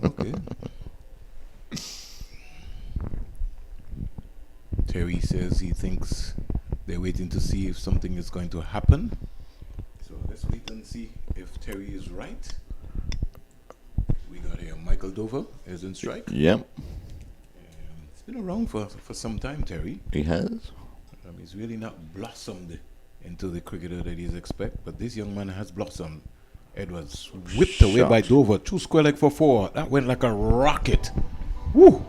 Okay. Terry says he thinks they're waiting to see if something is going to happen. So let's wait and see if Terry is right. We got here Michael Dover is in strike. Yep. It's been around for some time, Terry. He has. He's really not blossomed into the cricketer that he's expect, but this young man has blossomed. Edwards whipped away by Dover, 2 square leg for 4. That went like a rocket. Woo!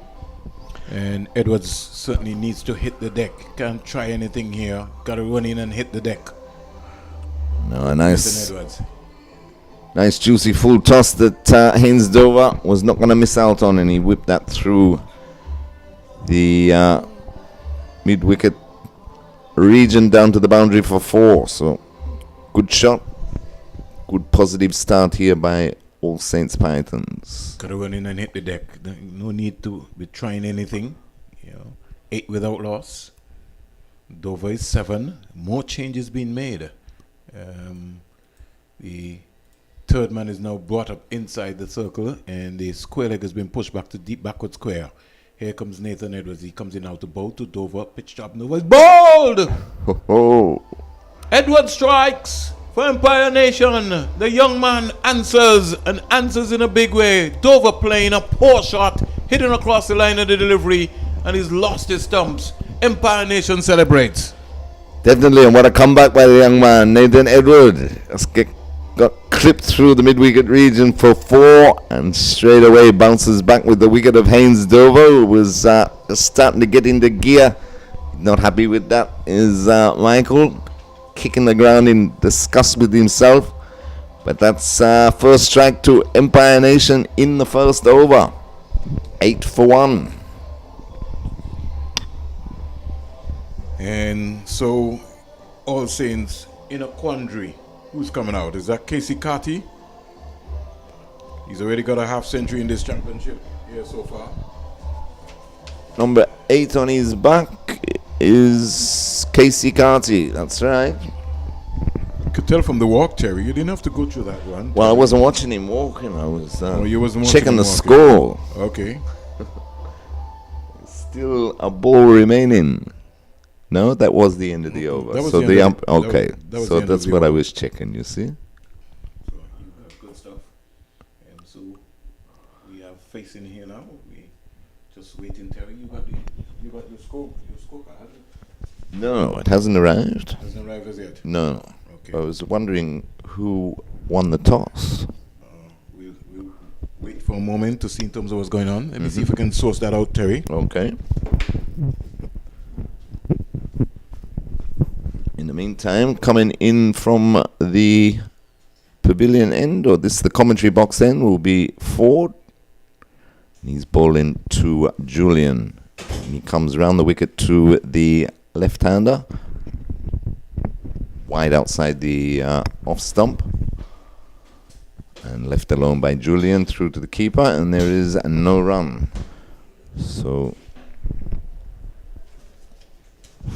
And Edwards certainly needs to hit the deck. Can't try anything here. Got to run in and hit the deck. No, a nice juicy full toss that Haynes Dover was not going to miss out on, and he whipped that through the mid-wicket region down to the boundary for 4. So good shot, good positive start here by All Saints Pythons. Got to run in and hit the deck. No need to be trying anything. 8 without loss. Dover is 7. More changes being made. The third man is now brought up inside the circle, and the square leg has been pushed back to deep backward square. Here comes Nathan Edwards. He comes in now to bowl to Dover. Pitch to Nova is bowled! Edwards strikes for Empire Nation. The young man answers, and answers in a big way. Dover playing a poor shot, hitting across the line of the delivery, and he's lost his stumps. Empire Nation celebrates. Definitely, and what a comeback by the young man, Nathan Edwards. Got clipped through the mid-wicket region for 4, and straight away bounces back with the wicket of Haynes Dover, who was just starting to get into gear. Not happy with that is Michael, kicking the ground in disgust with himself. But that's first strike to Empire Nation in the first over. 8 for 1. And so, All Saints in a quandary. Who's coming out? Is that Casey Carty? He's already got a half century in this championship here so far. Number 8 on his back is Casey Carty. That's right. You could tell from the walk, Terry. You didn't have to go through that one. Well, I wasn't watching him walking. I was you wasn't checking the walking. score. Okay. Still a ball remaining. No, that was the end of the over. So the okay. So that's what I was checking. You see. So you got good stuff. And so we have facing here now. We just waiting, Terry. You got your score. Your scorecard. No, it hasn't arrived. Hasn't arrived as yet. No. Okay. I was wondering who won the toss. We'll wait for a moment to see in terms of what's going on. Let me see if we can source that out, Terry. Okay. In the meantime, coming in from the pavilion end, or this the commentary box end, will be Ford. He's bowling to Julian. And he comes around the wicket to the left-hander. Wide outside the off stump. And left alone by Julian through to the keeper, and there is no run. So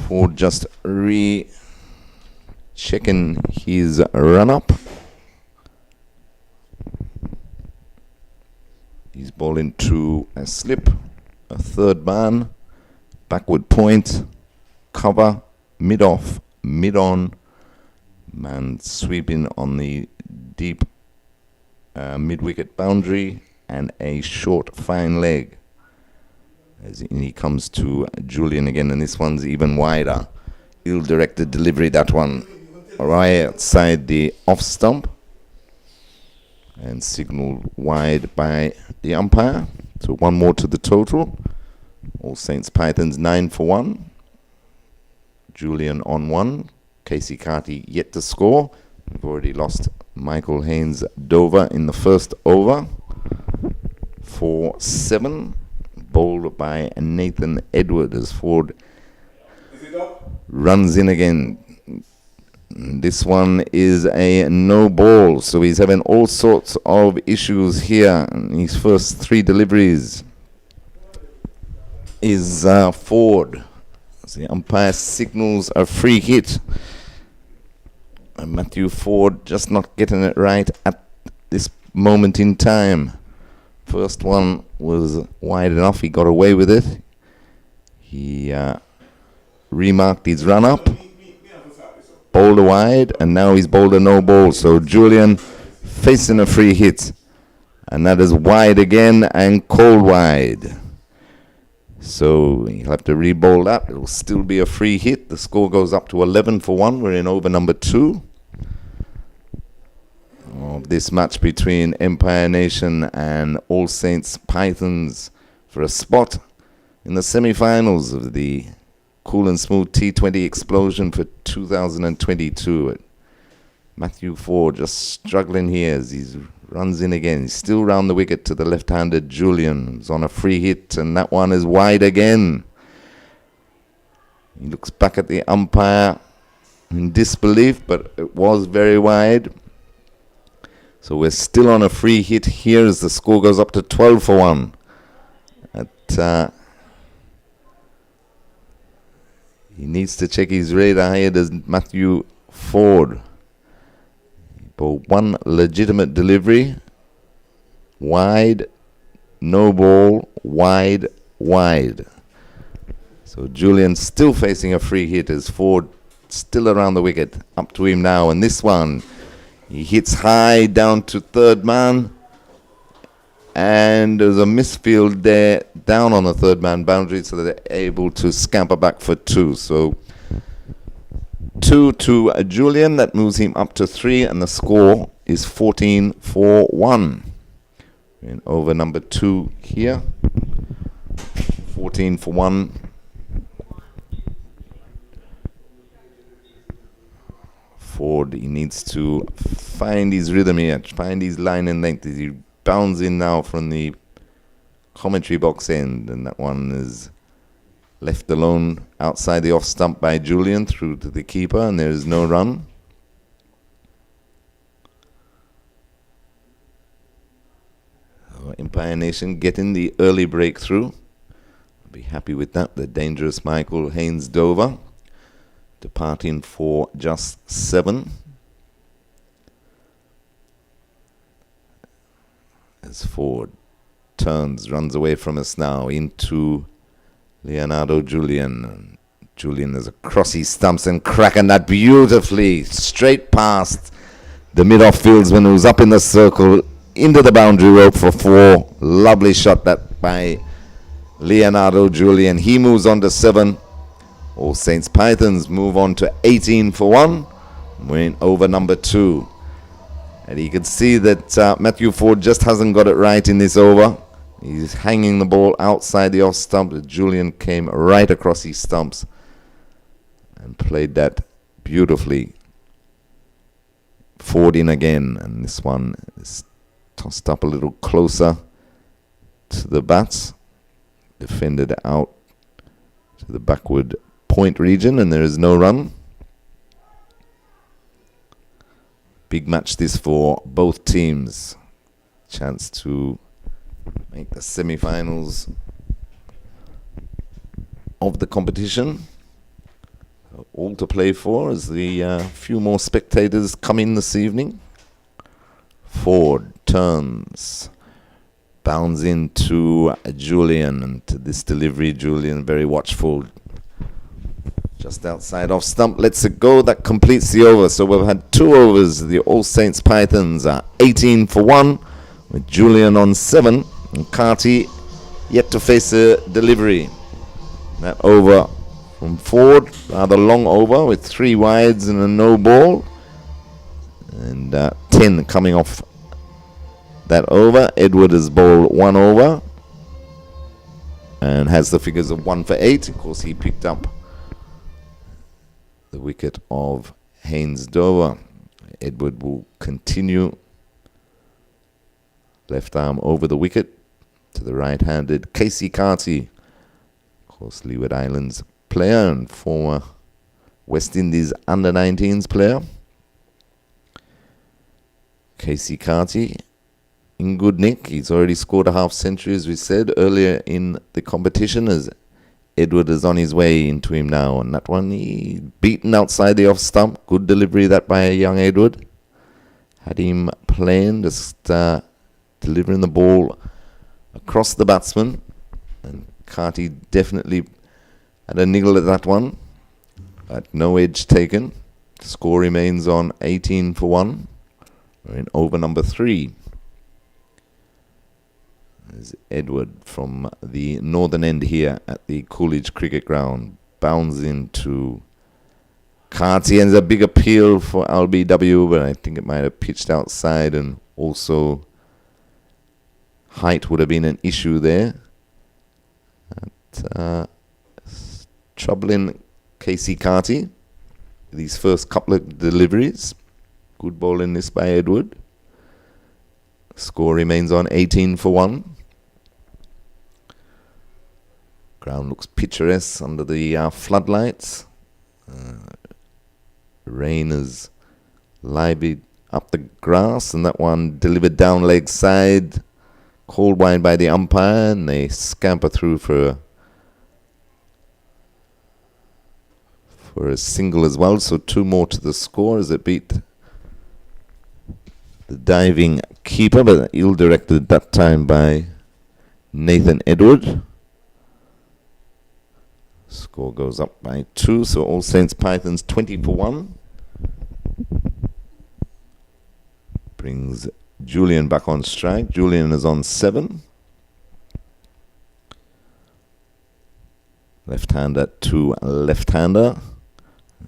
Ford just checking his run up. He's bowling to a slip, a third man, backward point, cover, mid off, mid on, man sweeping on the deep mid-wicket boundary, and a short fine leg. As he comes to Julian again, and this one's even wider. Ill-directed delivery, that one right outside the off stump, and signalled wide by the umpire. So 1 more to the total. All Saints Pythons 9 for 1. Julian on 1. Casey Carty yet to score. We've already lost Michael Haynes Dover in the first over. 4-7. Bowled by Nathan Edwards as Ford runs in again. This one is a no ball, so he's having all sorts of issues here. His first 3 deliveries is Ford. As the umpire signals a free hit. And Matthew Ford just not getting it right at this moment in time. First one was wide enough. He got away with it. He remarked his run-up. Bowled a wide, and now he's bowled a no ball. So Julian facing a free hit. And that is wide again and cold wide. So he'll have to re-bowl that. It'll still be a free hit. The score goes up to 11 for 1. We're in over number 2 of this match between Empire Nation and All Saints Pythons for a spot in the semi-finals of the Cool and Smooth T20 Explosion for 2022. Matthew Ford just struggling here as he runs in again. He's still round the wicket to the left-handed Julian, who's on a free hit, and that one is wide again. He looks back at the umpire in disbelief, but it was very wide. So we're still on a free hit here as the score goes up to 12 for 1. He needs to check his radar here, does Matthew Ford. He bowled one legitimate delivery. Wide, no ball, wide, wide. So Julian still facing a free hit as Ford still around the wicket. Up to him now, and this one, he hits high down to third man. And there's a misfield there down on the third man boundary, so that they're able to scamper back for 2. So 2 to Julian, that moves him up to 3, and the score is 14 for 1. In over number 2 here, 14 for 1. Ford, he needs to find his rhythm here, find his line and length. He bounds in now from the commentary box end, and that one is left alone outside the off stump by Julian through to the keeper, and there is no run. Empire Nation getting the early breakthrough. I'll be happy with that. The dangerous Michael Haynes Dover departing for just 7. As Ford turns, runs away from us now into Leonardo Julian. Julian is across his stumps and cracking that beautifully straight past the mid-off fieldsman who's up in the circle into the boundary rope for 4. Lovely shot that by Leonardo Julian. He moves on to 7. All Saints Pythons move on to 18 for 1. We're in over number 2. And you can see that Matthew Ford just hasn't got it right in this over. He's hanging the ball outside the off stump. Julian came right across his stumps and played that beautifully. Ford in again, and this one is tossed up a little closer to the bats. Defended out to the backward point region, and there is no run. Big match this for both teams. Chance to make the semi-finals of the competition. All to play for as the few more spectators come in this evening. Ford turns, bounds into Julian, and to this delivery, Julian very watchful. Just outside off stump, lets it go. That completes the over. So we've had 2 overs. The All Saints Pythons are 18 for 1 with Julian on 7. And Carty yet to face a delivery. That over from Ford, rather long over with 3 wides and a no ball. And 10 coming off that over. Edward has bowled 1 over and has the figures of 1 for 8. Of course, he picked up the wicket of Haynes Dover. Edward will continue. Left arm over the wicket to the right-handed Casey Carty. Of course, Leeward Islands player and former West Indies under-19s player. Casey Carty in good nick. He's already scored a half century, as we said earlier in the competition, as Edward is on his way into him now. And that one, he beaten outside the off stump. Good delivery that by a young Edward. Had him playing, just delivering the ball across the batsman. And Carty definitely had a niggle at that one. But no edge taken. Score remains on 18 for 1. We're in over number 3. There's Edward from the northern end here at the Coolidge Cricket Ground. Bounds into Carty, and there's a big appeal for LBW, but I think it might have pitched outside, and also height would have been an issue there. Troubling Casey Carty. These first couple of deliveries. Good ball in this by Edward. Score remains on 18 for 1. Ground looks picturesque under the floodlights. Rain has livened up the grass, and that one delivered down leg side. Called wide by the umpire, and they scamper through for a single as well. So 2 more to the score as it beat the diving keeper, but ill-directed that time by Nathan Edward. Score goes up by 2, so All Saints Pythons 20 for 1. Brings Julian back on strike. Julian is on 7. Left-hander to left-hander.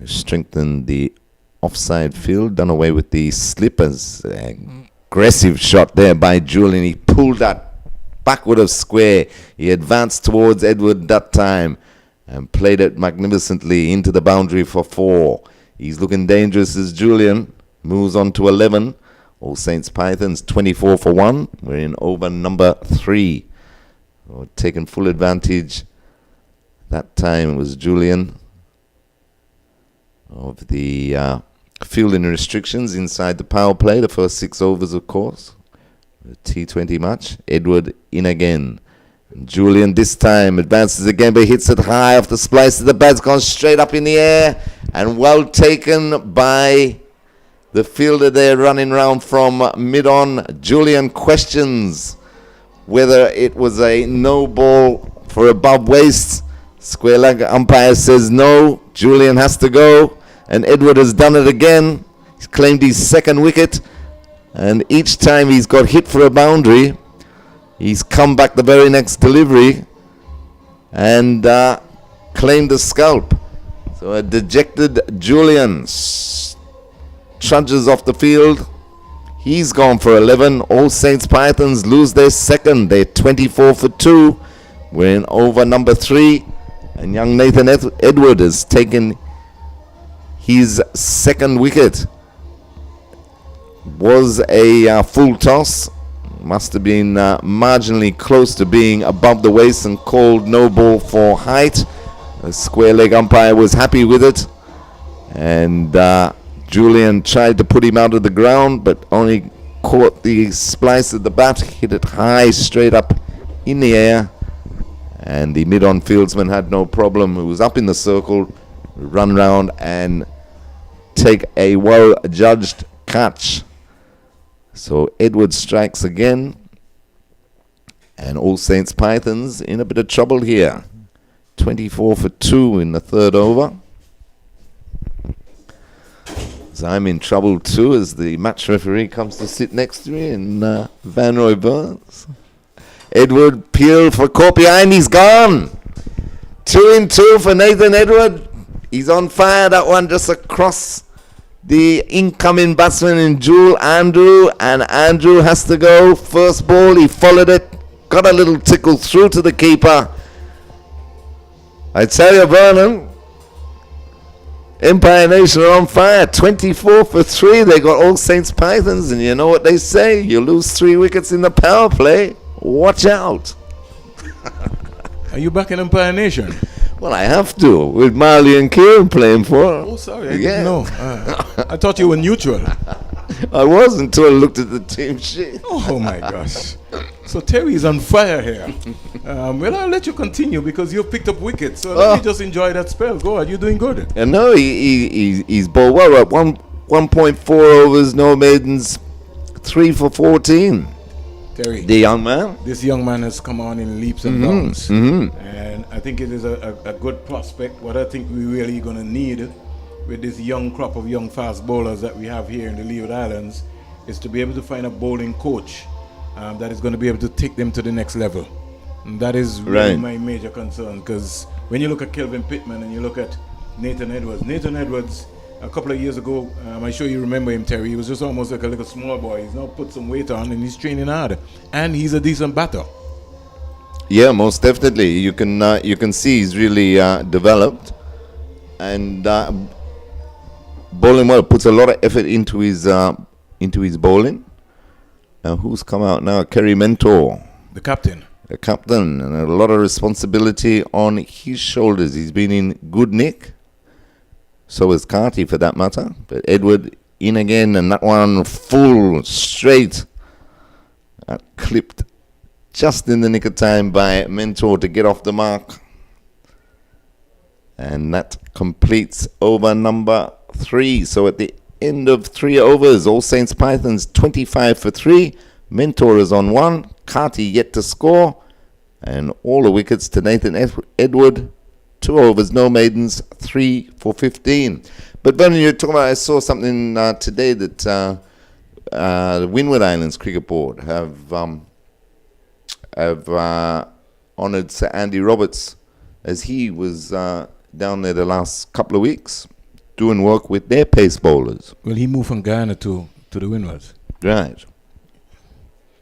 Strengthened the offside field. Done away with the slippers. Aggressive shot there by Julian. He pulled that backward of square. He advanced towards Edward that time and played it magnificently into the boundary for 4. He's looking dangerous as Julian moves on to 11. All Saints Pythons 24 for 1. We're in over number 3. Taking full advantage. That time it was Julian of the fielding restrictions inside the power play. The first 6 overs, of course. The T20 match. Edward in again. Julian this time advances again, but hits it high off the splice of the bat. It's gone straight up in the air and well taken by the fielder there running round from mid-on. Julian questions whether it was a no ball for above waist. Square leg umpire says no. Julian has to go, and Edward has done it again. He's claimed his 2nd wicket, and each time he's got hit for a boundary, he's come back the very next delivery and claimed the scalp. So a dejected Julian trudges off the field. He's gone for 11. All Saints Pythons lose their 2nd. They're 24 for 2. We're in over number 3. And young Nathan Edward has taken his 2nd wicket. Was a full toss. Must have been marginally close to being above the waist and called no ball for height. The square leg umpire was happy with it. And Julian tried to put him out of the ground, but only caught the splice of the bat, hit it high, straight up in the air. And the mid-on fieldsman had no problem. He was up in the circle, run round and take a well-judged catch. So Edward strikes again. And All Saints Pythons in a bit of trouble here. 24 for 2 in the 3rd over. So I'm in trouble too as the match referee comes to sit next to me, and Van Roy Burns. Edward Peel for caught behind, he's gone. 2 in 2 for Nathan Edward. He's on fire, that one just across the incoming batsman in Jewel Andrew, and Andrew has to go. First ball, he followed it, got a little tickle through to the keeper. I tell you, Vernon, Empire Nation are on fire. 24 for 3. They got All Saints Pythons, and you know what they say? You lose 3 wickets in the power play. Watch out. Are you back in Empire Nation? Well, I have to, with Marley and Kieran playing for. Oh, sorry, I didn't know. I thought you were neutral. I was until I looked at the team sheet. Oh my gosh. So Terry's on fire here. Well, I'll let you continue because you've picked up wickets. So let me just enjoy that spell. Go on, you're doing good. And no, he's bowled well. At 1.4 overs, no maidens, 3 for 14. Terry. The young man. This young man has come on in leaps and bounds. And I think it is a good prospect. What I think we're really going to need with this young crop of young fast bowlers that we have here in the Leeward Islands is to be able to find a bowling coach that is going to be able to take them to the next level. And that is really my major concern, because when you look at Kelvin Pittman and you look at Nathan Edwards, a couple of years ago, I'm sure you remember him, Terry, he was just almost like a little small boy. He's now put some weight on and he's training hard. And he's a decent batter. Yeah, most definitely. You can see he's really developed. And bowling well, puts a lot of effort into his bowling. Now, who's come out now? Kerry Mentor. The captain. The captain, and a lot of responsibility on his shoulders. He's been in good nick. So is Carty, for that matter. But Edward in again, and that one full straight. That clipped just in the nick of time by Mentor to get off the mark. And that completes over number 3. So at the end of 3 overs, All Saints Pythons 25 for 3. Mentor is on 1. Carty yet to score. And all the wickets to Nathan Edward. 2 overs, no maidens, 3 for 15. But Vernon, you're talking about, I saw something today that the Windward Islands Cricket Board have honoured Sir Andy Roberts, as he was down there the last couple of weeks doing work with their pace bowlers. Well, he moved from Guyana to the Windwards. Right.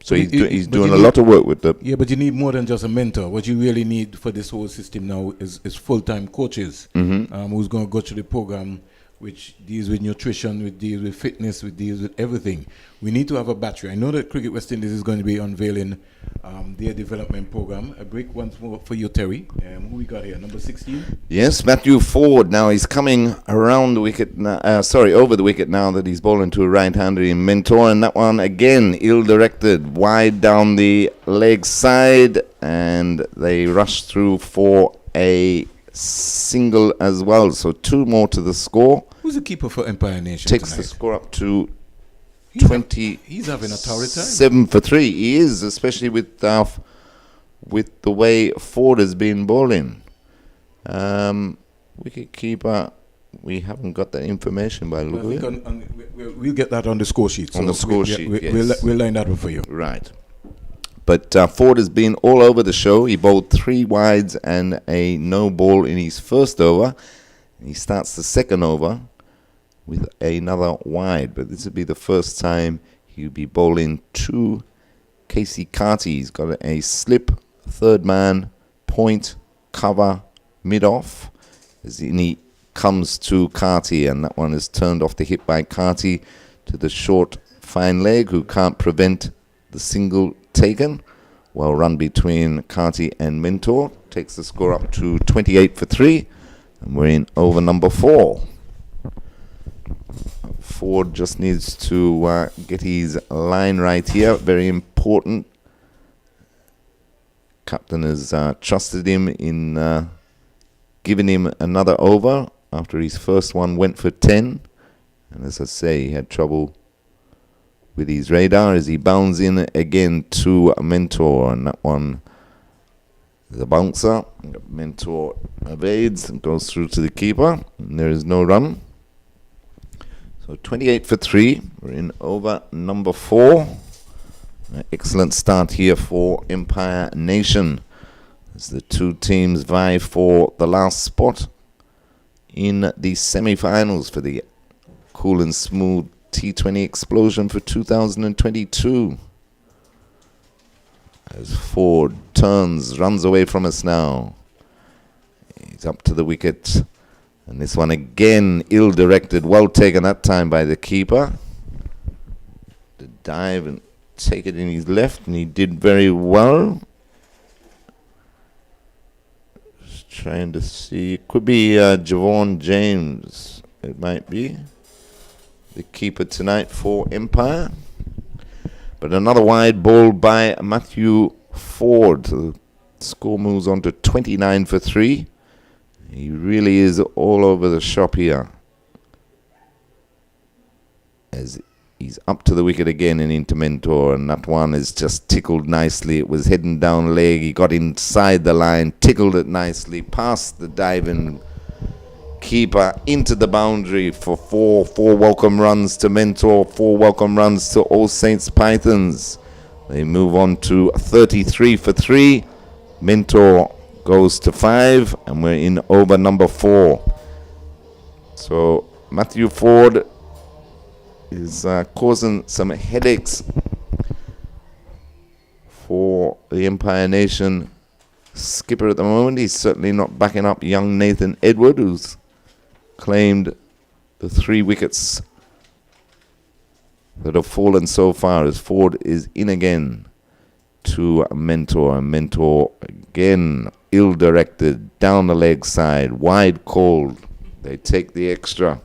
So he's doing a lot of work with them. Yeah, but you need more than just a mentor. What you really need for this whole system now is full-time coaches who's going to go through the program, which deals with nutrition, which deals with fitness, which deals with everything. We need to have a battery. I know that Cricket West Indies is going to be unveiling their development program. A break once more for you, Terry. Who we got here? Number 16? Yes, Matthew Ford. Now he's coming around the wicket, over the wicket now that he's bowling to a right-hander in Mentor. And that one, again, ill-directed, wide down the leg side. And they rush through for a single as well. So 2 more to the score. Who's the keeper for Empire Nation Takes tonight? the score up to He's having a torrid time. 7 for 3. He is, especially with the way Ford has been bowling. Wicket keeper, we haven't got that information by the look of it. We'll get that on the score sheet. On the score sheet, yes. We'll line that up for you. Right. But Ford has been all over the show. He bowled 3 wides and a no ball in his first over. He starts the second over with another wide, but this will be the first time he'll be bowling to Casey Carty. He's got a slip, third man, point, cover, mid-off, as he comes to Carty, and that one is turned off the hip by Carty to the short, fine leg, who can't prevent the single taken. Well run between Carty and Mentor. Takes the score up to 28 for 3, and we're in over number 4. Ford just needs to get his line right here. Very important. Captain has trusted him in giving him another over after his first one went for 10. And as I say, he had trouble with his radar as he bounds in again to a Mentor. And that one is a bouncer. Mentor evades and goes through to the keeper. And there is no run. So 28 for 3. We're in over number 4. Excellent start here for Empire Nation as the 2 teams vie for the last spot in the semi-finals for the Cool and Smooth T20 Explosion for 2022. As Ford turns, runs away from us now. He's up to the wicket. And this one again, ill-directed, well taken that time by the keeper. To dive and take it in his left, and he did very well. Just trying to see. It could be Javon James, it might be. The keeper tonight for Empire. But another wide ball by Matthew Ford. The score moves on to 29 for 3. He really is all over the shop here, as He's up to the wicket again and into Mentor, and that one is just tickled nicely. It was heading down leg. He got inside the line, tickled it nicely, past the diving keeper into the boundary for four welcome runs to Mentor, 4 welcome runs to All Saints Pythons. They move on to 33 for 3. Mentor goes to 5, and we're in over number 4. So Matthew Ford is causing some headaches for the Empire Nation skipper at the moment. He's certainly not backing up young Nathan Edward, who's claimed the 3 wickets that have fallen so far, as Ford is in again to Mentor. And Mentor again ill-directed, down the leg side, wide cold. They take the extra.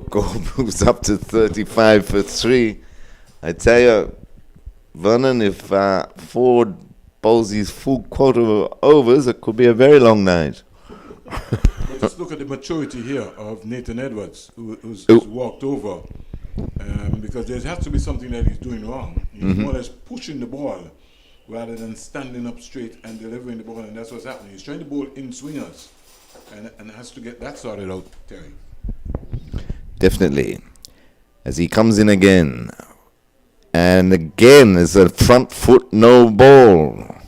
Goal moves up to 35 for 3. I tell you, Vernon, if Ford bowls his full quota of overs, it could be a very long night. But just look at the maturity here of Nathan Edwards, who's walked over, because there has to be something that he's doing wrong. He's more or less pushing the ball rather than standing up straight and delivering the ball, and that's what's happening. He's trying to bowl in swingers, and has to get that sorted out, Terry. Definitely. As he comes in again. And again, it's a front foot no ball.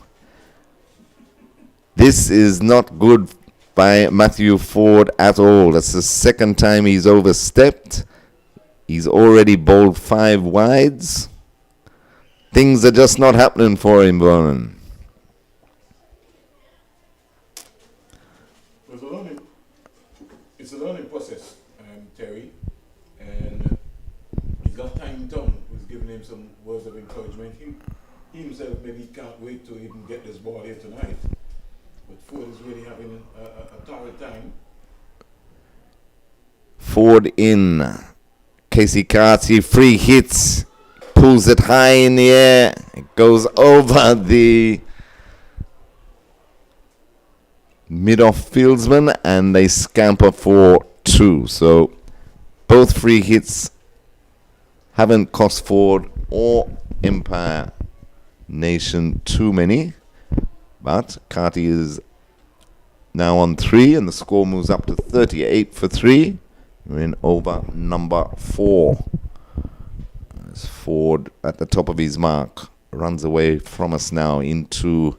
This is not good by Matthew Ford at all. That's the second time he's overstepped. He's already bowled 5 wides. Things are just not happening for him, Vernon. It's a learning process, Terry. And he's got Time Town, who's giving him some words of encouragement. He himself maybe can't wait to even get this ball here tonight. But Ford is really having a torrid time. Ford in. Casey Carty, free hits. Pulls it high in the air. It goes over the mid-off fieldsman, and they scamper for 2. So both free hits haven't cost Ford or Empire Nation too many. But Carty is now on 3, and the score moves up to 38 for 3. We're in over number 4. As Ford at the top of his mark runs away from us now into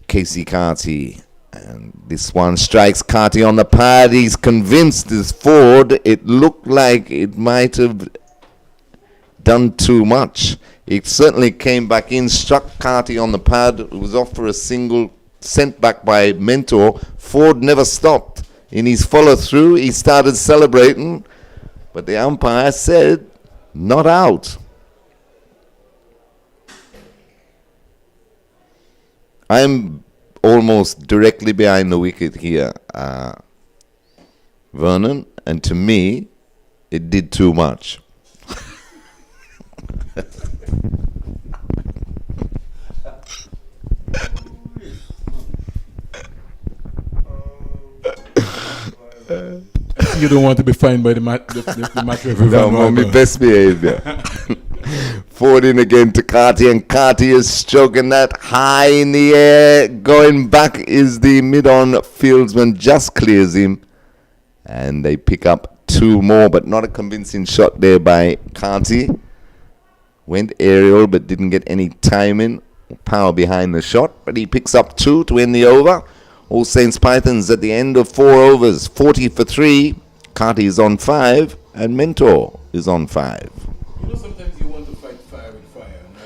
Casey Carty. And this one strikes Carty on the pad. He's convinced as Ford. It looked like it might have done too much. It certainly came back in, struck Carty on the pad. It was off for a single, sent back by Mentor. Ford never stopped. In his follow-through, he started celebrating, but the umpire said, not out. I'm almost directly behind the wicket here, Vernon, and to me, it did too much. You don't want to be fined by the match referee. No, I'm on my best behavior. Forward in again to Carty, and Carty is stroking that high in the air. Going back is the mid-on fieldsman, just clears him. And they pick up 2 more, but not a convincing shot there by Carty. Went aerial, but didn't get any timing or power behind the shot. But he picks up 2 to end the over. All Saints Pythons at the end of 4 overs, 40 for 3. Carty is on 5, and Mentor is on 5. You know, sometimes you want to fight fire with fire. And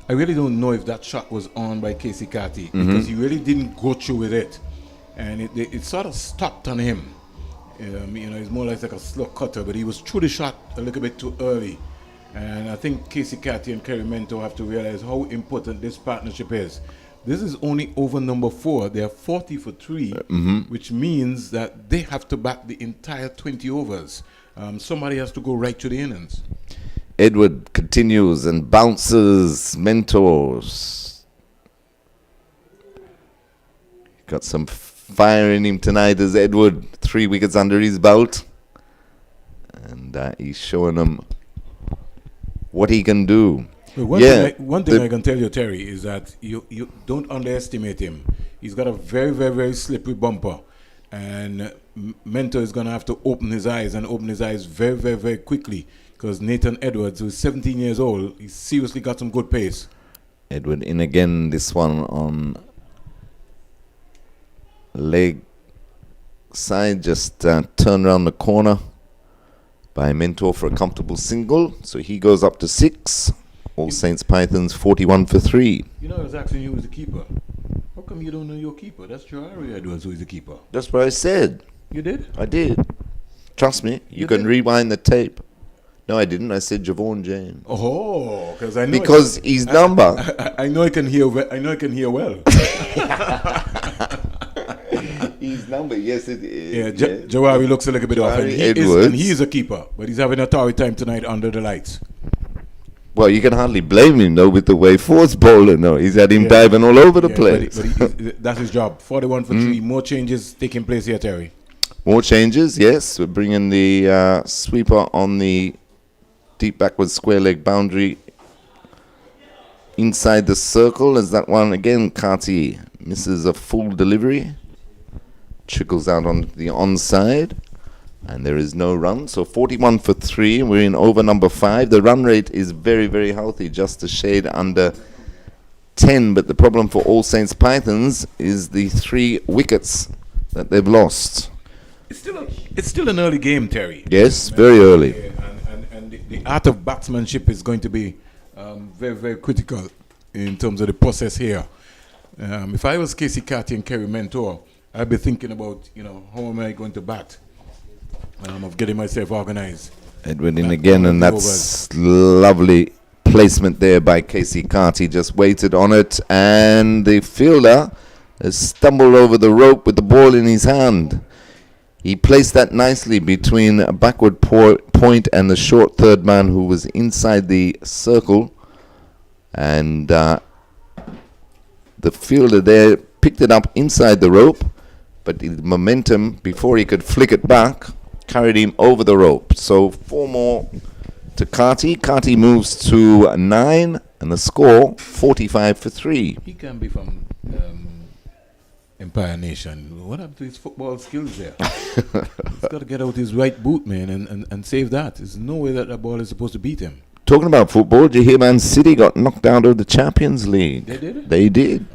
I really don't know if that shot was on by Casey Carty, because he really didn't go through with it, and it sort of stopped on him. He's more like a slow cutter, but he was through the shot a little bit too early. And I think Casey Carty and Kerry Mentor have to realize how important this partnership is. This is only over number 4. They are 40 for 3, which means that they have to bat the entire 20 overs. Somebody has to go right to the innings. Edward continues and bounces. Mentors got some firing him tonight is Edward. 3 wickets under his belt. And he's showing them what he can do. Well, one thing I can tell you, Terry, is that you don't underestimate him. He's got a very, very, very slippery bumper. And Mentor is going to have to open his eyes very, very, very quickly. Because Nathan Edwards, who's 17 years old, he's seriously got some good pace. Edward in again, this one on leg side, just turn around the corner by Mentor for a comfortable single. So he goes up to 6. All Saints Pythons 41 for 3. You know, I was asking you who's the keeper. How come you don't know your keeper? That's Jawari Edwards who is the keeper. That's what I said. You did? I did. Trust me. You can rewind the tape. No, I didn't. I said Javon James. Oh, because I know his number. I know I can hear. I know I can hear well. His number, yes, it is. Yeah, Jawari looks a little bit off, and he is a keeper, but he's having a torrid time tonight under the lights. Well, you can hardly blame him though with the way Ford's bowling. No, he's had him diving all over the place. But that's his job. 41 for 3. More changes taking place here, Terry. More changes, yes. We're bringing the sweeper on the deep backward square leg boundary inside the circle. As that one again, Kati misses a full delivery, trickles out on the onside, and there is no run. So 41 for 3. We're in over number 5. The run rate is very, very healthy, just a shade under 10. But the problem for All Saints Pythons is the 3 wickets that they've lost. It's still an early game, Terry. Yes, very early. And the art of batsmanship is going to be very, very critical in terms of the process here. If I was Casey Carty and Kerry Mentor, I'd be thinking about, how am I going to bat? Of getting myself organized. Edward in again, and that's lovely placement there by Casey Carty. Just waited on it, and the fielder has stumbled over the rope with the ball in his hand. He placed that nicely between a backward point and the short third man who was inside the circle. And the fielder there picked it up inside the rope, but the momentum, before he could flick it back, carried him over the rope. So 4 more to Carty. Carty moves to 9, and the score 45 for 3. He can be from Empire Nation. What happened to his football skills there? He's got to get out his right boot, man, and save that. There's no way that ball is supposed to beat him. Talking about football, did you hear Man City got knocked out of the Champions League? They did? They did.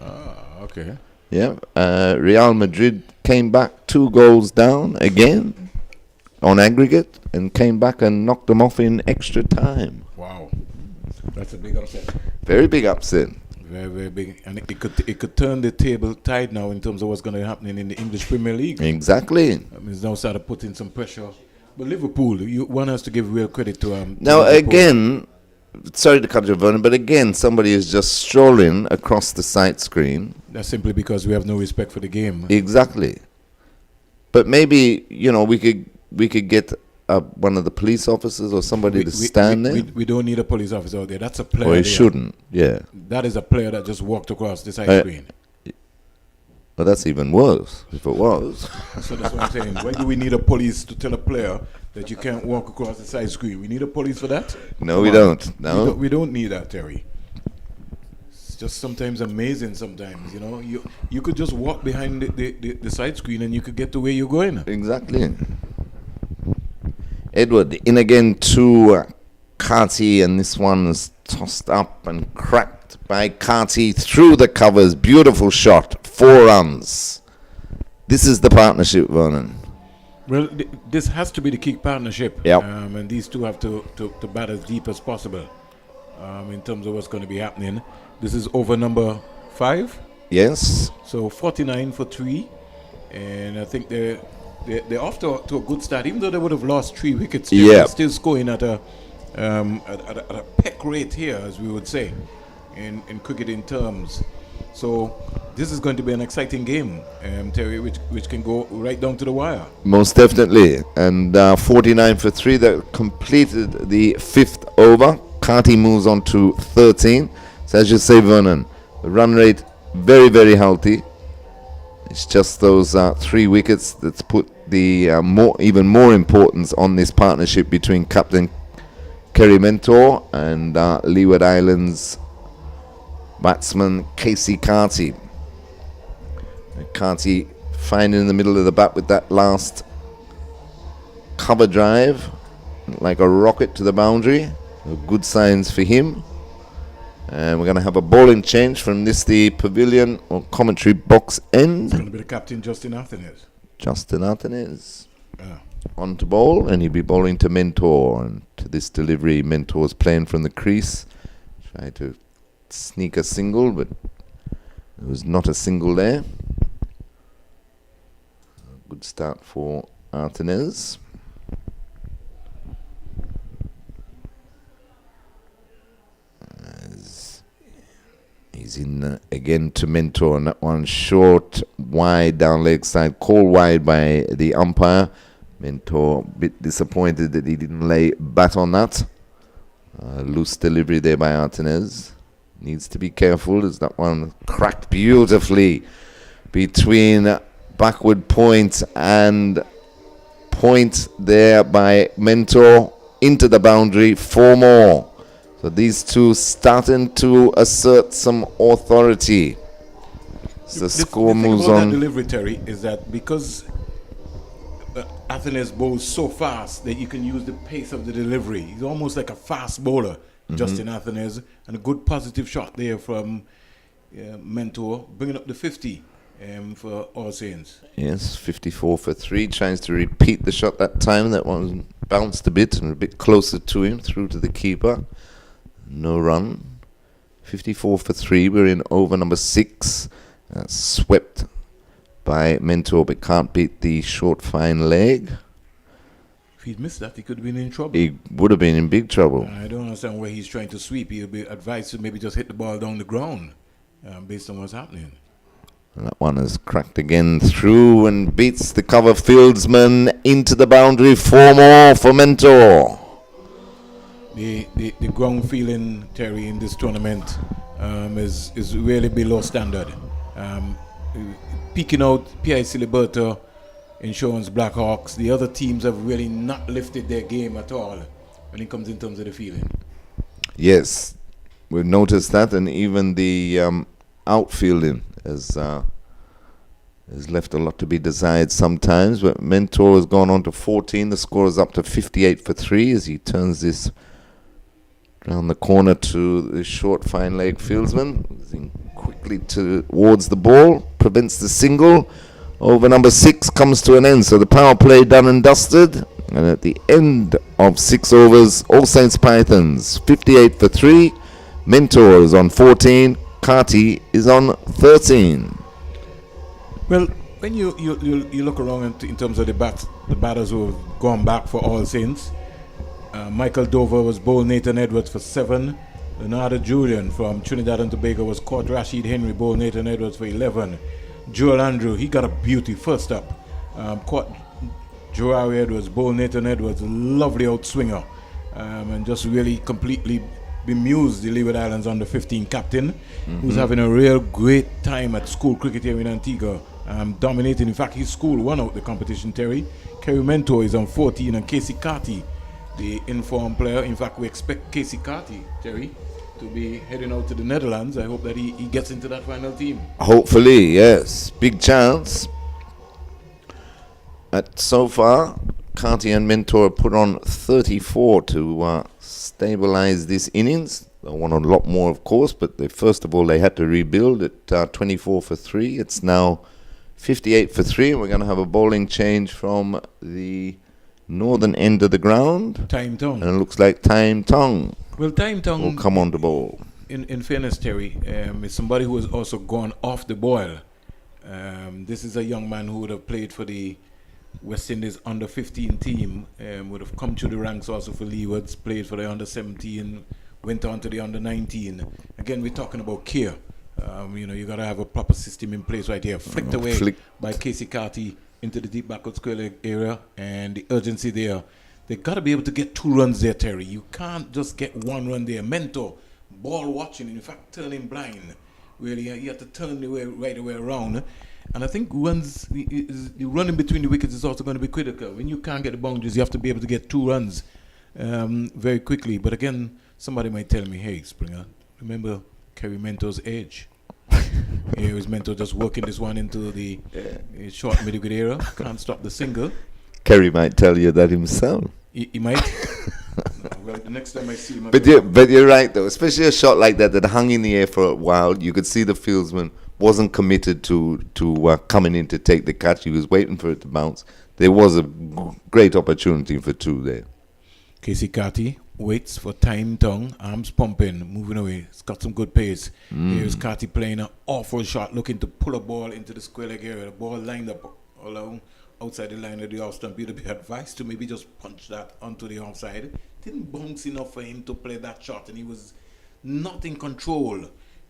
Okay. Yeah. Real Madrid came back 2 goals down again on aggregate and came back and knocked them off in extra time. Wow. That's a big upset. Very big upset. Very, very big. And it could turn the table tide now in terms of what's going to happen in the English Premier League. Exactly. It's now started putting some pressure. But Liverpool, one has to give real credit to now, Liverpool. again, sorry to cut you, Vernon, but again, somebody is just strolling across the sight screen. That's simply because we have no respect for the game. Exactly. But maybe, we could get one of the police officers or somebody to stand there. We don't need a police officer out there. That's a player. Or it shouldn't, yeah. That is a player that just walked across the side screen. Well, that's even worse, if it was. So that's what I'm saying. Why do we need a police to tell a player that you can't walk across the side screen? We need a police for that? No, we don't. No. We don't need that, Terry. It's just sometimes amazing sometimes, You could just walk behind the side screen and you could get to where you're going. Exactly. Edward in again to Carty, and this one is tossed up and cracked by Carty through the covers. Beautiful shot. 4 runs. This is the partnership, Vernon. Well, this has to be the key partnership. Yep. And these two have to bat as deep as possible in terms of what's going to be happening. This is over number 5. Yes. So 49 for 3. And I think they're off to a good start. Even though they would have lost 3 wickets, they're still scoring at a peck rate here, as we would say, in cricketing terms. So this is going to be an exciting game, Terry, which can go right down to the wire. Most definitely. And 49 for 3, that completed the 5th over. Carty moves on to 13. So as you say, Vernon, the run rate very, very healthy. It's just those 3 wickets that's put the even more importance on this partnership between Captain Kerry Mentor and Leeward Islands batsman Casey Carty. Carty fine in the middle of the bat with that last cover drive, like a rocket to the boundary. Good signs for him. And we're going to have a bowling change from the pavilion or commentary box end. It's going to be the captain, Justin Athanase. Justin Athanase on to bowl, and he'll be bowling to Mentor. And to this delivery, Mentor's playing from the crease. Tried to sneak a single, but there was not a single there. A good start for Athanase. He's in again to Mentor, and that one short, wide, down leg side, called wide by the umpire. Mentor a bit disappointed that he didn't lay bat on that. Loose delivery there by Athanase. Needs to be careful as that one cracked beautifully between backward point and point there by Mentor into the boundary. 4 more. So these two starting to assert some authority. The score moves on. The delivery, Terry, is that because Athanase bowls so fast that you can use the pace of the delivery. He's almost like a fast bowler, Justin Athanase, and a good positive shot there from Mentor, bringing up the 50 for All Saints. Yes, 54 for 3. Tries to repeat the shot that time. That one bounced a bit and a bit closer to him, through to the keeper. No run. 54 for 3. We're in over number 6. Swept by Mentor, but can't beat the short fine leg. If he'd missed that, he could have been in trouble. He would have been in big trouble. I don't understand where he's trying to sweep. He'll be advised to maybe just hit the ball down the ground based on what's happening. And that one is cracked again through and beats the cover fieldsman into the boundary. 4 more for Mentor. The ground feeling, Terry, in this tournament is really below standard. Peaking out PIC Liberta, Insurance Blackhawks, the other teams have really not lifted their game at all when it comes in terms of the feeling. Yes, we've noticed that, and even the outfielding has left a lot to be desired sometimes. But Mentor has gone on to 14. The score is up to 58 for 3 as he turns this round the corner to the short fine leg fieldsman. Quickly towards the ball, prevents the single. Over number 6 comes to an end. So the power play done and dusted. And at the end of 6 overs, All Saints Pythons 58 for 3. Mentor is on 14. Carty is on 13. Well, when you look around in terms of the batters who have gone back for All Saints, Michael Dover was bowled Nathan Edwards for 7. Leonardo Julian from Trinidad and Tobago was caught Rashid Henry, bowled Nathan Edwards for 11. Joel Andrew, he got a beauty first up. Caught Joari Edwards, bowled Nathan Edwards, a lovely outswinger, and just really completely bemused the Leeward Islands under 15 captain, who's having a real great time at school cricket here in Antigua, dominating. In fact, his school won out the competition, Terry. Kerry Mentor is on 14, and Casey Carty, the informed player. In fact, we expect Casey Carty, Terry, to be heading out to the Netherlands. I hope that he gets into that final team. Hopefully, yes. Big chance. So far, Carty and Mentor put on 34 to stabilize this innings. They want a lot more, of course, but first of all, they had to rebuild at 24 for 3. It's now 58 for 3. We're going to have a bowling change from the northern end of the ground. Time Tong. And it looks like Time Tong. Well, Time Tong will come on the bowl. In fairness, Terry, is somebody who has also gone off the boil. This is a young man who would have played for the West Indies under 15 team, would have come through the ranks also for Leewards, played for the under 17, went on to the under 19. Again, we're talking about care. You got to have a proper system in place right here. Flicked away by Casey Carty into the deep backward square leg area, and the urgency there. They got to be able to get 2 runs there, Terry. You can't just get 1 run there. Mentor, ball watching, in fact, turning blind really. You have to turn the way right away around. And I think the running between the wickets is also going to be critical. When you can't get the boundaries, you have to be able to get 2 runs very quickly. But again, somebody might tell me, hey, Springer, remember Kerry Mentor's age? Here is Mentor just working this one into the short mid-wicket era. Can't stop the single. Kerry might tell you that himself. He might. Well, the next time I see him... But you're right, though. Especially a shot like that hung in the air for a while. You could see the fieldsman wasn't committed to coming in to take the catch. He was waiting for it to bounce. There was a great opportunity for 2 there. Casey Carty waits for time tongue, arms pumping, moving away. It's got some good pace. Here's Carty playing an awful shot, looking to pull a ball into the square leg area. The ball lined up along outside the line of the off stump. You'd be advised to maybe just punch that onto the offside. Didn't bounce enough for him to play that shot, and he was not in control.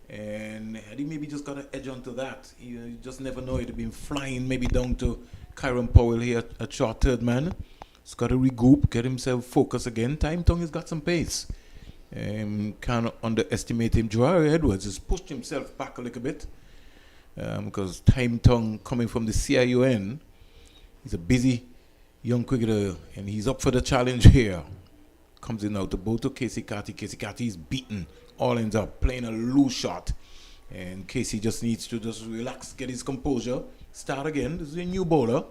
And had he maybe just got an edge onto that, you just never know. It'd have been flying maybe down to Kyron Powell here at short third man. He's got to regroup, get himself focused again. Time Tongue has got some pace. Can't underestimate him. Jawari Edwards has pushed himself back a little bit because Time Tongue, coming from the CIUN, he's a busy young cricketer and he's up for the challenge here. Comes in now to bowl to Casey Carty. Casey Carty is beaten. All ends up playing a loose shot. And Casey just needs to just relax, get his composure, start again. This is a new bowler.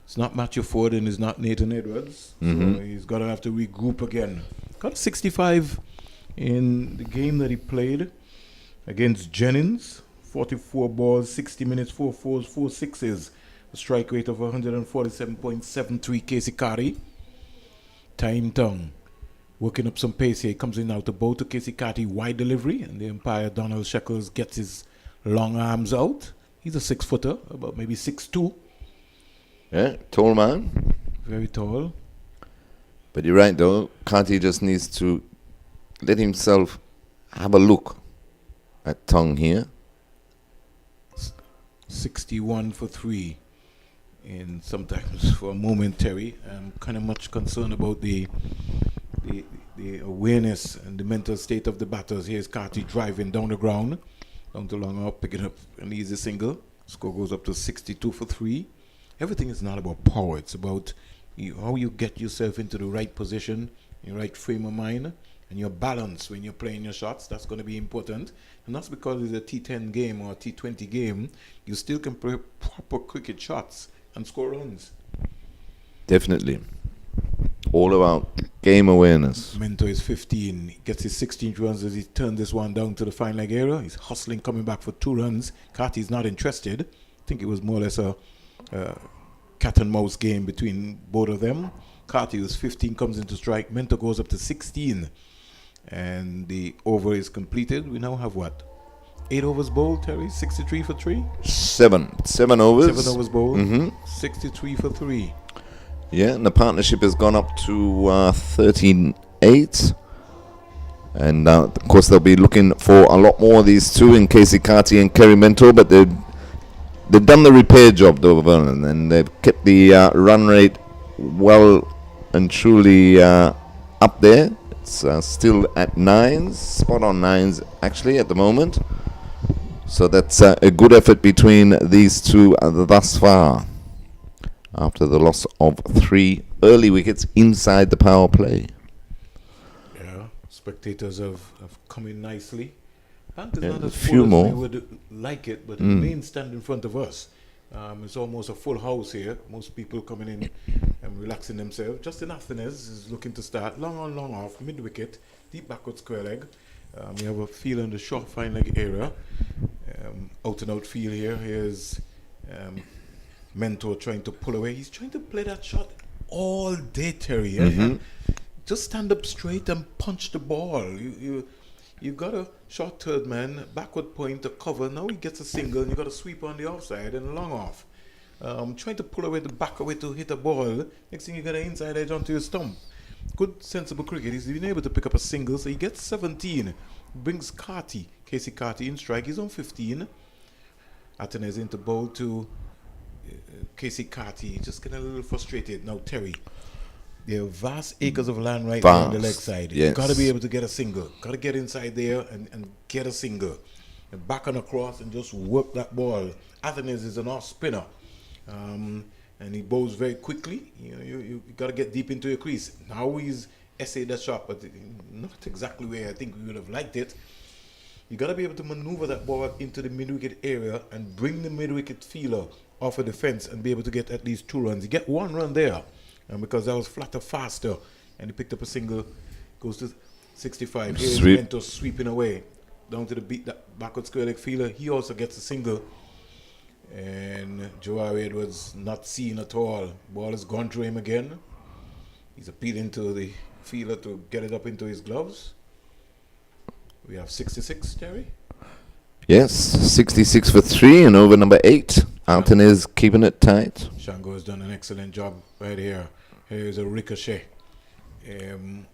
It's not Matthew Ford and it's not Nathan Edwards. So he's going to have to regroup again. Got 65 in the game that he played against Jennings. 44 balls, 60 minutes, 4 fours, 4 sixes. A strike rate of 147.73 Casey Carty. Time Tongue working up some pace here. He comes in now to bowl to Casey Carty. Wide delivery. And the umpire, Donald Shekels, gets his long arms out. He's a 6-footer, about maybe 6'2". Yeah, tall man. Very tall. But you're right, though. Carty just needs to let himself have a look at Tongue here. 61 for 3. And sometimes for a momentary, I'm kind of much concerned about the awareness and the mental state of the batters. Here's Carty driving down the ground, down to long out, picking up an easy single. Score goes up to 62 for 3. Everything is not about power. It's about how you get yourself into the right position, your right frame of mind, and your balance when you're playing your shots. That's going to be important. And that's because it's a T10 game or a T20 game. You still can play proper cricket shots and score runs. Definitely. All about game awareness. Mentor is 15. He gets his 16th runs as he turned this one down to the fine leg area. He's hustling, coming back for 2 runs. Carty's not interested. I think it was more or less a cat and mouse game between both of them. Carty, who's 15, comes into strike. Mentor goes up to 16. And the over is completed. We now have what? 8 overs bowled, Terry? 63 for 3? 7 overs. 7 overs bowled. 63 for 3. Yeah, and the partnership has gone up to 13-8. And of course, they'll be looking for a lot more of these two in Casey Carty and Kerry Mentor, but they've done the repair job, though, Vernon, and they've kept the run rate well and truly up there. It's still at 9s, spot on 9s actually at the moment. So that's a good effort between these two thus far, after the loss of 3 early wickets inside the power play. Yeah, spectators have come in nicely. Panthers Yeah, not a as few full more. as we would like it, but the main stand in front of us. It's almost a full house here. Most people coming in and relaxing themselves. Justin Athens is looking to start. Long on, long off, mid-wicket, deep backward square leg. We have a field in the short fine leg area. Out and out field here. Here's Mentor trying to pull away. He's trying to play that shot all day, Terry. Just stand up straight and punch the ball. You got a short third man, backward point to cover. Now he gets a single, and you got a sweep on the offside and a long off. Trying to pull away the back away to hit a ball. Next thing you got an inside edge onto your stump. Good, sensible cricket. He's been able to pick up a single, so he gets 17. Brings Carty, Casey Carty in strike. He's on 15. Atenes into bowl to Casey Carty. Just getting a little frustrated. Now Terry. There are vast acres of land right there on the leg side. Yes. You've got to be able to get a single. Got to get inside there and get a single. and back and across and just work that ball. Athens is an off spinner, and he bowls very quickly. You got to get deep into your crease. Now he's essayed that shot, but not exactly where I think we would have liked it. You got to be able to maneuver that ball into the mid-wicket area and bring the mid-wicket fielder off of the fence and be able to get at least 2 runs. You get 1 run there, and because that was flatter faster, and he picked up a single, goes to 65. Here's Mentor sweeping away down to the beat that backward square leg fielder. He also gets a single, and Jawari Edwards not seen at all. Ball has gone through him again. He's appealing to the fielder to get it up into his gloves. We have 66, Terry. Yes, 66 for 3 and over number 8. Altanez keeping it tight. Shango has done an excellent job right here. Here's a ricochet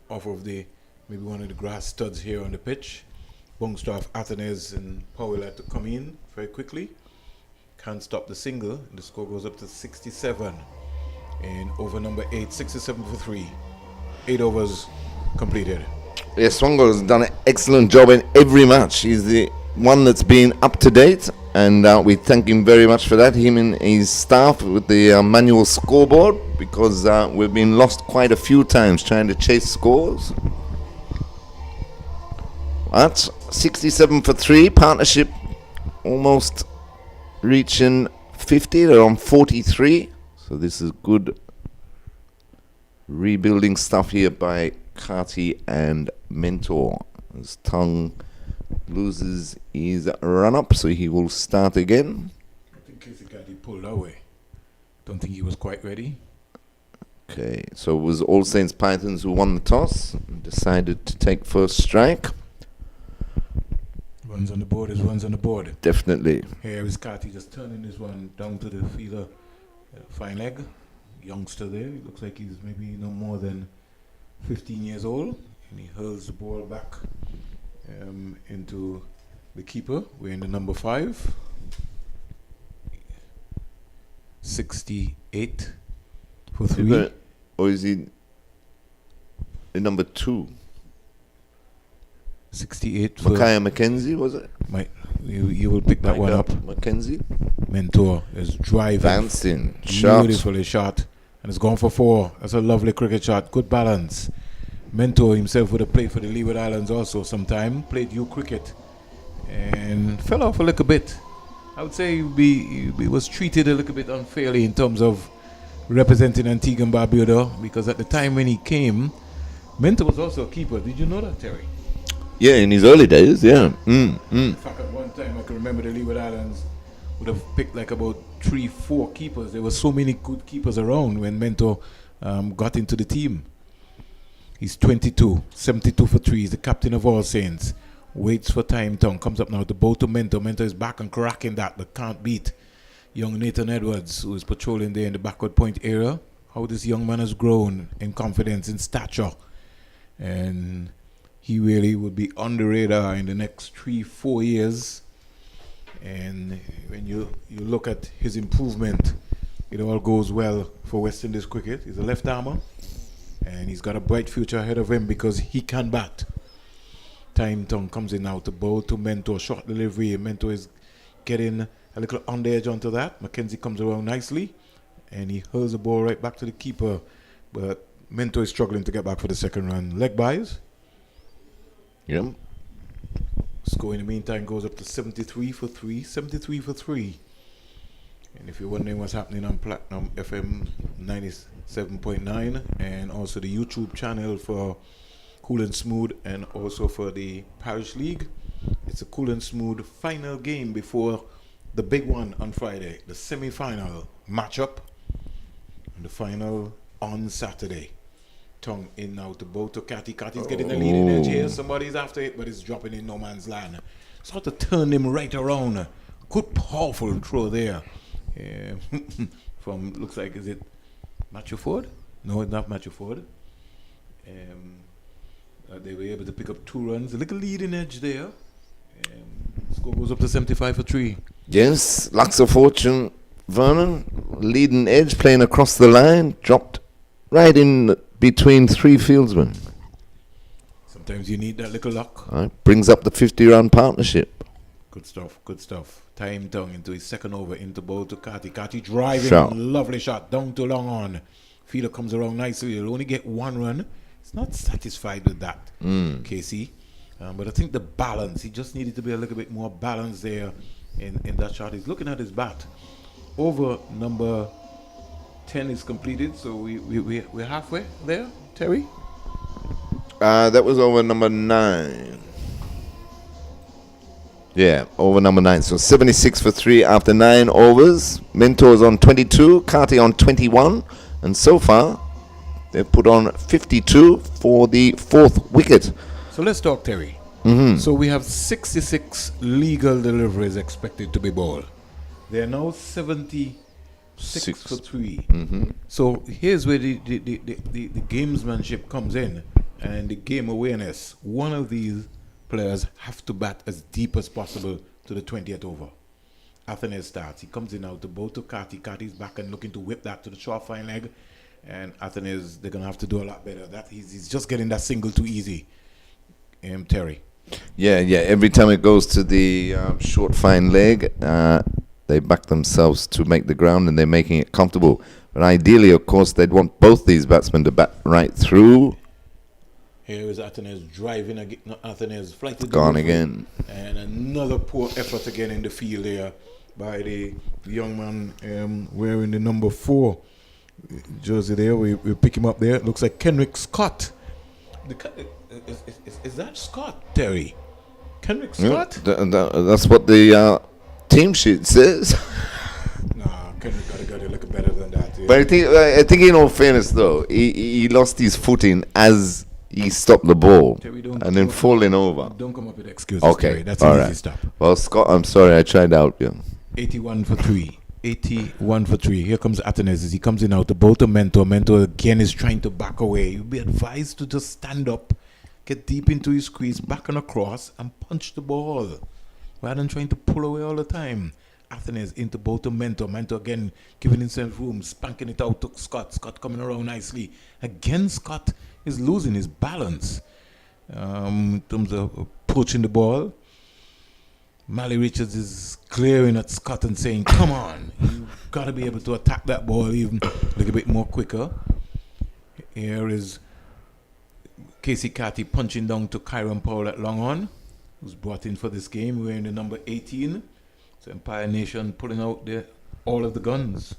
off of maybe one of the grass studs here on the pitch. Bungstaff, Altanez and Powell had to come in very quickly. Can't stop the single. The score goes up to 67. And over number 8, 67 for 3. 8 overs completed. Yes, Swango has done an excellent job in every match. He's the one that's been up to date, and we thank him very much for that, him and his staff with the manual scoreboard, because we've been lost quite a few times trying to chase scores. That's 67 for 3, partnership almost reaching 50, they're on 43, so this is good rebuilding stuff here by Carty and Mentor. As Tongue loses his run up, so he will start again. I think Casey Carty pulled away. Don't think he was quite ready. Okay, so it was All Saints Pythons who won the toss and decided to take first strike. Runs on the board is runs on the board. Definitely. Here is Carty just turning this one down to the fielder. Fine leg. Youngster there. He looks like he's maybe no more than 15 years old, and he hurls the ball back into the keeper. We're in the number 5. 68 for 3. Or is he in number 2? 68 for Makaya McKenzie, was it? You will pick that one up. McKenzie. Mentor is driving. Dancing. Shot. Beautifully shot. And it's gone for 4. That's a lovely cricket shot. Good balance. Mentor himself would have played for the Leeward Islands also sometime. Played U cricket. And fell off a little bit. I would say he was treated a little bit unfairly in terms of representing Antigua and Barbuda. Because at the time when he came, Mentor was also a keeper. Did you know that, Terry? Yeah, in his early days, yeah. In fact, at one time I can remember the Leeward Islands would have picked like about 3-4 keepers. There were so many good keepers around when Mentor got into the team. He's 22, 72 for 3. He's the captain of All Saints. Waits for time. Tongue comes up now to bow to Mentor. Mentor is back and cracking that, but can't beat young Nathan Edwards, who is patrolling there in the backward point area. How this young man has grown in confidence, in stature. And he really would be on the radar in the next 3-4 years. And when you look at his improvement, it all goes well for West Indies cricket. He's a left armer, and he's got a bright future ahead of him because he can bat. Time Tongue comes in now to bowl to Mentor. Short delivery. Mentor is getting a little on the edge onto that. Mackenzie comes around nicely, and he hurls the ball right back to the keeper. But Mentor is struggling to get back for the second run. Leg byes. Yep. Score in the meantime goes up to 73 for 3. 73 for 3. And if you're wondering what's happening on Platinum FM 97.9 and also the YouTube channel for Cool and Smooth and also for the Parish League, it's a Cool and Smooth final game before the big one on Friday, the semi-final matchup, and the final on Saturday. Tongue in now to bow to Catty. Catty's getting the leading edge here. Somebody's after it, but it's dropping in no man's land. Sort of turn him right around. Good, powerful throw there. From, looks like, is it Matthew Ford? No, it's not Matthew Ford. They were able to pick up 2 runs. A little leading edge there. Score goes up to 75 for 3. Yes, Lux of Fortune, Vernon, leading edge, playing across the line, dropped right in between 3 fieldsmen. Sometimes you need that little luck. Brings up the 50-run partnership. Good stuff, good stuff. Time down into his second over, into bowl to Carty. Carty driving, Shot. lovely shot, down to long on. Fielder comes around nicely. He'll only get one run. He's not satisfied with that, Casey. But I think the balance, he just needed to be a little bit more balanced there in that shot. He's looking at his bat. Over number 10 is completed, so we're halfway there, Terry? That was over number 9. Yeah, over number 9. So 76 for 3 after 9 overs. Mentor's on 22, Carty on 21. And so far, they've put on 52 for the 4th wicket. So let's talk, Terry. So we have 66 legal deliveries expected to be bowled. They are now 76 for 3. So here's where the gamesmanship comes in and the game awareness. One of these players have to bat as deep as possible to the 20th over. Athanaze starts. He comes in out to bowl to Carty. Carty's back and looking to whip that to the short fine leg. And Athanaze, they're going to have to do a lot better. That he's just getting that single too easy. Terry. Yeah. Every time it goes to the short fine leg, they back themselves to make the ground and they're making it comfortable. But ideally, of course, they'd want both these batsmen to bat right through. Here is Athanaze driving again. Athanaze flighted Gone again. And another poor effort again in the field there by the young man wearing the number 4 jersey there. We pick him up there. It looks like Kenrick Scott. Is that Scott, Terry? Kenrick Scott? That's what the team sheet says. Nah, Kenrick got to look better than that. Yeah. But I think in all fairness, though, he lost his footing as he stopped the ball Terry, and then falling over. Don't come up with excuses, Okay, Terry. That's all an right. easy stop. Well, Scott, I'm sorry, I tried out. Yeah. 81 for 3. 81 for 3. Here comes Athanaze as he comes in out to bowl to Mentor. Mentor again is trying to back away. You'll be advised to just stand up, get deep into his crease, back and across, and punch the ball rather than trying to pull away all the time. Athanaze into bowl to Mentor. Mentor again giving himself room, spanking it out to Scott. Scott coming around nicely. Again, Scott is losing his balance in terms of approaching the ball. Mally Richards is glaring at Scott and saying, come on, you've got to be able to attack that ball even a little bit more quicker. Here is Casey Carty punching down to Kyron Powell at long on, who's brought in for this game, wearing the number 18. So Empire Nation pulling out all of the guns.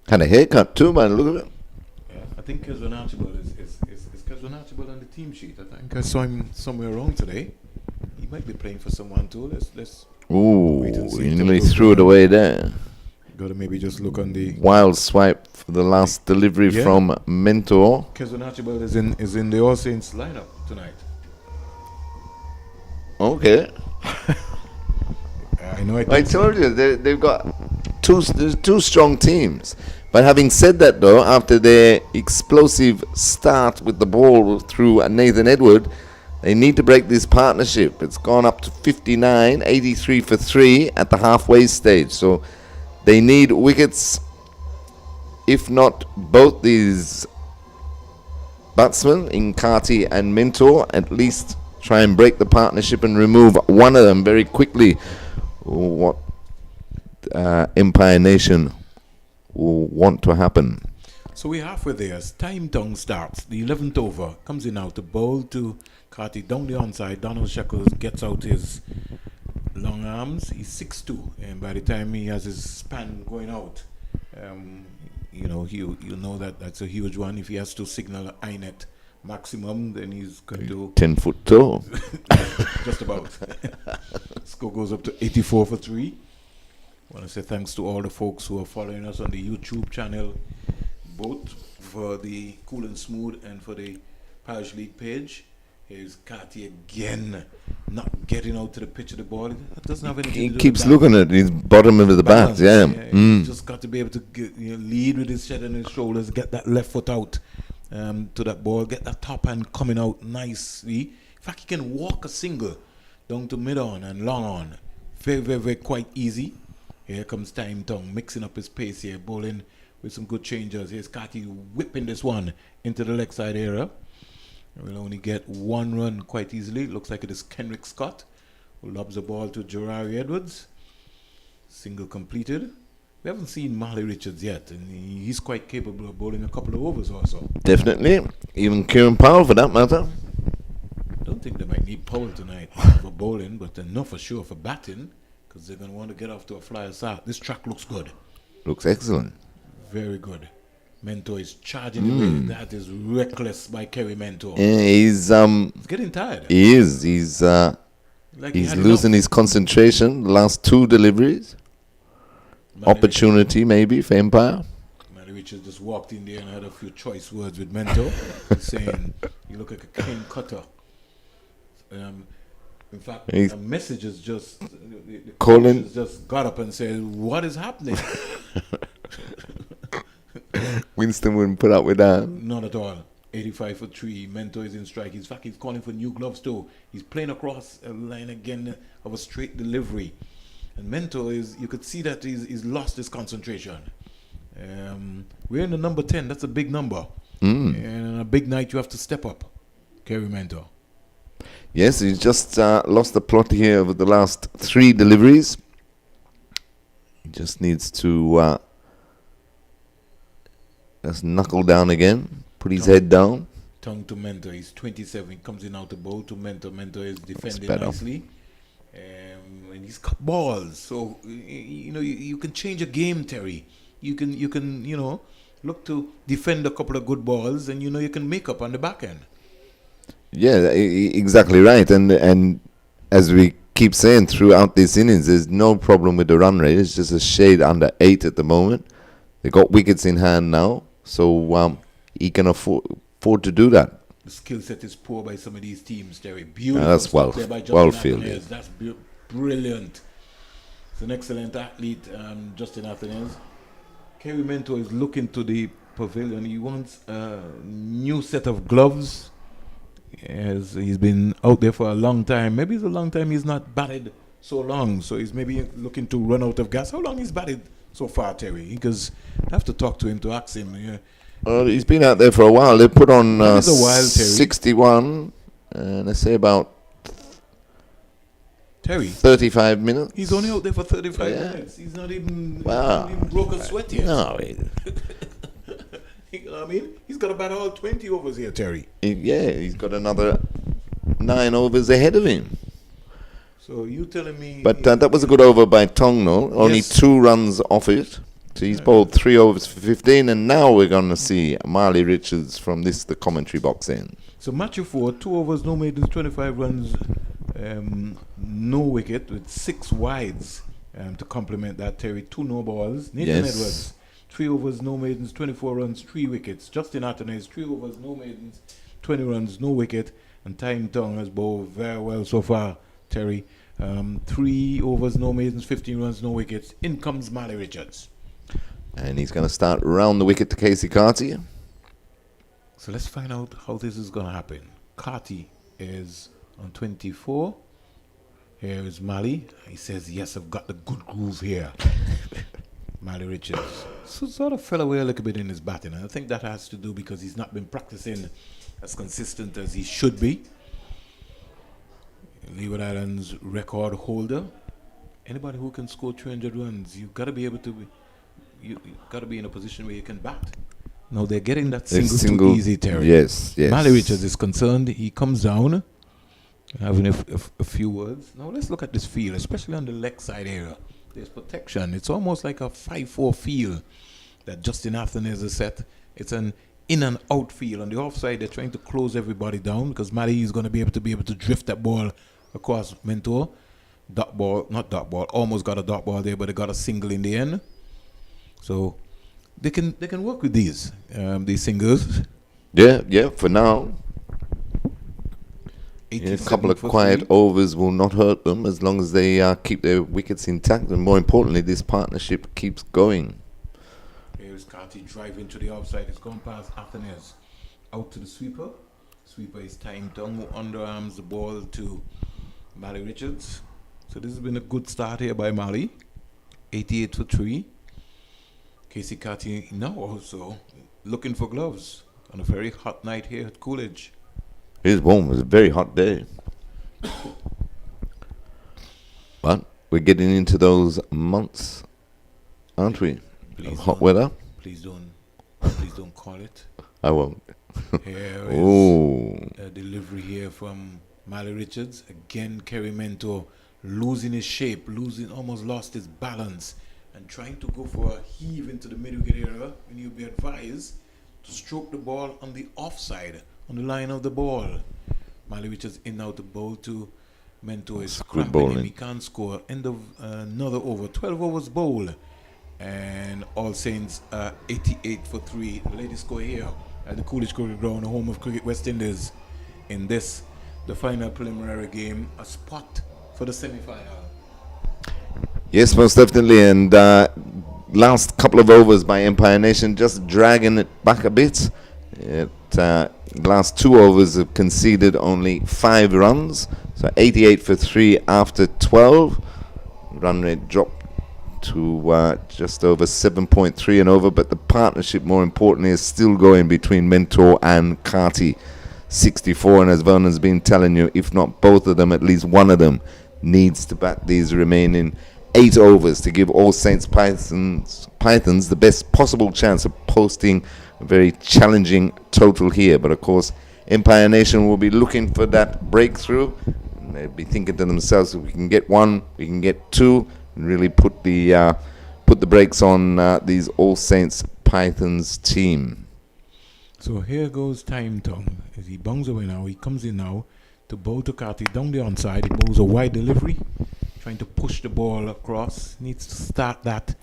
Had a haircut too, man. Look at it. Yeah, I think Keswin Archibald is Keswin Archibald on the team sheet. I think I saw him somewhere around today. He might be playing for someone too. Let's Ooh, wait and see. he nearly threw it away there. Got to maybe just look on the Wild swipe for the last delivery from Mentor. Keswin Archibald is in the All Saints lineup tonight. Okay. I know. I told you they've got two strong teams. But having said that, though, after their explosive start with the ball through Nathan Edward, they need to break this partnership. It's gone up to 59, 83 for 3 at the halfway stage. So they need wickets. If not both these batsmen, in Carty and Mentor, at least try and break the partnership and remove one of them very quickly. What Empire Nation will want to happen. So we're halfway there. As time tongue starts, the 11th over comes in now to bowl to Carty down the onside. Donald Shekels gets out his long arms. He's 6'2", and by the time he has his span going out, you know that that's a huge one. If he has to signal INET maximum, then he's going to 10 foot tall. just about. Score goes up to 84 for 3. I want to say thanks to all the folks who are following us on the YouTube channel, both for the Cool and Smooth and for the Parish League page. Here's Carty again, not getting out to the pitch of the ball. It doesn't have anything He to do keeps with looking at his bottom of the bat. Yeah. He's just got to be able to lead with his head and his shoulders, get that left foot out to that ball, get that top hand coming out nicely. In fact, he can walk a single down to mid on and long on. Very, very, very quite easy. Here comes Time Tongue, mixing up his pace here, bowling with some good changes. Here's Carty whipping this one into the leg side area. We'll only get one run quite easily. Looks like it is Kenrick Scott who lobs the ball to Jerari Edwards. Single completed. We haven't seen Marley Richards yet, and he's quite capable of bowling a couple of overs also. Definitely. Even Kieran Powell, for that matter. Don't think they might need Powell tonight for bowling, but enough for sure for batting, because they're going to want to get off to a flyer start. This track looks good. Looks excellent. Very good. Mentor is charging away. That is reckless by Kerry Mentor. Yeah, he's getting tired. He is. He's losing his concentration. The last two deliveries. Opportunity maybe for Empire. Matty Richards just walked in there and had a few choice words with Mentor, saying, "You look like a cane cutter." In fact, the messages just Colin just got up and said, "What is happening?" Winston wouldn't put up with that. Not at all. 85 for 3. Mentor is in strike. In fact, he's calling for new gloves too. He's playing across a line again of a straight delivery. And Mentor is, you could see that he's lost his concentration. We're in the number 10. That's a big number. And on a big night, you have to step up. Kerry Mentor. Yes, he's just lost the plot here over the last 3 deliveries. He just needs to just knuckle down again, put his head down. Tongue to Mentor. He's 27. He comes in out the bowl to Mentor. Mentor is defending nicely. And he's cut balls. So, you can change a game, Terry. You can look to defend a couple of good balls, and you can make up on the back end. Yeah, exactly right. And as we keep saying throughout this innings, there's no problem with the run rate. It's just a shade under 8 at the moment. They got wickets in hand now, so he can afford to do that. The skill set is poor by some of these teams, Terry. Beautiful. That's well fielded. That's brilliant. It's an excellent athlete, Justin Athanaze. Kerry Mentor is looking to the pavilion. He wants a new set of gloves. As he's been out there for a long time. Maybe it's a long time he's not batted so long. So he's maybe looking to run out of gas. How long he's batted so far, Terry? Because I have to talk to him to ask him. Yeah. Well, he's been out there for a while. They put on 61, and I say Terry 35 minutes. He's only out there for 35 minutes. He's not even broke a sweat yet. No. You know what I mean? He's got about all 20 overs here, Terry. He's got another 9 overs ahead of him. So you telling me... But that was a good over by Tong, no? Only 2 runs off it. So he's bowled 3 overs for 15, and now we're going to see Marley Richards from the commentary box in. So match 4, 2 overs, no maidens, 25 runs, no wicket, with 6 wides to complement that, Terry. 2 no balls. Nathan Edwards. 3 overs, no maidens, 24 runs, 3 wickets. Justin Athanaze, 3 overs, no maidens, 20 runs, no wicket. And Time Tong has bowled very well so far, Terry. 3 overs, no maidens, 15 runs, no wickets. In comes Marley Richards. And he's going to start round the wicket to Casey Carty. So let's find out how this is going to happen. Carty is on 24. Here is Marley. He says, yes, I've got the good groove here. Marley Richards. So sort of fell away a little bit in his batting. And I think that has to do because he's not been practicing as consistent as he should be. Leeward Islands record holder. Anybody who can score 300 runs, you've got to be able to be, you've got to be in a position where you can bat. No, they're getting that single too easy, Terry. Yes. Marley Richards is concerned. He comes down, having a few words. Now let's look at this field, especially on the leg side area. There's protection. It's almost like a 5-4 field that Justin Athanaze has set. It's an in and out field. On the offside, they're trying to close everybody down because Marley is going to be able to drift that ball across Mentor. Almost got a dot ball there, but they got a single in the end. So they can work with these singles. Yeah, for now. A couple of quiet overs will not hurt them as long as they keep their wickets intact, and more importantly, this partnership keeps going. Here's Carty driving to the outside. It's gone past Athanaze. Out to the sweeper. Sweeper is Time Tong, who underarms the ball to Marley Richards. So this has been a good start here by Marley. 88 for 3. Casey Carty now also looking for gloves on a very hot night here at Coolidge. It was a very hot day. But we're getting into those months, aren't we? Please Of hot don't. weather. Please don't call it. I won't. Here Oh, is a delivery here from Mally Richards. Again, Kerry Mentor losing his shape, almost lost his balance, and trying to go for a heave into the middle area. And you'll be advised to stroke the ball on the offside, on the line of the ball. Mally Richards in now to bowl to Mentor is That's good cramping him. bowling. He can't score. End of another over. 12 overs bowl. And All Saints 88 for 3. The latest score here at the Coolidge Cricket Ground, the home of Cricket West Indies. In this, the final preliminary game, a spot for the semi-final. yes, most definitely. And last couple of overs by Empire Nation, just dragging it back a bit. Last 2 overs have conceded only 5 runs. So 88 for 3 after 12. Run rate dropped to just over 7.3 and over. But the partnership, more importantly, is still going between Mentor and Carty. 64. And as Vernon's been telling you, if not both of them, at least one of them needs to bat these remaining 8 overs to give All Saints Pythons the best possible chance of posting a very challenging total here. But of course, Empire Nation will be looking for that breakthrough, and they'll be thinking to themselves, if we can get 1, we can get 2, and really put the brakes on these All Saints Pythons team. So here goes Time Tongue. As he bungs away now, he comes in now to bowl to Carty down the onside. He bowls a wide delivery, trying to push the ball across. Needs to start that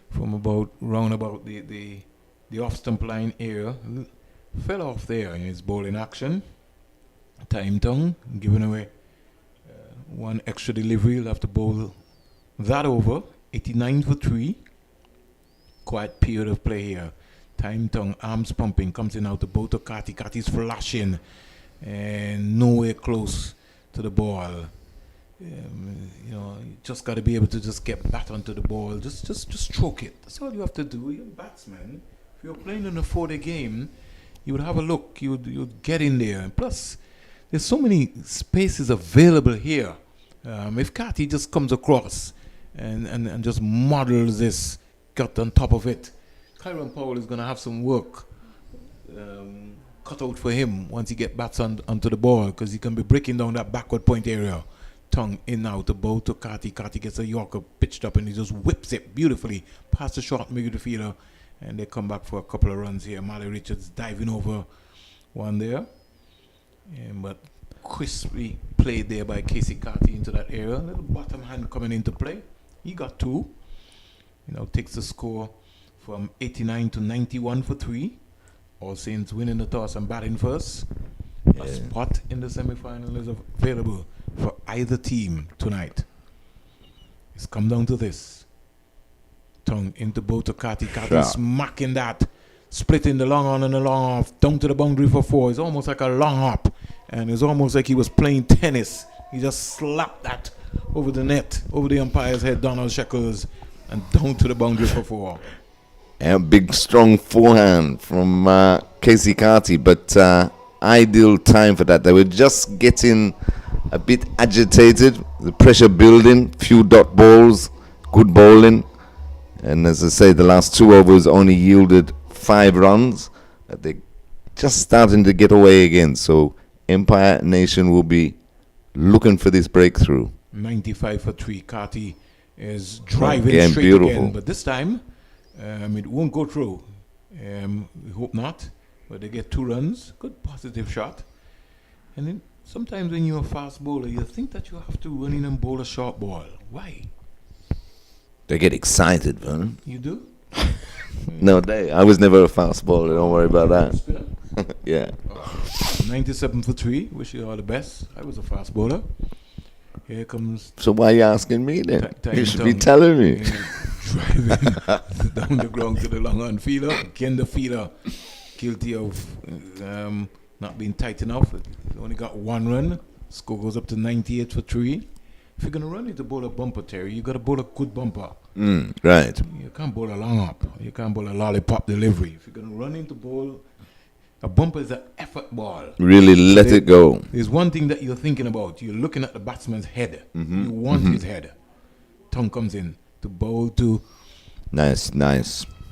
from about the off stump line area. Fell off there in his bowling action. Time Tongue giving away 1 extra delivery. He'll have to bowl that over. 89 for 3. Quiet period of play here. Time Tongue, arms pumping, comes in out to bowl to Carty. Carty's flashing and nowhere close to the ball. You just got to be able to just get back onto the ball. Just stroke it. That's all you have to do. You're a batsman. If you're playing in a 4-day game, you would have a look. You'd get in there. And plus, there's so many spaces available here. If Carty just comes across and just models this, got on top of it, Kyron Powell is going to have some work cut out for him once he gets bats onto the ball, because he can be breaking down that backward point area. Tongue in now to bowl to Carty. Carty gets a Yorker pitched up and he just whips it beautifully past the short midfielder, and they come back for a couple of runs here. Mally Richards diving over one there, but crisply played there by Casey Carty into that area. A little bottom hand coming into play. He got 2. Takes the score from 89 to 91 for 3. All Saints winning the toss and batting first. A spot in the semi-final is available for either team tonight. It's come down to this. Tongue into bow to Carty. Carty smacking that, splitting the long on and the long off, down to the boundary for 4. It's almost like a long hop, and it's almost like he was playing tennis. He just slapped that over the net, over the umpire's head, Donald Shekels, and down to the boundary for 4. A big, strong forehand from Casey Carty, but ideal time for that. They were just getting a bit agitated, the pressure building, few dot balls, good bowling. And as I say, the last 2 overs only yielded 5 runs. They're just starting to get away again. So Empire Nation will be looking for this breakthrough. 95 for 3. Carty is driving again, straight beautiful. again, but this time it won't go through. We hope not, but they get 2 runs. Good positive shot. And then sometimes when you're a fast bowler, you think that you have to run in and bowl a short ball. Why? They get excited, man. You do? No, I was never a fast bowler. Don't worry about that. Yeah. 97 for 3. Wish you all the best. I was a fast bowler. Here comes. So why are you asking me then? You should be Tongue, telling me. Driving down the ground to the long on fielder. Again, the fielder guilty of not being tight enough. He only got 1 run. Score goes up to 98 for 3. If you're going to run into bowl a bumper, Terry, you got to bowl a good bumper. Right. You can't bowl a long up. You can't bowl a lollipop delivery. If you're going to run into bowl, a bumper is an effort ball. Really let it go. There's one thing that you're thinking about. You're looking at the batsman's head. You want his head. Tongue comes in to bowl to Nice.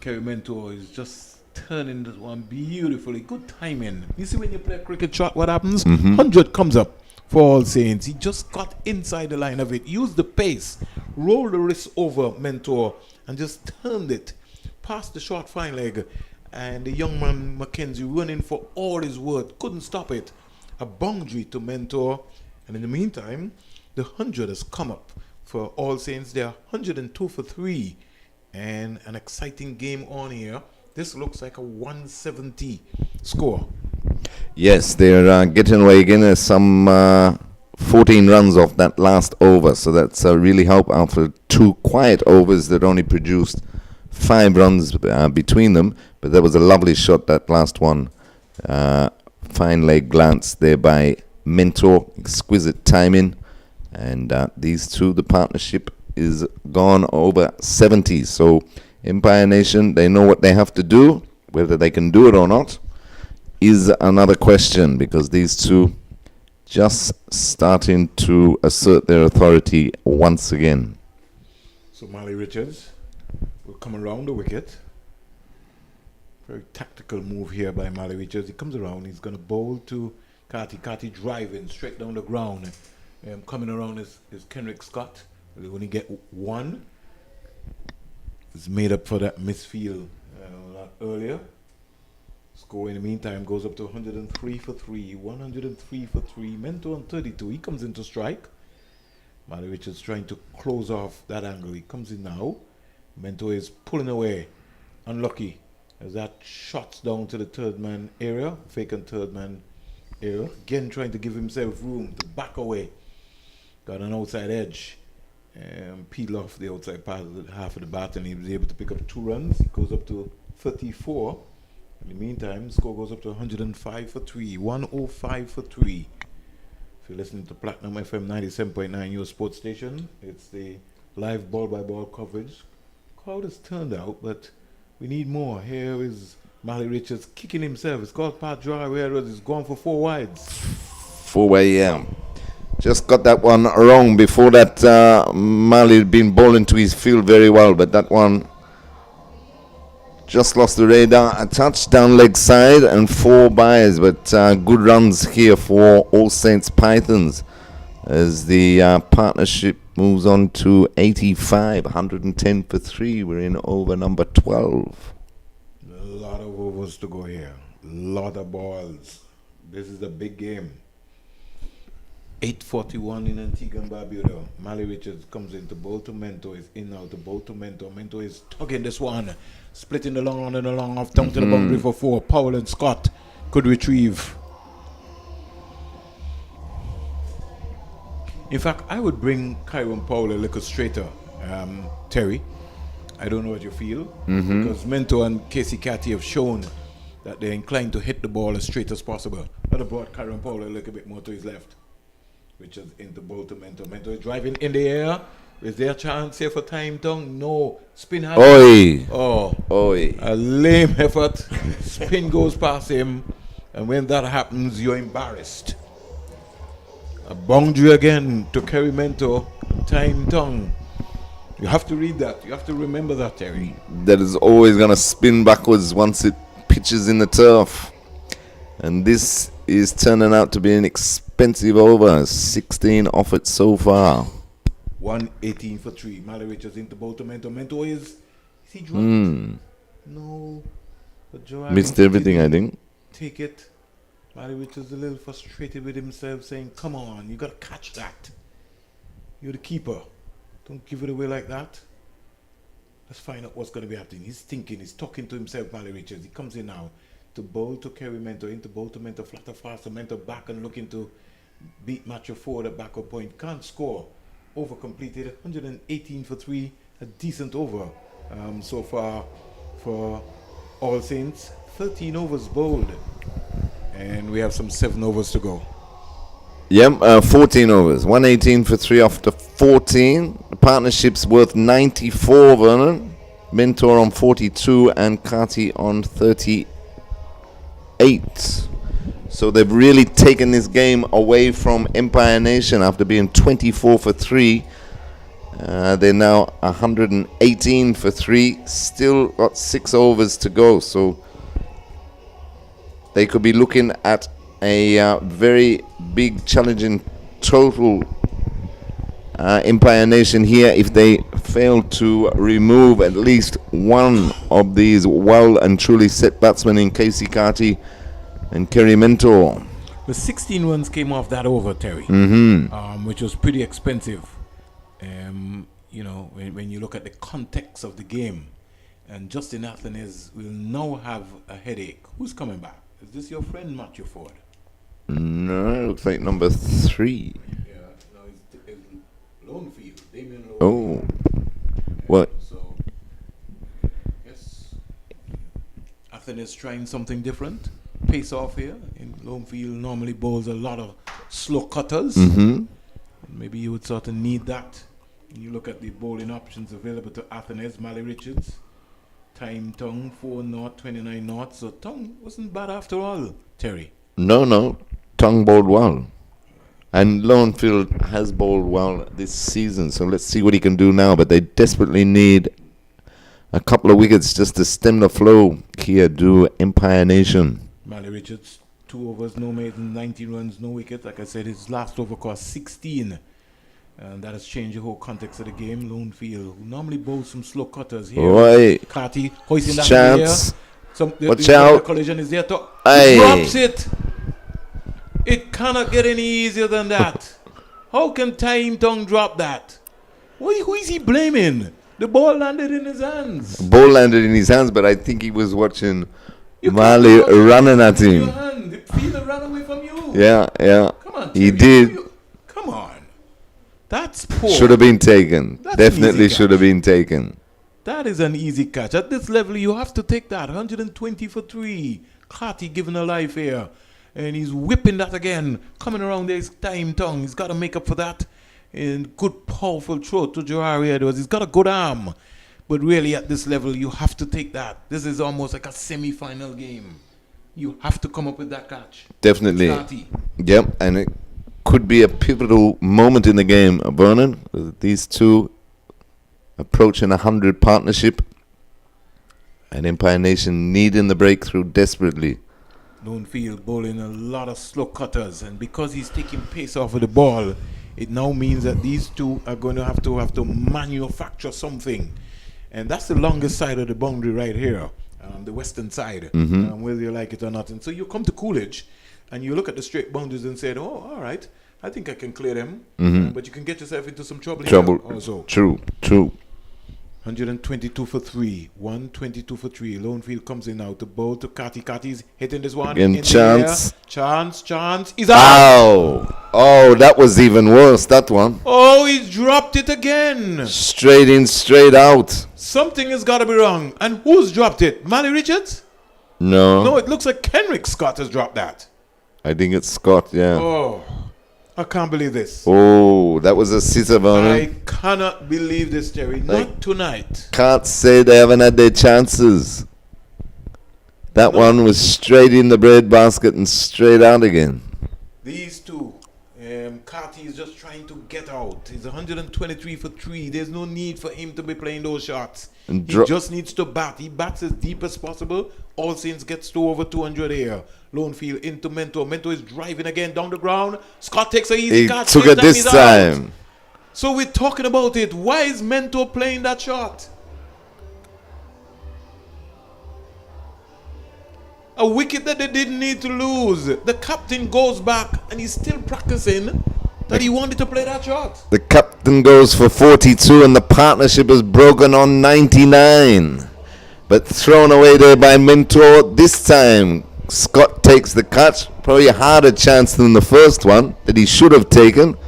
Kerry Mentor. Is just turning this one beautifully. Good timing. You see when you play a cricket shot, what happens? 100 comes up for All Saints. He just got inside the line of it. Used the pace. Rolled the wrist over Mentor and just turned it past the short fine leg. And the young man Mackenzie running for all his worth. Couldn't stop it. A boundary to Mentor. And in the meantime, the 100 has come up for All Saints. They're 102 for 3. And an exciting game on here. This looks like a 170 score. Yes, they're getting away again. There's some 14 runs off that last over, so that's really help after 2 quiet overs that only produced 5 runs between them. But that was a lovely shot, that last one. Fine leg glance there by Mentor, exquisite timing. And these two, the partnership is gone over 70. So Empire Nation, they know what they have to do. Whether they can do it or not is another question, because these two just starting to assert their authority once again. So Mali Richards will come around the wicket. Very tactical move here by Mali Richards. He comes around, he's going to bowl to Carty. Carty driving straight down the ground. Coming around is Kenrick Scott. They only get 1. It's made up for that misfield earlier. Score in the meantime goes up to 103 for 3. 103 for 3. Mentor on 32. He comes in to strike. Mali Richards trying to close off that angle. He comes in now. Mentor is pulling away. Unlucky as that shots down to the third man area. Vacant third man area. Again trying to give himself room to back away. Got an outside edge. Peel off the outside part of half of the bat, and he was able to pick up 2 runs. It goes up to 34. In the meantime, the score goes up to 105 for 3. 105 for 3. If you're listening to Platinum FM 97.9, your sports station, it's the live ball-by-ball coverage. Crowd has turned out, but we need more. Here is Mali Richards kicking himself. It's called Pat Dry, where it's gone for 4 wides. 4 way, yeah. Just got that one wrong. Before that, Mali had been bowling to his field very well, but that one just lost the radar. A touchdown leg side and 4 byes, but good runs here for All Saints Pythons as the partnership moves on to 85. 110 for 3. We're in over number 12. A lot of overs to go here. A lot of balls. This is a big game. 8:41 in Antigua and Barbuda. Mali Richards comes in to bowl to Mentor. Is in now to bowl to Mentor. Mentor is tugging this one. Splitting the long on and the long off down to the boundary for 4. Powell and Scott could retrieve. In fact, I would bring Kyron Powell a little straighter, Terry. I don't know what you feel. Because Mentor and Casey Catty have shown that they're inclined to hit the ball as straight as possible. I'd have brought Kyron Powell a little bit more to his left. Richards into bowl to Mentor. Mentor is driving in the air. Is there a chance here for time tongue? No. Spin has Oi! Oh. Oi! A lame effort. Spin goes past him. And when that happens, you're embarrassed. A boundary again to Kerry Mentor. Time tongue. You have to read that. You have to remember that, Terry. That is always going to spin backwards once it pitches in the turf. And this is turning out to be an expensive over. 16 off it so far. 118 for 3. Mali Richards into bowl to Mentor. Mentor is he dropped? No. Missed everything, I think. Take it. Mali Richards a little frustrated with himself, saying, come on, you got to catch that. You're the keeper. Don't give it away like that. Let's find out what's going to be happening. He's thinking, he's talking to himself, Mali Richards. He comes in now to bowl to Kerry Mentor, into bowl to Mentor, flatter faster, Mentor back and looking to beat Matcher forward at backup point. Can't score. Over completed. 118 for 3. A decent over so far for All Saints. 13 overs bowled. And we have some 7 overs to go. Yep, 14 overs. 118 for 3 after 14. The partnership's worth 94, Vernon. Mentor on 42 and Carty on 38. So they've really taken this game away from Empire Nation after being 24 for 3 They're now 118 for 3. Still got 6 overs to go. So they could be looking at a very big challenging total Empire Nation here if they fail to remove at least one of these well and truly set batsmen in Casey Carty and Kerry Mentor. The 16 runs came off that over, Terry, which was pretty expensive. You know, when you look at the context of the game. And Justin Athens will now have a headache. Who's coming back? Is this your friend Matthew Ford? No, it looks like number 3. Yeah, no, it's Lonefield, Damien Lonefield. Oh, what? So, yes, Athens is trying something different. Pace off here. In Lonefield normally bowls a lot of slow cutters. Maybe you would sort of need that. You look at the bowling options available to Athens, Mally Richards, Time Tongue, 4 knot, 29 knot. So Tongue wasn't bad after all, Terry. No. Tongue bowled well. And Lonefield has bowled well this season. So let's see what he can do now. But they desperately need a couple of wickets just to stem the flow here, do Empire Nation. Mally Richards, 2 overs, no maiden, 19 runs, no wicket. Like I said, his last over cost 16. And that has changed the whole context of the game. Lonefield, who normally bowls some slow cutters here. Right. Carty hoisting that Chance. here. Watch out. The collision is there. Aye. Drops it. It cannot get any easier than that. How can Time Tongue drop that? Who is he blaming? The ball landed in his hands. Ball landed in his hands, but I think he was watching You Mali can't run running at with him. your hand. The fielder ran away from you. Yeah. Come on, He Terry. did. Come on. That's poor. Should have been taken. That's an Definitely easy should have been taken. That is an easy catch. At this level, you have to take that. 120 for 3. Carty giving a life here. And he's whipping that again. Coming around there, his Time Tongue. He's got to make up for that. And good, powerful throw to Jawari Edwards. He's got a good arm. But really, at this level, you have to take that. This is almost like a semi-final game. You have to come up with that catch. Definitely. Carty. Yep, and it could be a pivotal moment in the game, Vernon. These two approaching 100 partnership. And Empire Nation needing the breakthrough desperately. Lonefield bowling a lot of slow cutters, and because he's taking pace off of the ball, it now means that these two are going to have to manufacture something, and that's the longest side of the boundary right here, the western side, whether you like it or not. And so you come to Coolidge, and you look at the straight boundaries and say, "Oh, all right, I think I can clear them," but you can get yourself into some trouble. Here also. True. 122 for 3. 122 for 3. Lonefield comes in now to bowl to Carty. Carty's hitting this one. Again, chance. Chance. He's out. Ow! Oh, that was even worse, that one. Oh, he's dropped it again. Straight in, straight out. Something has got to be wrong. And who's dropped it? Mally Richards? No, it looks like Kenrick Scott has dropped that. I think it's Scott, yeah. Oh, I can't believe this. Oh, that was a scissor, Vernon. I cannot believe this, Jerry. Not tonight. Can't say they haven't had their chances. That one was straight in the bread basket and straight out again. These two, Carty is just trying to get out. He's 123 for 3. There's no need for him to be playing those shots. And He just needs to bat. He bats as deep as possible. All Saints gets to over 200 here. Lonefield into Mentor. Mentor is driving again down the ground. Scott takes a easy He catch. took it this he's time. out. So we're talking about it. Why is Mentor playing that shot? A wicket that they didn't need to lose. The captain goes back and he's still practicing that he wanted to play that shot. The captain goes for 42 and the partnership is broken on 99. But thrown away there by Mentor. This time, Scott takes the catch. Probably a harder chance than the first one that he should have taken.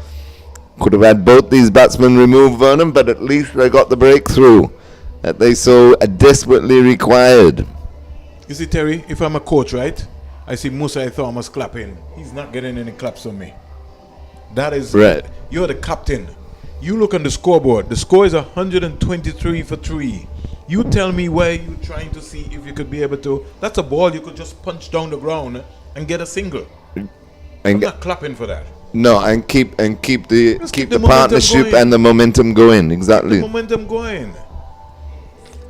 Could have had both these batsmen remove Vernon, but at least they got the breakthrough that they so desperately required. You see, Terry, if I'm a coach, right, I see Musa Thomas clapping. He's not getting any claps from me. That is right. You're the captain. You look on the scoreboard. The score is 123 for 3. You tell me where you're trying to see if you could be able to. That's a ball you could just punch down the ground and get a single. I'm not clapping for that. No, and keep the keep the momentum partnership going. and the momentum going. Exactly. Momentum going.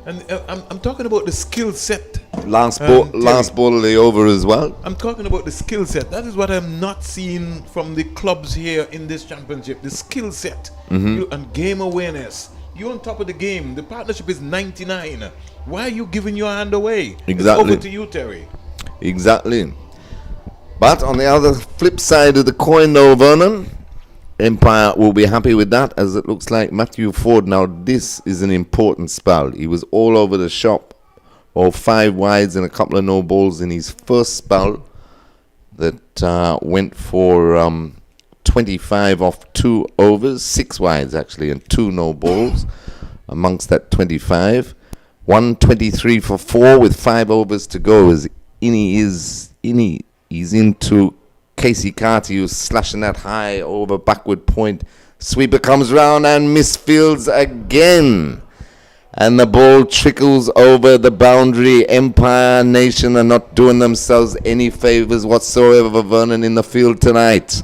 And I'm talking about the skill set. Last ball of the over as well. I'm talking about the skill set. That is what I'm not seeing from the clubs here in this championship. The skill set and game awareness. You're on top of the game. The partnership is 99. Why are you giving your hand away? Exactly. It's over to you, Terry. Exactly. But on the other flip side of the coin, though, Vernon, Empire will be happy with that, as it looks like Matthew Ford. Now, this is an important spell. He was all over the shop, all 5 wides and a couple of no balls in his first spell that went for 25 off 2 overs, 6 wides actually, and 2 no balls amongst that 25. 123 for 4 with 5 overs to go. As he's into Casey Carty, who's slashing that high over backward point. Sweeper comes round and misfields again. And the ball trickles over the boundary. Empire Nation are not doing themselves any favors whatsoever, Vernon, in the field tonight.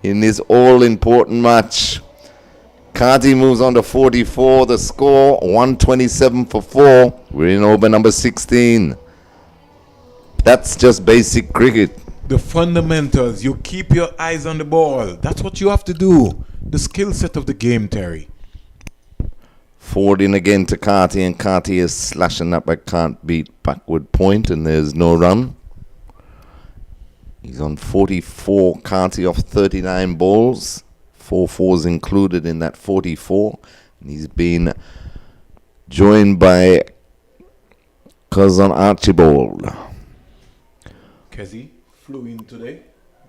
In this all-important match. Carty moves on to 44. The score, 127 for 4. We're in over number 16. That's just basic cricket. The fundamentals. You keep your eyes on the ball. That's what you have to do. The skill set of the game, Terry. Ford in again to Carty, and Carty is slashing up but can't beat backward point, and there's no run. He's on 44, Carty off 39 balls. 4 fours included in that 44. And he's been joined by cousin Archibald. Kessie flew in today.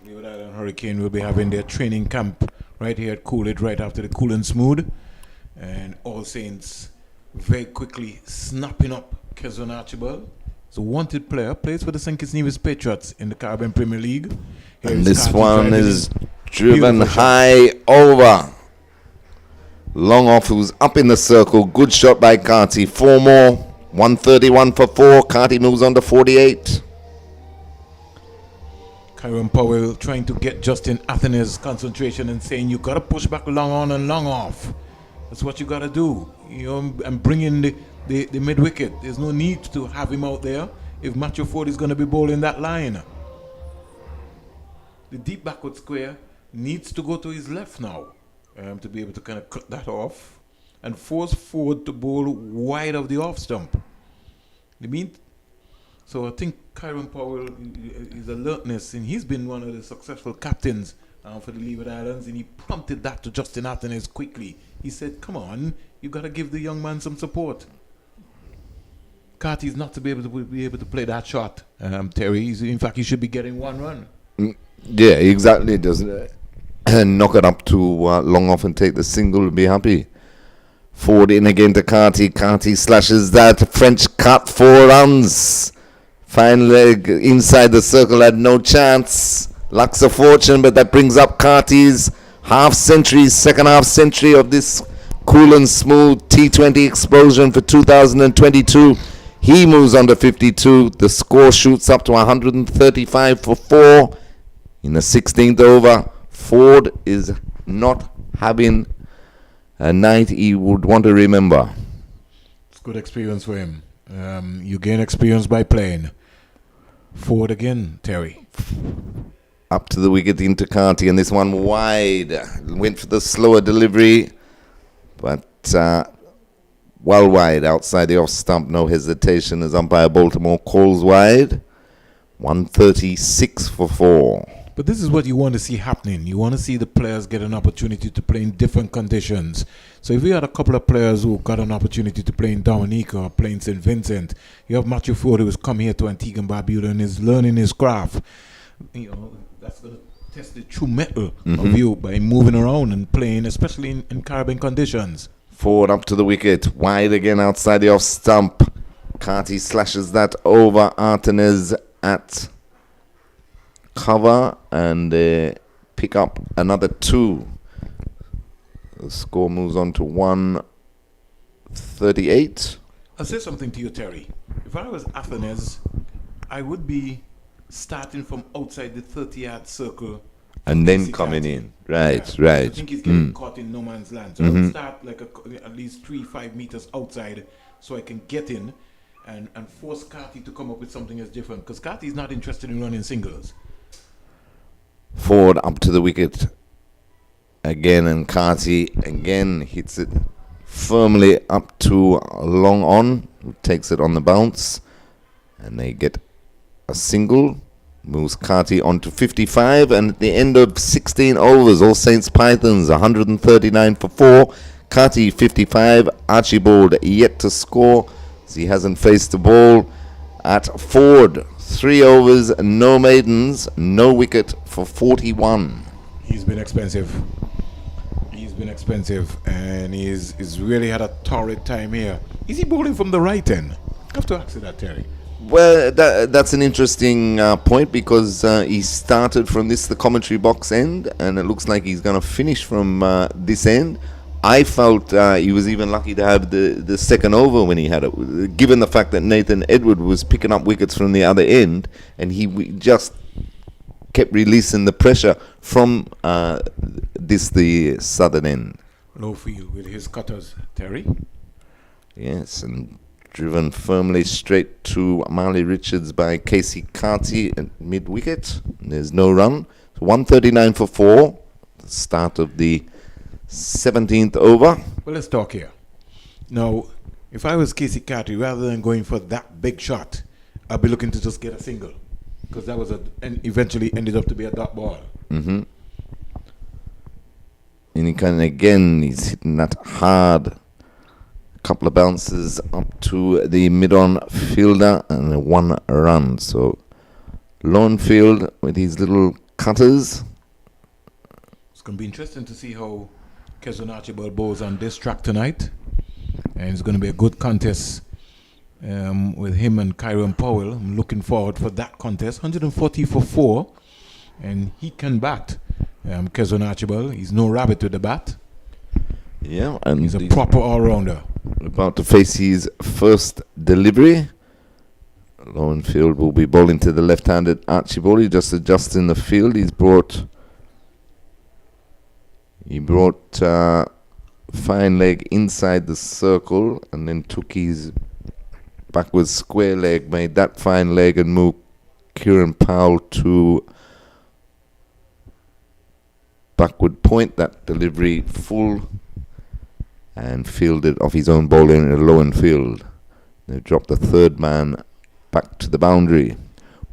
The Rhode Island Hurricane will be having their training camp right here at Coolidge right after the Cool and Smooth. And All Saints very quickly snapping up Kezon Archibald. He's a wanted player, plays for the St. Kitts Nevis Patriots in the Caribbean Premier League. Here And this one is driven Beautiful high over. Long off, who's up in the circle. Good shot by Carty. 4 more. 131 for 4. Carty moves on to 48. Kyron Powell trying to get Justin Athena's concentration and saying you got to push back long on and long off. That's what you got to do. You know, and bring in the mid-wicket. There's no need to have him out there if Matthew Ford is going to be bowling that line. The deep backward square needs to go to his left now to be able to kind of cut that off and force Ford to bowl wide of the off stump. You mean? So I think Kyron Powell, his alertness, and he's been one of the successful captains for the Leeward Islands, and he prompted that to Justin Athena's quickly. He said, come on, you got to give the young man some support. Carty's not to be able to play that shot, Terry. In fact, he should be getting 1 run. Yeah, exactly. Doesn't knock it up to long off and take the single and be happy. Ford in again to Carty. Carty slashes that French cut 4 runs. Fine leg inside the circle, had no chance. Lacks of fortune, but that brings up Carty's second half century of this Cool and Smooth T20 explosion for 2022. He moves on to 52. The score shoots up to 135 for 4 in the 16th over. Ford is not having a night he would want to remember. It's good experience for him. You gain experience by playing. Ford again, Terry. Up to the wicket into Carty, and this one wide. Went for the slower delivery, but well wide outside the off stump. No hesitation as umpire Baltimore calls wide. 136 for 4. But this is what you want to see happening. You want to see the players get an opportunity to play in different conditions. So if we had a couple of players who got an opportunity to play in Dominica or play in St. Vincent, you have Matthew Ford who has come here to Antigua and Barbuda and is learning his craft. You know, that's going to test the true mettle of you by moving around and playing, especially in Caribbean conditions. Ford up to the wicket, wide again outside the off stump. Carty slashes that over. Artenes at cover and pick up another 2. The score moves on to 138. I'll say something to you, Terry. If I was Athenes, I would be starting from outside the 30-yard circle And then Casey coming Carty. in. Right, Yeah, right. I think he's getting caught in no man's land. So I'll start like at least 3-5 meters outside so I can get in and force Carty to come up with something that's different. Because Carty's not interested in running singles. Forward up to the wicket again, and Carty again hits it firmly up to long on, who takes it on the bounce, and they get a single. Moves Carty on to 55, and at the end of 16 overs, All Saints Pythons 139 for 4. Carty 55, Archibald yet to score, as he hasn't faced the ball. At Ford, 3 overs, no maidens, no wicket for 41. He's been expensive. And he's really had a torrid time here. Is he bowling from the right end? I have to ask you that, Terry. Well, that's an interesting point, because he started from the commentary box end, and it looks like he's going to finish from this end. I felt he was even lucky to have the second over when he had it, given the fact that Nathan Edward was picking up wickets from the other end, and he just kept releasing the pressure from the southern end. Low field with his cutters, Terry. Yes, and driven firmly straight to Marley Richards by Casey Carty at mid-wicket. There's no run. So 139 for 4. The start of the 17th over. Well, let's talk here. Now, if I was Casey Carty, rather than going for that big shot, I'd be looking to just get a single. Because that was and eventually ended up to be a dot ball. Mm-hmm. And he can, again, he's hitting that hard. Couple of bounces up to the mid-on fielder and 1 run. So lone field with his little cutters. It's going to be interesting to see how Kezon Archibald bowls on this track tonight. And it's going to be a good contest with him and Kyron Powell. I'm looking forward for that contest. 140 for 4. And he can bat. Kezon Archibald. He's no rabbit with the bat. Yeah, and he's a proper all-rounder. About to face his first delivery. Lowenfield will be bowling to the left-handed Archibald. He just adjusting the field. He brought fine leg inside the circle, and then took his backwards square leg, made that fine leg, and moved Kieran Powell to backward point. That delivery full, and fielded off his own bowler in a low field. They dropped the third man back to the boundary.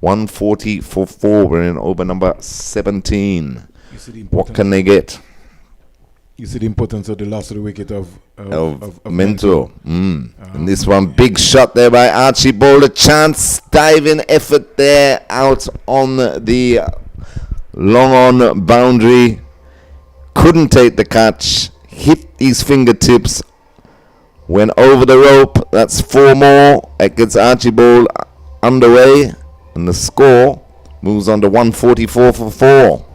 140 for 4. We're in over number 17. What can they get? You see the importance of the loss of the wicket of Mento. And this one, big shot there by Archibald. A chance, diving effort there out on the long on boundary. Couldn't take the catch. Hit his fingertips, went over the rope. That's 4 more. It gets Archibald underway, and the score moves on to 144 for 4.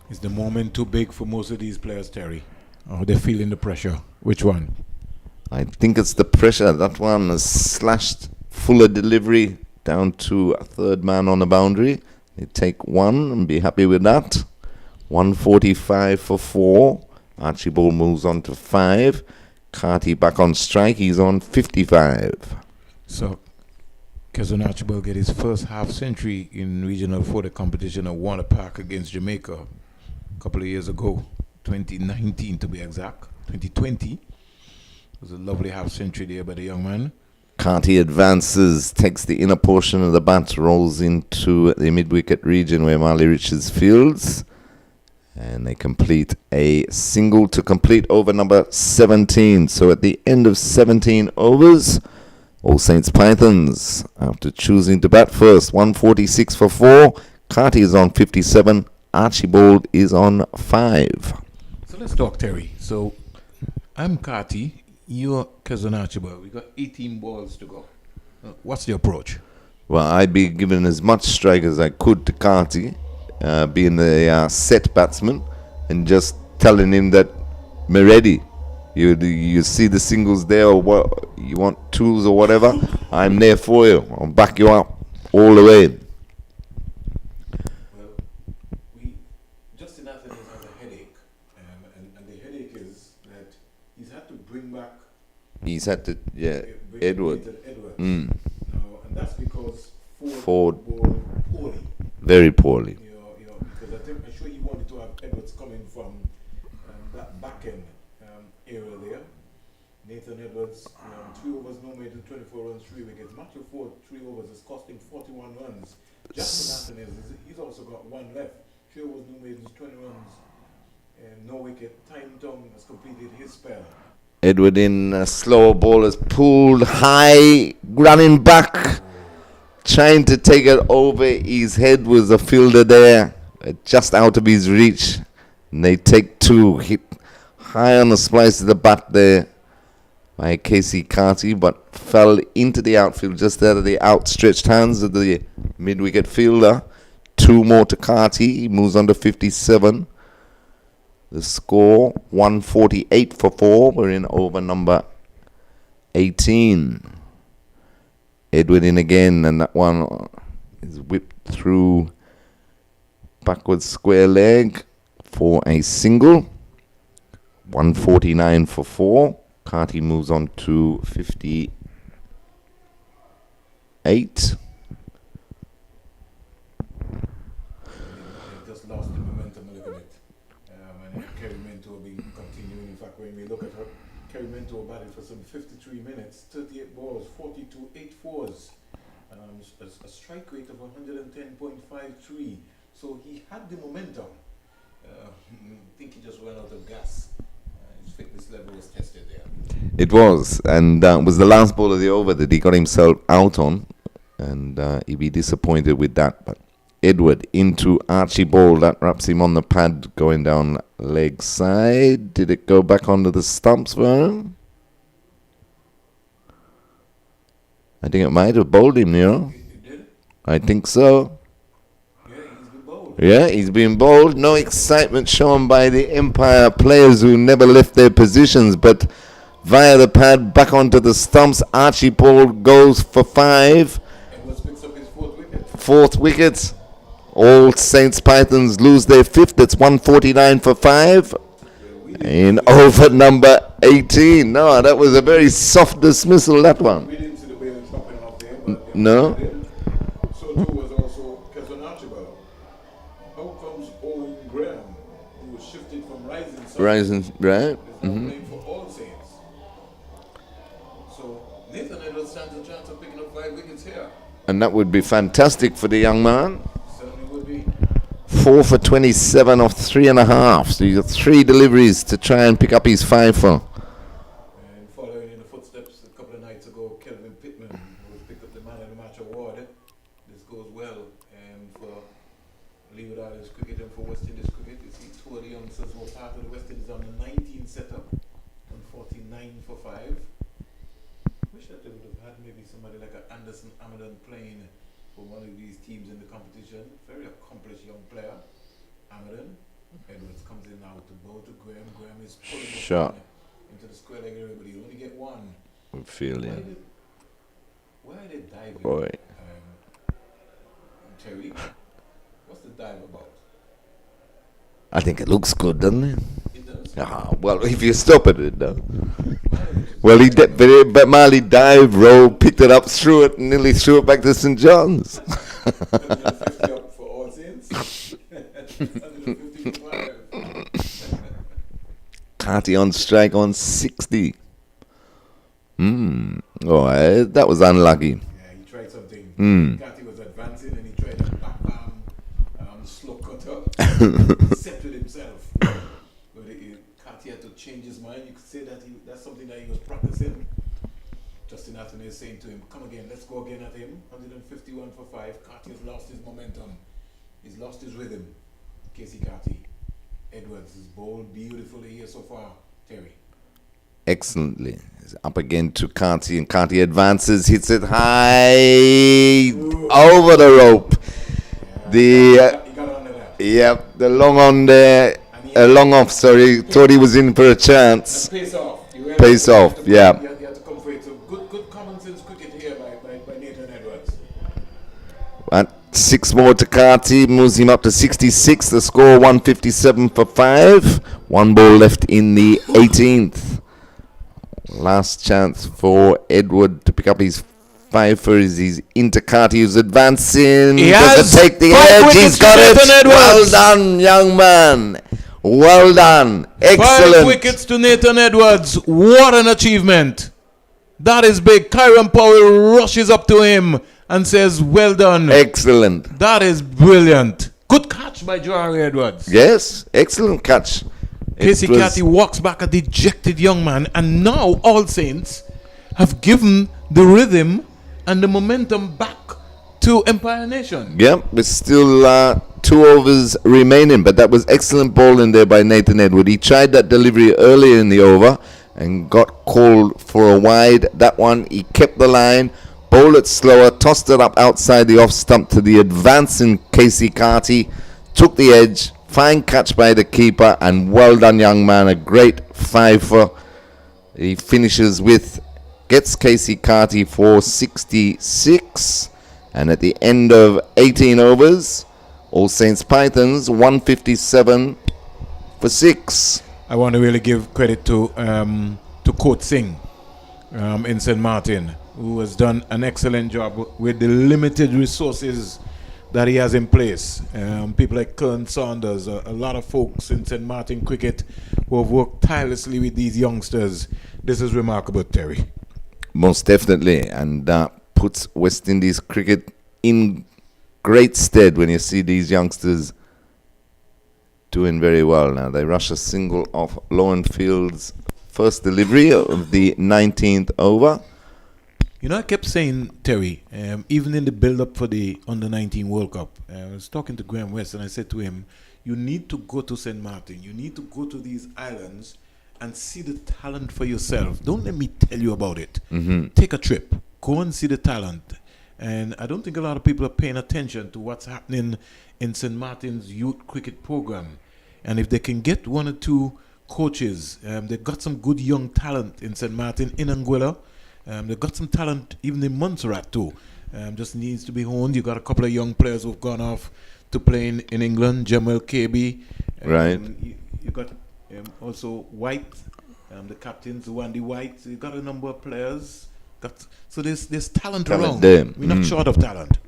Is the moment too big for most of these players, Terry? Or they're feeling the pressure? Which one? I think it's the pressure. That one is slashed, fuller delivery down to a third man on the boundary. They take 1 and be happy with that. 145 for 4. Archibald moves on to 5. Carty back on strike. He's on 55. So, Kezon Archibald get his first half century in Regional 4 competition at Warner Park against Jamaica a couple of years ago. 2019 to be exact. 2020. It was a lovely half century there by the young man. Carty advances, takes the inner portion of the bat, rolls into the mid-wicket region where Marley Richards fields, and they complete a single to complete over number 17. So at the end of 17 overs, All Saints Pythons, after choosing to bat first, 146 for 4. Carty is on 57. Archibald is on 5. So let's talk, Terry. So I'm Carty. You're Kezon Archibald. We got 18 balls to go. What's the approach? Well, I'd be giving as much strike as I could to Carty, being the set batsman, and just telling him that me ready. You see the singles there, or what you want twos or whatever. I'm there for you. I'll back you up. all the way. Well, Justin Anthony has a headache, and the headache is that he's had to bring back. He's had to, bring Edward. Edwards. Mm. And that's because Ford bowled poorly. Very poorly. Because I'm sure he wanted to have Edwards coming from that back end area there. Nathan Edwards, 3 overs, no made, 24 runs, 3 wickets. Matthew Ford, 3 overs, is costing 41 runs. Justin Anthony, he's also got 1 left. 3 overs, no made, 20 runs, no wicket. Time Tong has completed his spell. Edward in slower ballers pulled high, running back, trying to take it over his head. Was a fielder there, just out of his reach. And they take 2, hit high on the splice of the bat there by Casey Carty, but fell into the outfield just out of the outstretched hands of the mid-wicket fielder. 2 more to Carty. He moves on to 57. The score, 148 for 4. We're in over number 18. Edward in again, and that one is whipped through backwards square leg for a single. 149 for 4. Carty moves on to 58. Just lost the momentum a little bit. And Kerry Minto will be continuing. In fact, when we look at her, Kerry Minto batted for some 53 minutes, 38 balls, 42 8-4s, a strike rate of 110.53. So he had the momentum. I think he just ran out of gas. His fitness level was tested there. It was, and was the last ball of the over that he got himself out on, and he'd be disappointed with that. But Edward into Archibald, that wraps him on the pad, going down leg side. Did it go back onto the stumps for him? I think it might have bowled him, It did? I think so. Yeah, he's been bowled. No excitement shown by the Empire players who never left their positions, but via the pad back onto the stumps. Archibald goes for 5. Edwards picks up his 4th wicket. 4th wicket. All Saints Pythons lose their 5th. It's 149 for 5. In over number 18. No, that was a very soft dismissal, that one. We didn't see the bailiff dropping off there, but no. So too was also Kevin Archibald. How comes Owen Graham, who was shifted from Rising, right? Playing for All Saints. So Nathan Edwards stands a chance of picking up 5 wickets here. And that would be fantastic for the young man. Certainly would be. 4 for 27 off 3.5. So he's got 3 deliveries to try and pick up his 5 for. And following in the footsteps a couple of nights ago, Kelvin Pittman, who picked up the Man of the Match award. This goes well for Leeward Islands cricket and for West Indies cricket. You see 2 of the youngsters were part of the West Indies on the 19 setup on 49 for 5. Wish that they would have had maybe somebody like Anderson Amadon playing for one of these teams in the competition. Very accomplished young player. Amadon. Edwards comes in now to bowl to Graham. Graham is pulling Shot into the square leg area, but he'll only get 1. Good feeling. Why are they diving? Boy. Terry, what's the dive about? I think it looks good, doesn't it? It does. Well, if you stop at it, though. Well, but Marley dived, rolled, picked it up, threw it, and nearly threw it back to St. John's. 150 up for All Saints. 155. Carty on strike on 60. Oh, that was unlucky. Yeah, he tried something. Carty was advancing and he tried a back arm slow cutter. Set with himself. But Carty had to change his mind. You could say that that's something that he was practicing. Justin Anthony is saying to him, come again, let's go again at him. 151 for 5. Carty has lost his momentum. He's lost his rhythm. Casey Carty. Edwards is bowled beautifully here so far. Terry. Excellently. It's up again to Carty, and Carty advances, hits it high over the rope. He got under that. Yep, the long on there, long off, sorry, thought he was in for a chance. Pace off. Pace off, yeah. You had to come for it. So good common sense cricket here by Nathan Edwards. 6 more to Carty, moves him up to 66. The score 157 for 5. 1 ball left in the 18th. Last chance for Edward to pick up his 5 for he's into Carty, who's advancing. He Does has it take the 5 edge? wickets He's to got Nathan it. Well Edwards. done, young man. Well done. 5 Excellent. wickets to Nathan Edwards. What an achievement. That is big. Kyron Powell rushes up to him and says, well done. Excellent. That is brilliant. Good catch by Joari Edwards. Yes, excellent catch. Casey Carty walks back a dejected young man, and now All Saints have given the rhythm and the momentum back to Empire Nation. Yep, there's still 2 overs remaining, but that was excellent bowling there by Nathan Edward. He tried that delivery earlier in the over and got called for a wide. That one, he kept the line, bowled it slower, tossed it up outside the off stump to the advancing Casey Carty, took the edge. Fine catch by the keeper, and well done, young man. A great 5-for. He finishes with, gets Casey Carty for 66. And at the end of 18 overs, All Saints Pythons 157 for 6. I want to really give credit to Coach Singh in St. Martin, who has done an excellent job with the limited resources that he has in place. People like Kern Saunders, a lot of folks in St. Martin cricket who have worked tirelessly with these youngsters. This is remarkable, Terry. Most definitely, and puts West Indies cricket in great stead when you see these youngsters doing very well. Now they rush a single off Lowenfield's first delivery of the 19th over. You know, I kept saying, Terry, even in the build-up for the Under-19 World Cup, I was talking to Graham West, and I said to him, you need to go to St. Martin. You need to go to these islands and see the talent for yourself. Don't let me tell you about it. Mm-hmm. Take a trip. Go and see the talent. And I don't think a lot of people are paying attention to what's happening in St. Martin's youth cricket program. And if they can get 1 or 2 coaches, they've got some good young talent in St. Martin, in Anguilla. They've got some talent even in Montserrat too. Just needs to be honed. You got a couple of young players who've gone off to play in England. Jamal KB. Right. You got also White, the captains, Wandy White. You got a number of players. So there's talent around. There. We're not short of talent.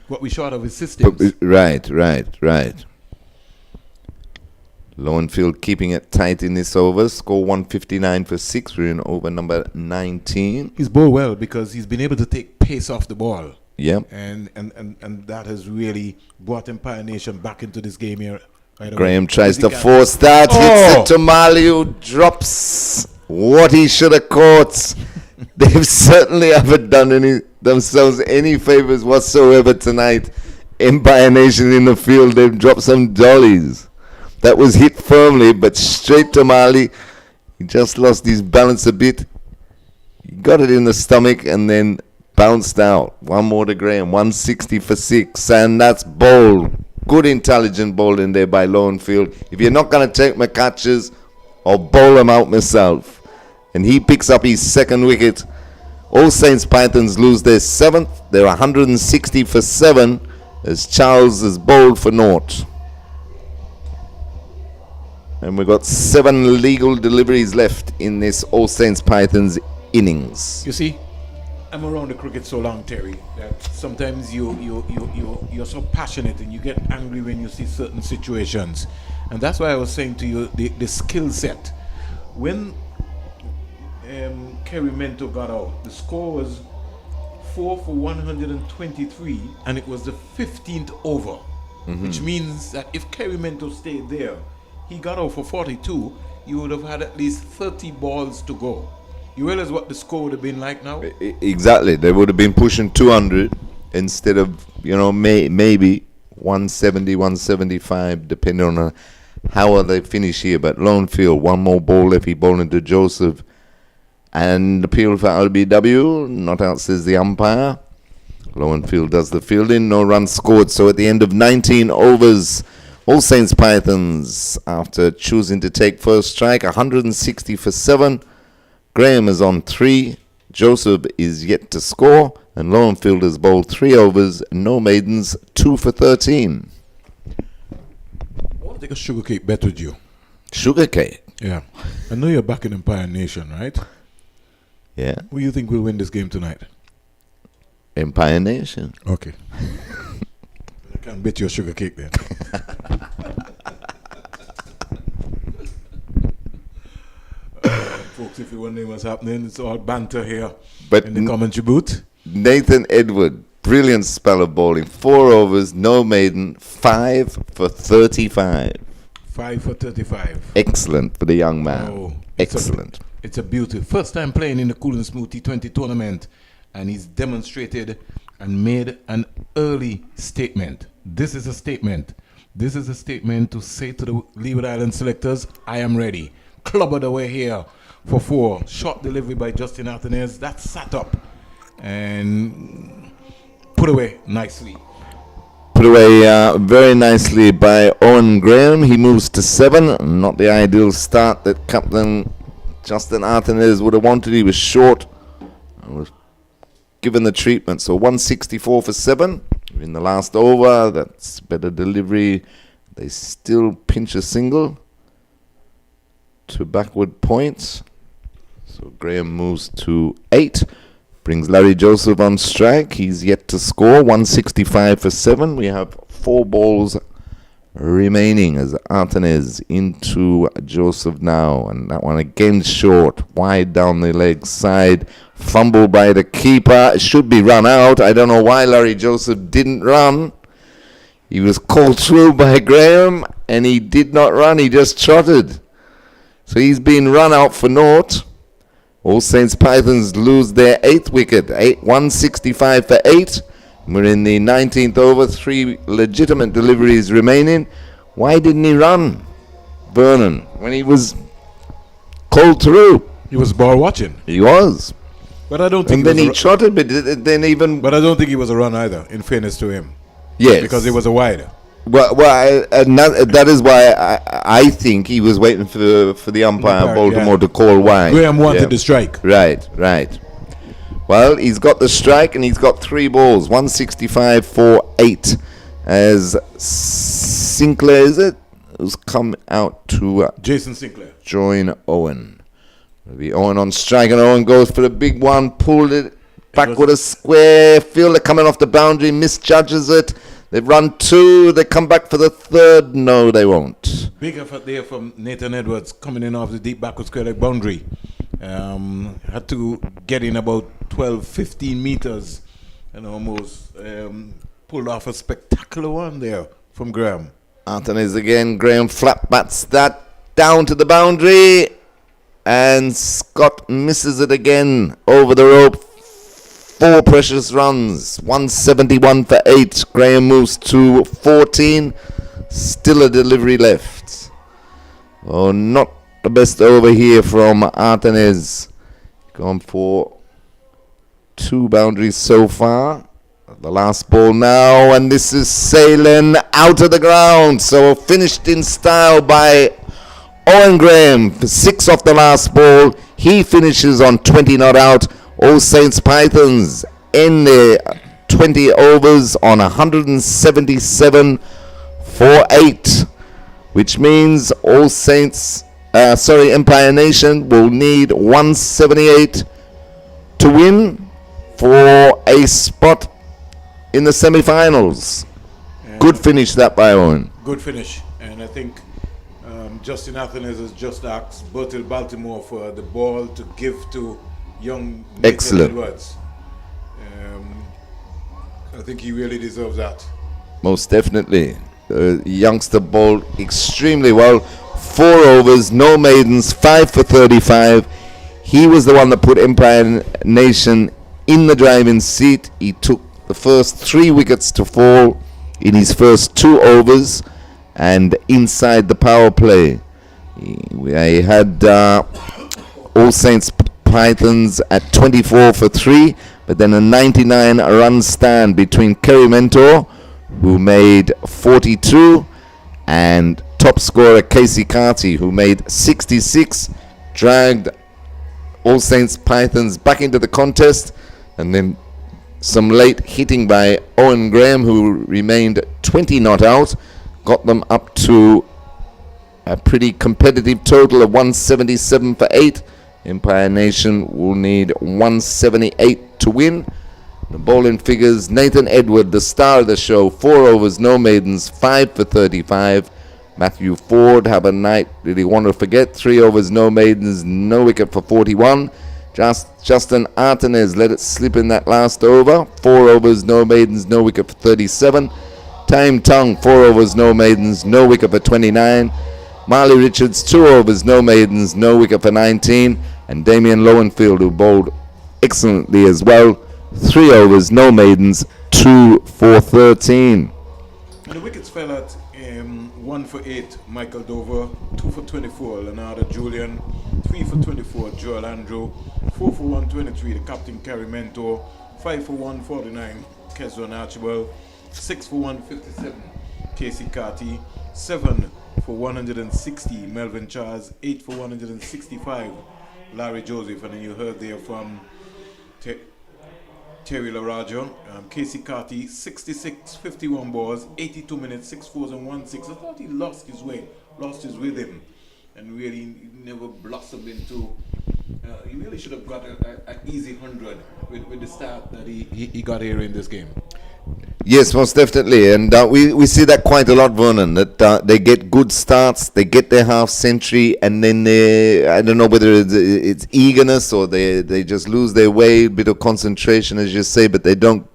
What we're short of is systems. Right. Lowenfield keeping it tight in this over. Score 159 for 6. We're in over number 19. He's bowled well because he's been able to take pace off the ball. Yep. And that has really brought Empire Nation back into this game here. Right Graham away. tries to force that. Hits it to Mali, who drops what he should have caught. They've certainly haven't done themselves any favors whatsoever tonight. Empire Nation in the field. They've dropped some dollies. That was hit firmly, but straight to Mali. He just lost his balance a bit. He got it in the stomach and then bounced out. 1 more to Graham. 160 for 6. And that's bold. Good intelligent bowling there by Lowenfield. If you're not going to take my catches, I'll bowl them out myself. And he picks up his 2nd wicket. All Saints Pythons lose their 7th. They're 160 for 7 as Charles is bowled for naught. And we've got 7 legal deliveries left in this All Saints Pythons innings. You see, I'm around the cricket so long, Terry, that sometimes you're so passionate and you get angry when you see certain situations. And that's why I was saying to you the skill set. When Kerry Mento got out, the score was 4 for 123, and it was the 15th over, which means that if Kerry Mento stayed there, he got out for 42, you would have had at least 30 balls to go. You realize what the score would have been like now? Exactly. They would have been pushing 200 instead of, maybe 170, 175, depending on how they finish here. But Lowenfield, 1 more ball left. He bowling to Joseph. And appeal for LBW. Not out, says the umpire. Lowenfield does the fielding. No runs scored. So at the end of 19 overs, All Saints Pythons, after choosing to take first strike, 160 for 7. Graham is on 3. Joseph is yet to score. And Lowenfield has bowled 3 overs, no maidens, 2 for 13. I want to take a sugar cake bet with you. Sugar cake? Yeah. I know you're back in Empire Nation, right? Yeah. Who do you think will win this game tonight? Empire Nation. Okay. I can't bet you a sugar cake then. Folks, if you wonder what's happening, it's all banter here in the commentary booth. Nathan Edward, brilliant spell of bowling. 4 overs, no maiden, 5 for 35. 5 for 35. Excellent for the young man. Oh, excellent. It's a beauty. First time playing in the Cool and Smooth T20 tournament, and he's demonstrated and made an early statement. This is a statement. This is a statement to say to the Leeward Island selectors, I am ready. Clubbered away here for 4. Short delivery by Justin Arthanez. That's sat up and put away nicely. Put away very nicely by Owen Graham. He moves to 7. Not the ideal start that Captain Justin Arthanez would have wanted. He was short and was given the treatment. So 164 for 7 in the last over. That's better delivery. They still pinch a single to backward points. So Graham moves to 8. Brings Larry Joseph on strike. He's yet to score. 165 for 7. We have 4 balls remaining as Arthanez into Joseph now. And that one again short. Wide down the leg side. Fumble by the keeper. It should be run out. I don't know why Larry Joseph didn't run. He was called through by Graham and he did not run. He just trotted. So he's been run out for naught. All Saints Pythons lose their 8th wicket. 165 for 8. We're in the 19th over. 3 legitimate deliveries remaining. Why didn't he run, Vernon, when he was called through? He was ball watching. He was. But I don't think. And then he trotted, but then even. But I don't think he was a run either. In fairness to him. Yes. Because it was a wide. Well, that is why I think he was waiting for the umpire Baltimore to call wide. Graham wanted the strike. Right. Well, he's got the strike and he's got 3 balls. 165 for 8. As Sinclair, is it? Who's come out to Jason Sinclair. Join Owen. It'll be Owen on strike and Owen goes for the big one. Pulled it back with a square. Fielder coming off the boundary. Misjudges it. They've run 2. They come back for the 3rd. No, they won't. Big effort there from Nathan Edwards coming in off the deep backward square leg boundary. Had to get in about 12-15 meters and almost pulled off a spectacular one there from Graham. Arthanez again. Graham flat bats that down to the boundary. And Scott misses it again over the rope. 4 precious runs. 171 for 8. Graham moves to 14. Still a delivery left. Oh, not the best over here from Arthanez. Gone for 2 boundaries so far. The last ball now, and this is sailing out of the ground. So finished in style by Owen Graham for 6 off the last ball. He finishes on 20 not out. All Saints Pythons in their 20 overs on 177 for 8, which means All Saints, Empire Nation will need 178 to win for a spot in the semi-finals. Good finish that by Owen. Good finish, and I think Justin Arthanez has just asked Bertil Baltimore for the ball to give to young Nathan Edwards. I think he really deserves that. Most definitely. The youngster bowled extremely well. 4 overs, no maidens, 5 for 35. He was the one that put Empire Nation in the driving seat. He took the first 3 wickets to fall in his first 2 overs and inside the power play. I had All Saints Pythons at 24 for 3, but then a 99 run stand between Kerry Mentor, who made 42, and top scorer Casey Carty, who made 66, dragged All Saints Pythons back into the contest, and then some late hitting by Owen Graham, who remained 20 not out, got them up to a pretty competitive total of 177 for 8. Empire Nation will need 178 to win. The bowling figures: Nathan Edward, the star of the show, 4 overs, no maidens, 5 for 35. Matthew Ford, have a night really want to forget, 3 overs, no maidens, no wicket for 41. Justin Artenez let it slip in that last over, 4 overs, no maidens, no wicket for 37. Time Tung, 4 overs, no maidens, no wicket for 29. Marley Richards, 2 overs, no maidens, no wicket for 19. And Damien Lowenfield, who bowled excellently as well, 3 overs, no maidens, 2 for 13. And the wickets fell at 1 for 8, Michael Dover, 2 for 24, Leonardo Julian, 3 for 24, Joel Andrew, 4 for 123, the captain Kerry Mentor, 5 for 149, Kezron Archibald, 6 for 157, Casey Carty, 7 for 160, Melvin Charles, 8 for 165, Larry Joseph, and then you heard there from Terry Larajo, Casey Carty, 66, 51 balls, 82 minutes, 6 fours and 1 6. I thought he lost his way, lost his rhythm, and really never blossomed into. He really should have got an easy 100 with the start that he got here in this game. Yes, most definitely, and we see that quite a lot, Vernon, that they get good starts, they get their half century, and then I don't know whether it's eagerness or they just lose their way, a bit of concentration, as you say, but they don't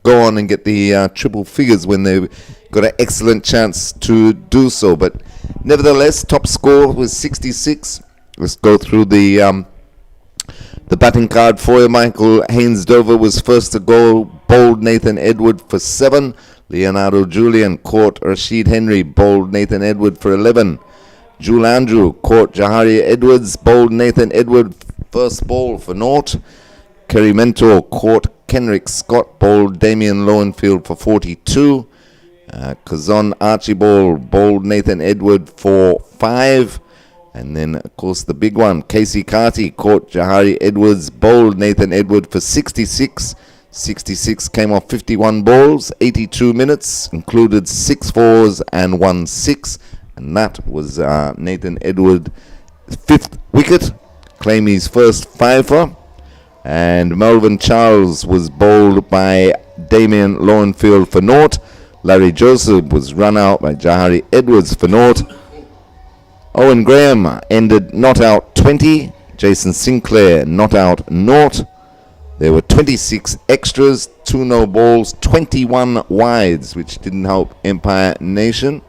go on and get the triple figures when they've got an excellent chance to do so. But nevertheless, top score was 66. Let's go through the batting card for you. Michael Haynes Dover was first to go, bowled Nathan Edward for 7. Leonardo Julian caught Rashid Henry, bowled Nathan Edward for 11. Jule Andrew caught Jahari Edwards, bowled Nathan Edward first ball for 0. Kerry Mentor caught Kenrick Scott, bowled Damien Lowenfield for 42. Kazon Archibald bowled Nathan Edward for 5. And then, of course, the big one, Casey Carty caught Jahari Edwards, bowled Nathan Edward for 66. 66 came off 51 balls, 82 minutes, included 6 fours and 1 6. And that was Nathan Edward' 5th wicket, claim his first fifer. And Melvin Charles was bowled by Damien Lowenfield for 0. Larry Joseph was run out by Jahari Edwards for 0. Owen Graham ended not out 20. Jason Sinclair not out 0. There were 26 extras, 2 no balls, 21 wides, which didn't help Empire Nation.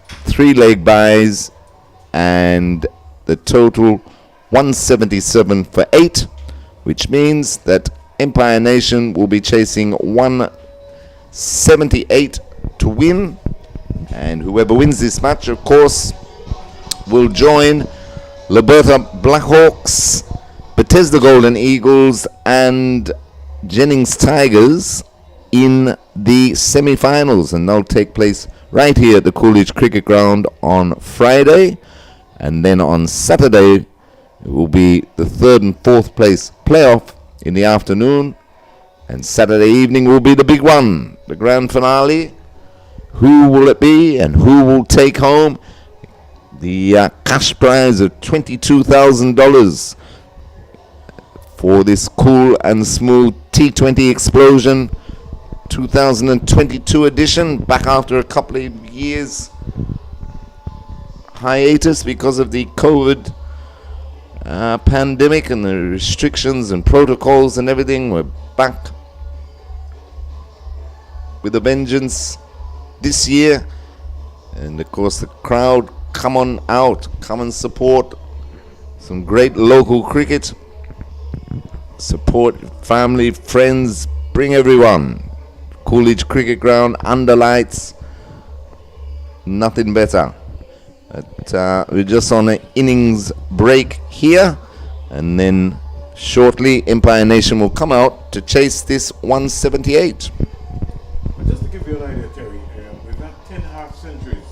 3 leg byes, and the total 177 for 8, which means that Empire Nation will be chasing 178 to win. And whoever wins this match, of course, will join Liberta Blackhawks, Bethesda Golden Eagles, and Jennings Tigers in the semi-finals, and they'll take place right here at the Coolidge Cricket Ground on Friday, and then on Saturday it will be the 3rd and 4th place playoff in the afternoon, and Saturday evening will be the big one, the grand finale. Who will it be, and who will take home the cash prize of $22,000 for this Cool and Smooth T20 Explosion 2022 edition, back after a couple of years hiatus because of the COVID pandemic and the restrictions and protocols and everything. We're back with a vengeance this year, and of course the crowd, come on out, come and support some great local cricket, support family, friends, bring everyone. Coolidge Cricket Ground, under lights, nothing better. But we're just on an innings break here, and then shortly Empire Nation will come out to chase this 178. Just to give you an idea, Terry, we've had 10 half centuries.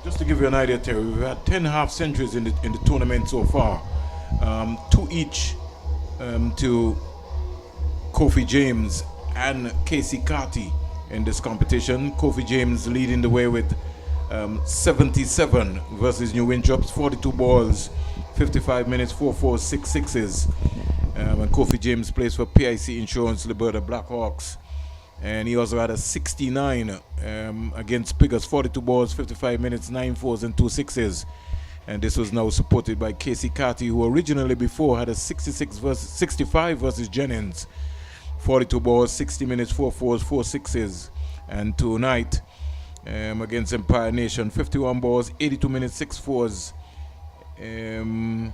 Just to give you an idea, Terry, we've had 10 half centuries in the tournament so far. 2 each to Kofi James and Casey Carty in this competition. Kofi James leading the way with 77 versus New Winthrops, 42 balls, 55 minutes, 4 6 sixes. And Kofi James plays for PIC Insurance, Liberta Blackhawks. And he also had a 69 against Piggers, 42 balls, 55 minutes, 9 fours and 2 sixes. And this was now supported by Casey Carty, who originally before had a 65 versus Jennings, 42 balls, 60 minutes, 4 fours, 4 sixes. And tonight against Empire Nation, 51 balls, 82 minutes, 6 fours. I'll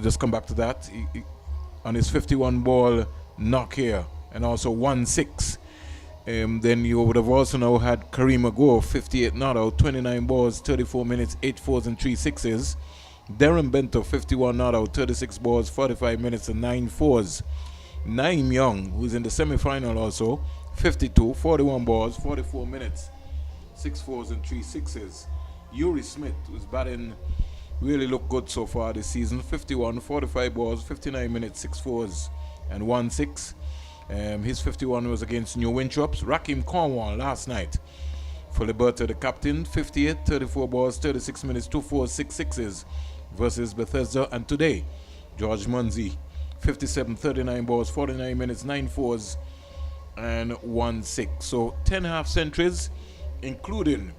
just come back to that. He, on his 51 ball knock here, and also 1-6. Then you would have also now had Kareem Agor, 58 not out, 29 balls, 34 minutes, 8 fours and 3 sixes. Darren Bento, 51 not out, 36 balls, 45 minutes and 9 fours. Naeem Young, who's in the semi-final also, 52, 41 balls, 44 minutes, 6 fours and 3 sixes. Yuri Smith, who's batting, really looked good so far this season, 51, 45 balls, 59 minutes, 6 fours and 1 6. His 51 was against New Winthrops. Rakim Cornwall last night for Liberta, the captain, 58, 34 balls, 36 minutes, 2 fours, 6 sixes versus Bethesda. And today, George Munzi, 57, 39 balls, 49 minutes, 9 fours and 1 6. So 10 half centuries, including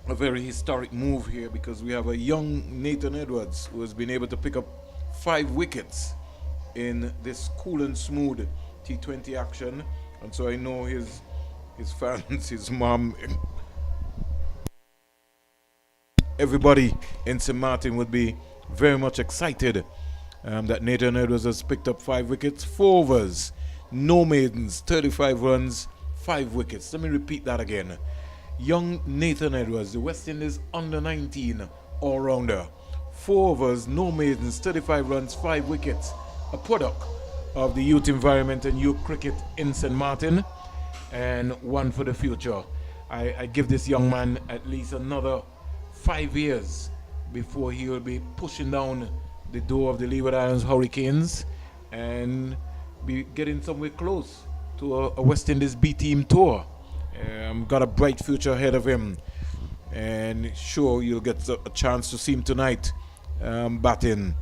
a very historic move here, because we have a young Nathan Edwards who has been able to pick up 5 wickets in this cool and smooth T20 action. And so I know his fans, his mom, everybody in St. Martin would be very much excited that Nathan Edwards has picked up 5 wickets, 4 overs, no maidens, 35 runs, 5 wickets. Let me repeat that again. Young Nathan Edwards, the West Indies under-19 all-rounder, 4 overs, no maidens, 35 runs, 5 wickets. A product of the youth environment and youth cricket in St. Martin, and one for the future. I give this young man at least another 5 years before he will be pushing down the door of the Leeward Islands Hurricanes and be getting somewhere close to a West Indies B team tour. Got a bright future ahead of him, and sure you'll get a chance to see him tonight batting.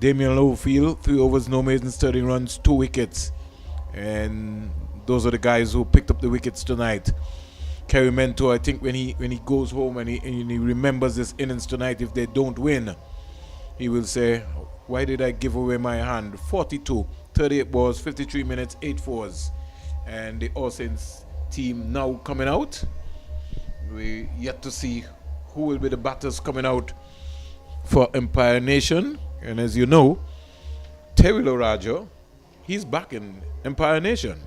Damian Lowefield, 3 overs, no maidens, 30 runs, 2 wickets. And those are the guys who picked up the wickets tonight. Kerry Mentor, I think when he goes home and he remembers this innings tonight, if they don't win, he will say, why did I give away my hand? 42, 38 balls, 53 minutes, 8 fours. And the All Saints team now coming out. We yet to see who will be the batters coming out for Empire Nation. And as you know, Terry Lorajo, he's back in Empire Nation.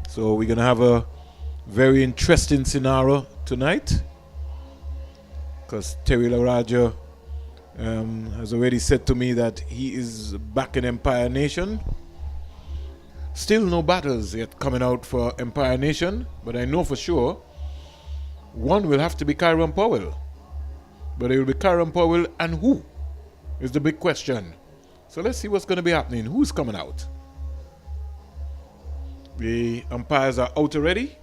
So we're going to have a very interesting scenario tonight, because Terry Lorajo has already said to me that he is back in Empire Nation. Still no batters yet coming out for Empire Nation, but I know for sure one will have to be Kyron Powell. But it will be Kyron Powell, and who is the big question. So let's see what's going to be happening. Who's coming out? The umpires are out already.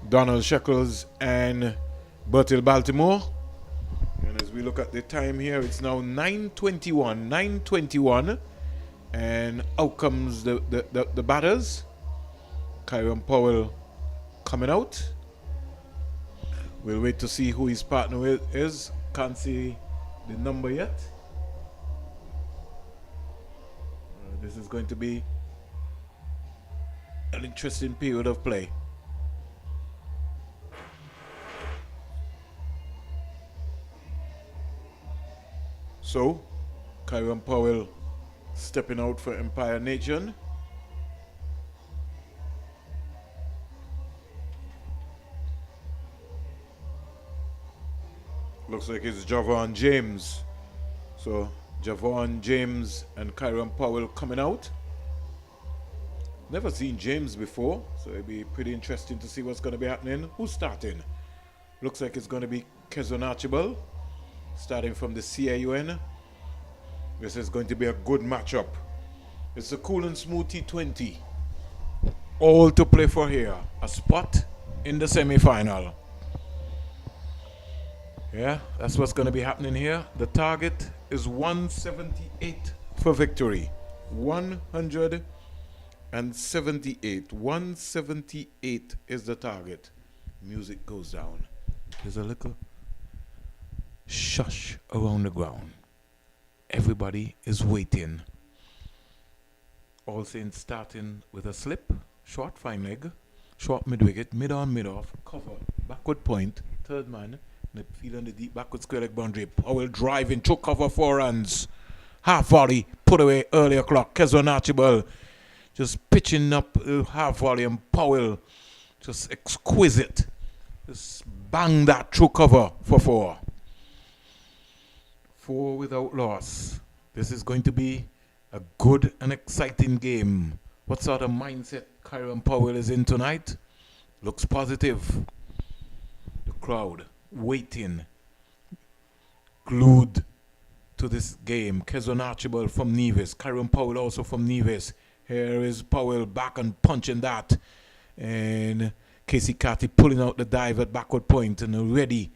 Donald Shekels and Bertil Baltimore. And as we look at the time here, it's now 9:21. And out comes the batters. Kyron Powell coming out. We'll wait to see who his partner is. Can't see the number yet. This is going to be an interesting period of play. So, Kyron Powell stepping out for Empire Nation. Looks like it's Javon James. So Javon James and Kyron Powell coming out. Never seen James before, so it'll be pretty interesting to see what's going to be happening. Who's starting? Looks like it's going to be Kezon Archibald, starting from the CIUN. This is going to be a good matchup. It's a cool and smooth T20. All to play for here. A spot in the semi-final. Yeah, that's what's going to be happening here. The target is 178 for victory. 178. 178 is the target. Music goes down. There's a little shush around the ground. Everybody is waiting. All Saints starting with a slip, short fine leg, short mid wicket, mid on, mid off, cover, backward point, third man, and field on the deep backward square leg boundary. Powell driving, through cover, 4 runs. Half volley, put away early o'clock. Kezon Archibald just pitching up half volley, and Powell just exquisite. Just bang that through cover for 4. 4 without loss. This is going to be a good and exciting game. What sort of mindset Kyron Powell is in tonight? Looks positive. The crowd waiting, glued to this game. Kezon Archibald from Nevis. Kyron Powell also from Nevis. Here is Powell back and punching that. And Casey Carty pulling out the dive at backward point and ready.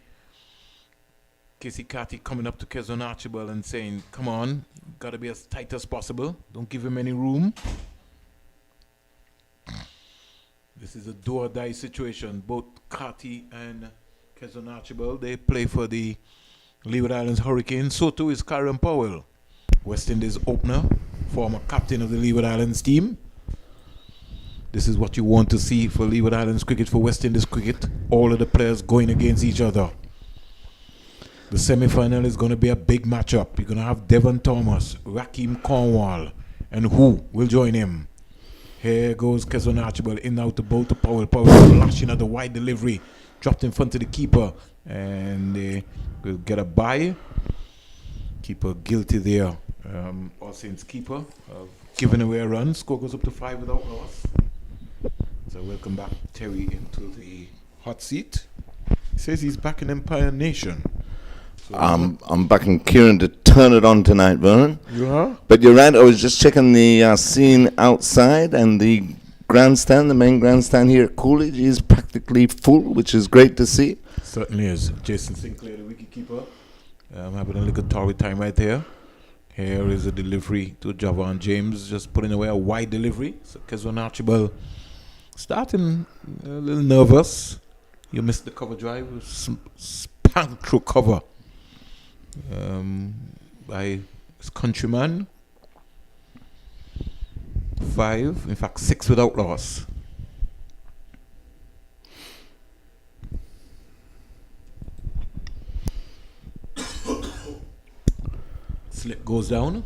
Casey Carty coming up to Kezon Archibald and saying, come on, gotta be as tight as possible. Don't give him any room. This is a do or die situation. Both Carty and Kezon Archibald, they play for the Leeward Islands Hurricanes. So too is Kyron Powell, West Indies opener, former captain of the Leeward Islands team. This is what you want to see for Leeward Islands cricket, for West Indies cricket. All of the players going against each other. The semi-final is going to be a big matchup. You're going to have Devon Thomas, Rakeem Cornwall, and who will join him? Here goes Kezon Archibald in out the bowl to Powell. Powell flashing at the wide delivery, dropped in front of the keeper, and they will get a bye. Keeper guilty there. All Saints keeper giving away a run. Score goes up to 5 without loss. So welcome back Terry into the hot seat. He says he's back in Empire Nation. So I'm backing Kieran to turn it on tonight, Vernon. You are? But you're right, I was just checking the scene outside, and the grandstand, the main grandstand here at Coolidge, is practically full, which is great to see. Certainly is. Jason Sinclair, the wicketkeeper, having a little Tory time right here. Here is a delivery to Javon James, just putting away a wide delivery. So Kezon Archibald starting a little nervous. You missed the cover drive, spanked through cover by his countryman. 5, in fact 6 without loss. Slip goes down.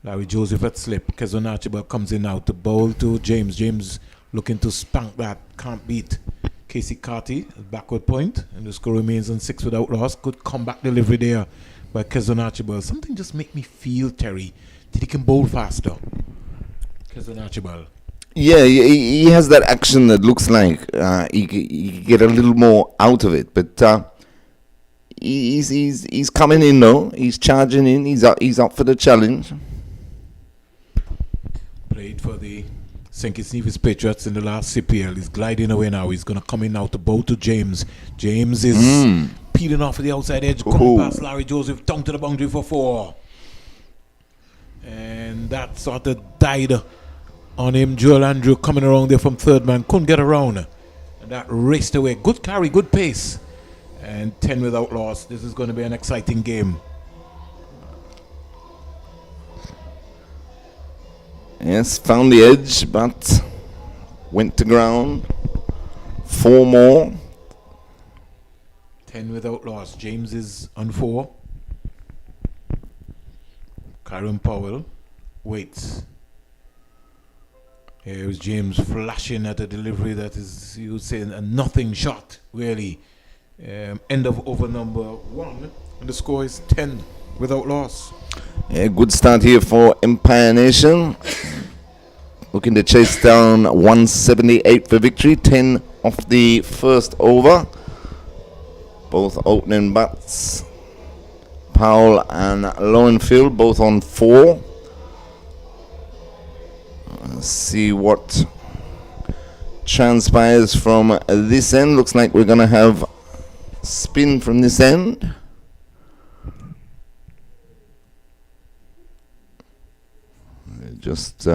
Larry Joseph at slip. Kezon Archibald comes in now to bowl to James. James looking to spank that. Can't beat Casey Carty at backward point. And the score remains on 6 without loss. Good comeback delivery there by Kezon Archibald. Something just make me feel, Terry, that he can bowl faster. Kezon Archibald. Yeah, he has that action that looks like he can get a little more out of it. But he's coming in though. He's charging in. He's up for the challenge. Played for the St. Kitts Nevis Patriots in the last CPL. He's gliding away now. He's going to come in now to bowl to James. James is peeling off the outside edge, coming past Larry Joseph, down to the boundary for 4. And that sort of died on him. Joel Andrew coming around there from third man. Couldn't get around. And that raced away. Good carry, good pace. And 10 without loss. This is going to be an exciting game. Yes, found the edge, but went to ground. 4 more. 10 without loss. James is on 4. Kyron Powell waits. Here's James flashing at a delivery that is, you would say, a nothing shot, really. End of over number 1. And the score is 10 without loss. Yeah, good start here for Empire Nation. Looking to chase down 178 for victory. 10 off the first over. Both opening bats. Powell and Lowenfield both on 4. Let's see what transpires from this end. Looks like we're going to have spin from this end. Just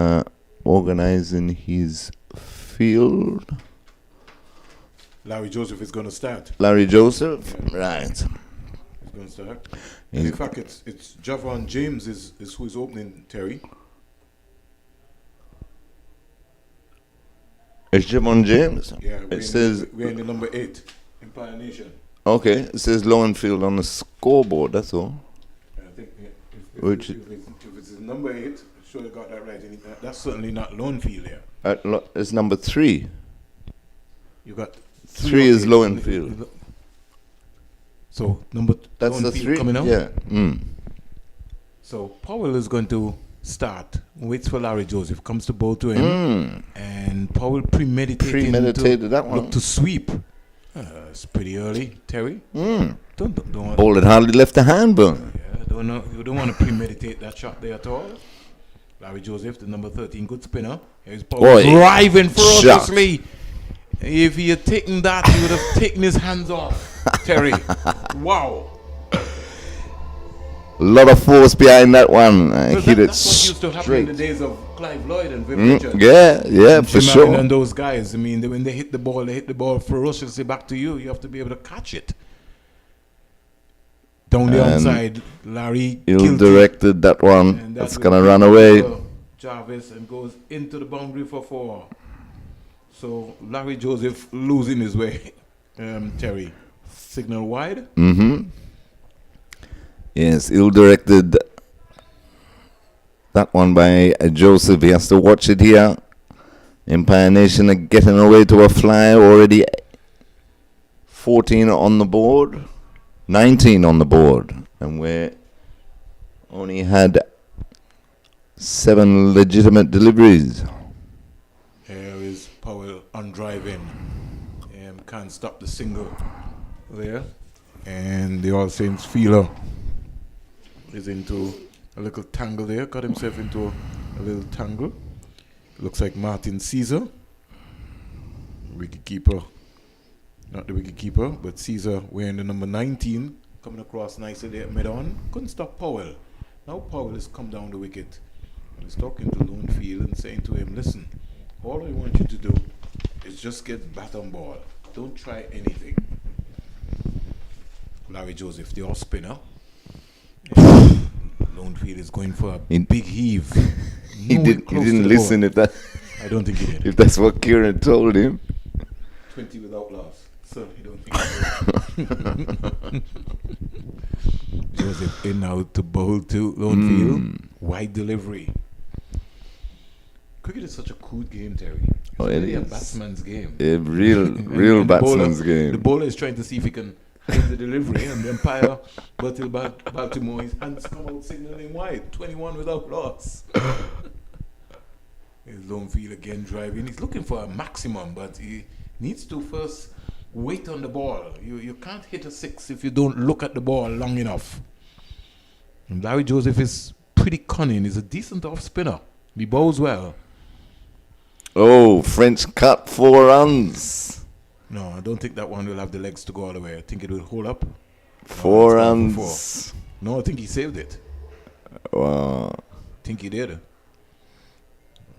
organizing his field. Larry Joseph is going to start. Larry Joseph, Yeah. right. He's going to start. And in fact, it's Javon James is who is opening, Terry. It's Javon James. Yeah, we're in the number 8 Empire Nation. Okay, it says Lowenfield on the scoreboard, that's all. I think Which if it's number 8, sure you got that right. And that's certainly not Lowenfield here. It's number 3. You got 3 is Lowenfield. So number That's the Lowenfield 3 coming out. Yeah. So Powell is going to start. Waits for Larry Joseph. Comes to bowl to him, and Powell premeditated that one. Look to sweep. It's pretty early, Terry. Don't want. Ball had hardly left the hand, but You don't want to premeditate that shot there at all. Larry Joseph, the number 13, good spinner. Here's Powell driving ferociously. If he had taken that, he would have taken his hands off. Terry, wow. a lot of force behind that one. Hit it That's what used to happen in the days of Clive Lloyd and Viv Richards. Yeah, for Jim sure. Allen and those guys. I mean, when they hit the ball ferociously back to you. You have to be able to catch it. Down the outside, Larry Ill-directed that one. and That's going to run away. Jarvis and goes into the boundary for 4. So Larry Joseph losing his way. Terry, signal wide. Yes, ill-directed that one by Joseph. He has to watch it here. Empire Nation are getting away to a fly. Already 14 on the board. 19 on the board. And we only had 7 legitimate deliveries. Here is Powell on driving. Can't stop the single there. And the All Saints fielder is into a little tangle there. Got himself into a little tangle. Looks like Martin Caesar. Wicketkeeper. Not the wicketkeeper, but Caesar wearing the number 19. Coming across nicely there at mid-on. Couldn't stop Powell. Now Powell has come down the wicket. He's talking to Lowenfield and saying to him, listen, all I want you to do is just get bat on ball. Don't try anything. Larry Joseph, the off spinner. Lowenfield is going for a big heave. He didn't listen ball. if I don't think he did. if that's what Kieran told him. 20 without loss. So he don't think he did. Joseph in out to bowl to Lowenfield. Wide delivery. Cricket is such a cool game, Terry. It's really a batsman's game. A real batsman's game. The bowler is trying to see if he can hit the delivery, and the umpire, Baltimore, his hands come out signaling wide. 21 without loss. Here's Lowenfield again driving. He's looking for a maximum, but he needs to first wait on the ball. You can't hit a 6 if you don't look at the ball long enough. And Larry Joseph is pretty cunning. He's a decent off spinner. He bowls well. Oh, French cut 4 runs. No, I don't think that one will have the legs to go all the way. I think it will hold up. 4 runs. No, I think he saved it. Wow. I think he did.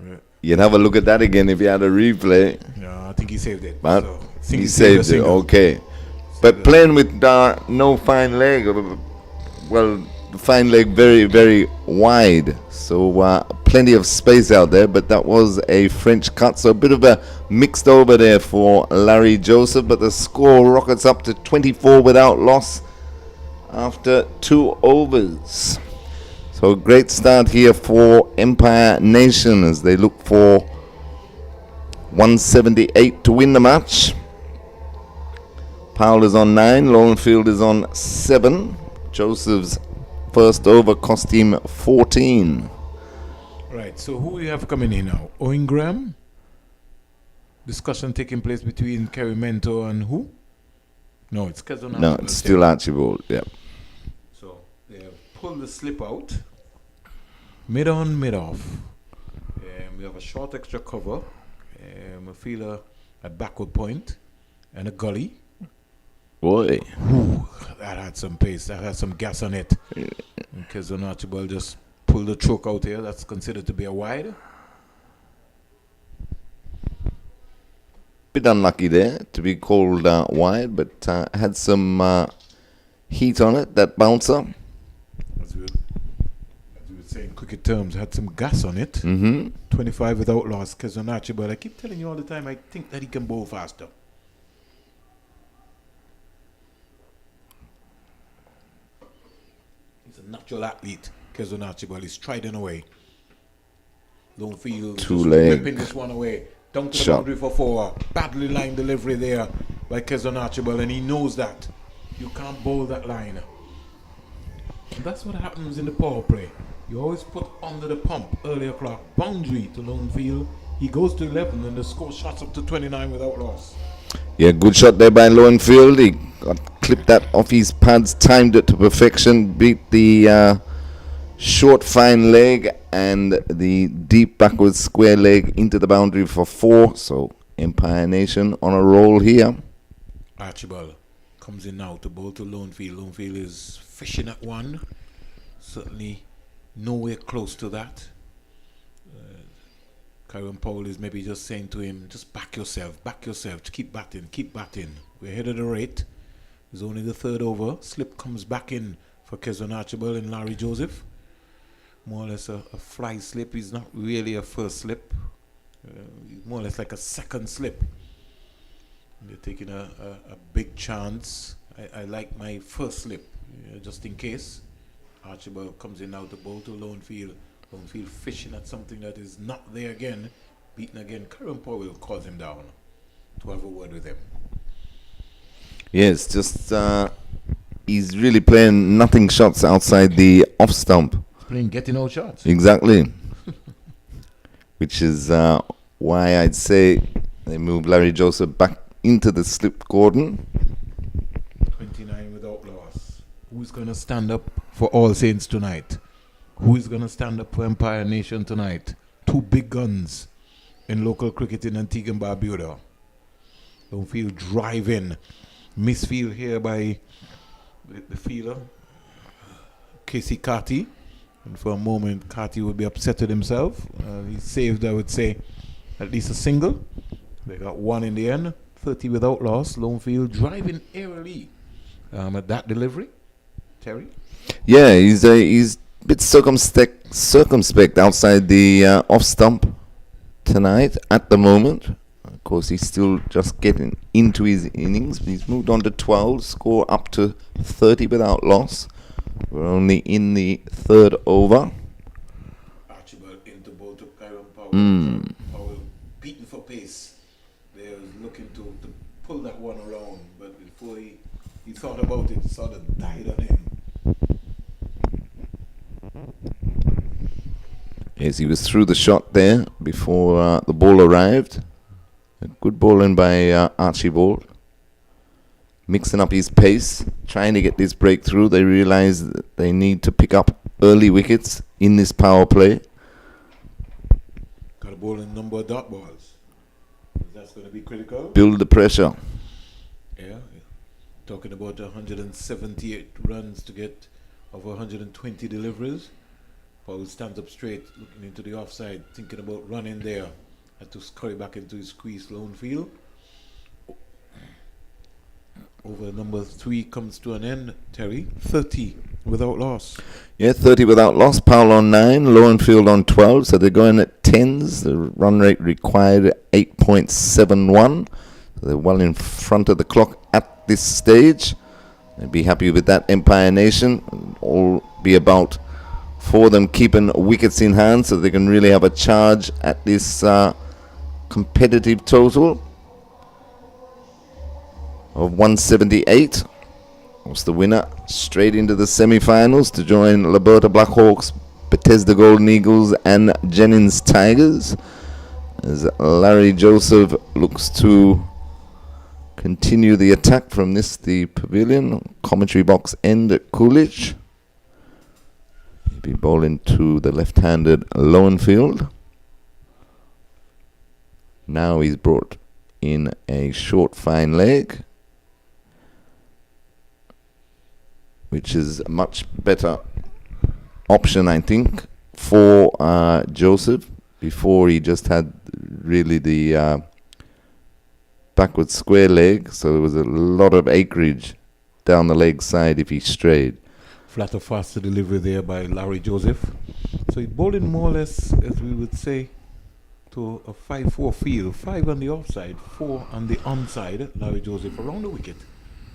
Right. You'd have a look at that again if you had a replay. No, I think he saved it. But So, he saved it, okay. But playing with no fine leg, well, the fine leg very, very wide. So plenty of space out there, but that was a French cut. So a bit of a mixed over there for Larry Joseph, but the score rockets up to 24 without loss after 2 overs. So great start here for Empire Nation as they look for 178 to win the match. Powell is on 9, Lowenfield is on 7. Joseph's first over cost him 14. Right, so who we have coming in now? Owen Graham? Discussion taking place between Kerry Mento and who? No, it's Kezon No, it's still Archibald. Yeah. So they have pulled the slip out. Mid on, mid off. We have a short extra cover. A feeler at backward point. And a gully. Boy. Ooh, that had some pace. That had some gas on it. And Kezon Archibald just pulled the choke out here. That's considered to be a wide. Bit unlucky there to be called wide, but had some heat on it, that bouncer. As we would say in cricket terms, had some gas on it. Mm-hmm. 25 without loss, Kezon Archibald. I keep telling you all the time, I think that he can bowl faster. He's a natural athlete. Kezon Archibald is striding away. Lone field Two just leg whipping this one away. Down to the shot. boundary for 4. Badly lined delivery there by Kezon Archibald, and he knows that. You can't bowl that line. And that's what happens in the power play. You always put under the pump, early o'clock, boundary to lone field. He goes to 11 and the score shots up to 29 without loss. Yeah, good shot there by Lowenfield. He clipped that off his pads, timed it to perfection, beat the short fine leg and the deep backwards square leg into the boundary for 4. So Empire Nation on a roll here. Archibald comes in now to bowl to Lonefield. Lonefield is fishing at 1. Certainly nowhere close to that. Kyron Powell is maybe just saying to him, just back yourself, keep batting. We're ahead of the rate. It's only the 3rd over. Slip comes back in for Kezon Archibald and Larry Joseph. More or less a fly slip. He's not really a first slip. He's more or less like a second slip. They're taking a big chance. I like my first slip, just in case. Archibald comes in now to bowl to Lonefield. Lonefield fishing at something that is not there again. Beaten again. Kyron Powell calls him down to have a word with him. Yes, just he's really playing nothing shots outside the off stump. Playing getting out shots. Exactly. Which is why I'd say they move Larry Joseph back into the slip cordon. 29 without loss. Who's going to stand up for All Saints tonight? Who is going to stand up for Empire Nation tonight? 2 big guns in local cricket in Antigua and Barbuda. Lonefield driving. Misfield here by the fielder, Casey Carty. And for a moment, Carty would be upset with himself. He saved, I would say, at least a single. They got 1 in the end. 30 without loss. Lonefield driving airily at that delivery. Terry? Yeah, he's a bit circumspect outside the off stump tonight at the moment. Of course, he's still just getting into his innings. He's moved on to 12, score up to 30 without loss. We're only in the 3rd over. Archibald into bowl to Kyron Powell. Powell beaten for pace. They was looking to pull that one around, but before he thought about it, sort of died on him. Yes, he was through the shot there before the ball arrived. A good bowling by Archibald. Mixing up his pace, trying to get this breakthrough. They realize that they need to pick up early wickets in this power play. Got a ball in number of dot balls. That's going to be critical. Build the pressure. Yeah. Talking about 178 runs to get over 120 deliveries. Paul stands up straight, looking into the offside, thinking about running there. Had to scurry back into his squeeze Lonefield. Over number 3 comes to an end, Terry. 30 without loss. Yeah, 30 without loss. Powell on 9, Lowenfield on 12. So they're going at 10s. The run rate required 8.71. So they're well in front of the clock at this stage. They'd be happy with that, Empire Nation. It'll all be about for them keeping wickets in hand so they can really have a charge at this competitive total of 178. Was the winner straight into the semi-finals to join Liberta Blackhawks, Bethesda Golden Eagles and Jennings Tigers, as Larry Joseph looks to continue the attack from the pavilion. Commentary box end at Coolidge. He'll be bowling to the left-handed Lowenfield. Now he's brought in a short fine leg, which is a much better option, I think, for Joseph. Before he just had really the backward square leg, so there was a lot of acreage down the leg side if he strayed. Flatter, faster delivery there by Larry Joseph. So he's bowling more or less, as we would say, to a 5-4 field. 5 on the offside, 4 on the onside. Larry Joseph around the wicket.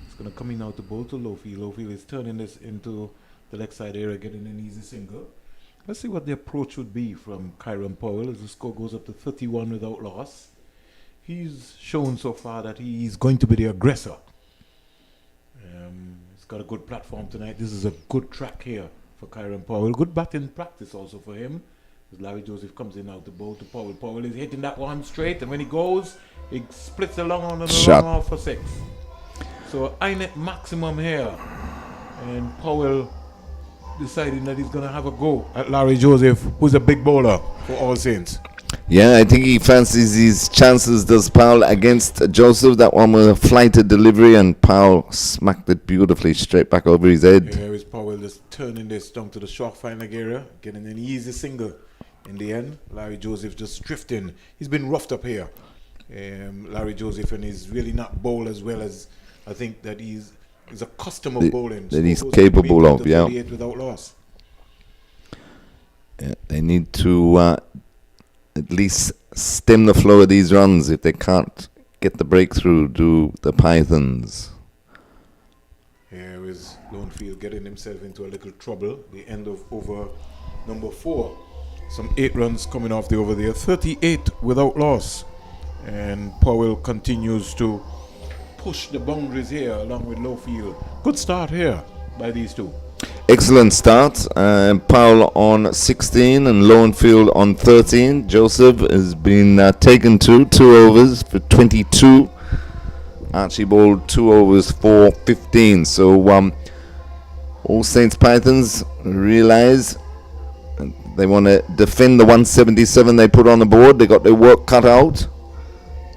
It's going to come in now to bowl to Lowfield. Lowfield is turning this into the leg side area, getting an easy single. Let's see what the approach would be from Kyron Powell as the score goes up to 31 without loss. He's shown so far that he's going to be the aggressor. He's got a good platform tonight. This is a good track here for Kyron Powell. Good batting practice also for him. As Larry Joseph comes in now to bowl to Powell. Powell is hitting that one straight, and when he goes, he splits the long on and the long off for 6. So INET maximum here. And Powell deciding that he's going to have a go at Larry Joseph, who's a big bowler for All Saints. Yeah, I think he fancies his chances, does Powell, against Joseph. That one was a flighted delivery, and Powell smacked it beautifully straight back over his head. Here is Powell just turning this down to the short fine leg area, getting an easy single in the end. Larry Joseph just drifting. He's been roughed up here, Larry Joseph, and he's really not bowled as well as I think that he's accustomed of bowling. That he's capable of, yeah. Without loss. Yeah, they need to at least stem the flow of these runs. If they can't get the breakthrough, do the Pythons. Here is Lonefield getting himself into a little trouble. The end of over number 4. Some 8 runs coming off the over there. 38 without loss. And Powell continues to push the boundaries here along with Lowfield. Good start here by these two. Excellent start. Powell on 16 and Lowenfield on 13. Joseph has been taken to 2 overs for 22. Archibald 2 overs for 15. So All Saints Pythons realize they want to defend the 177 they put on the board. They got their work cut out.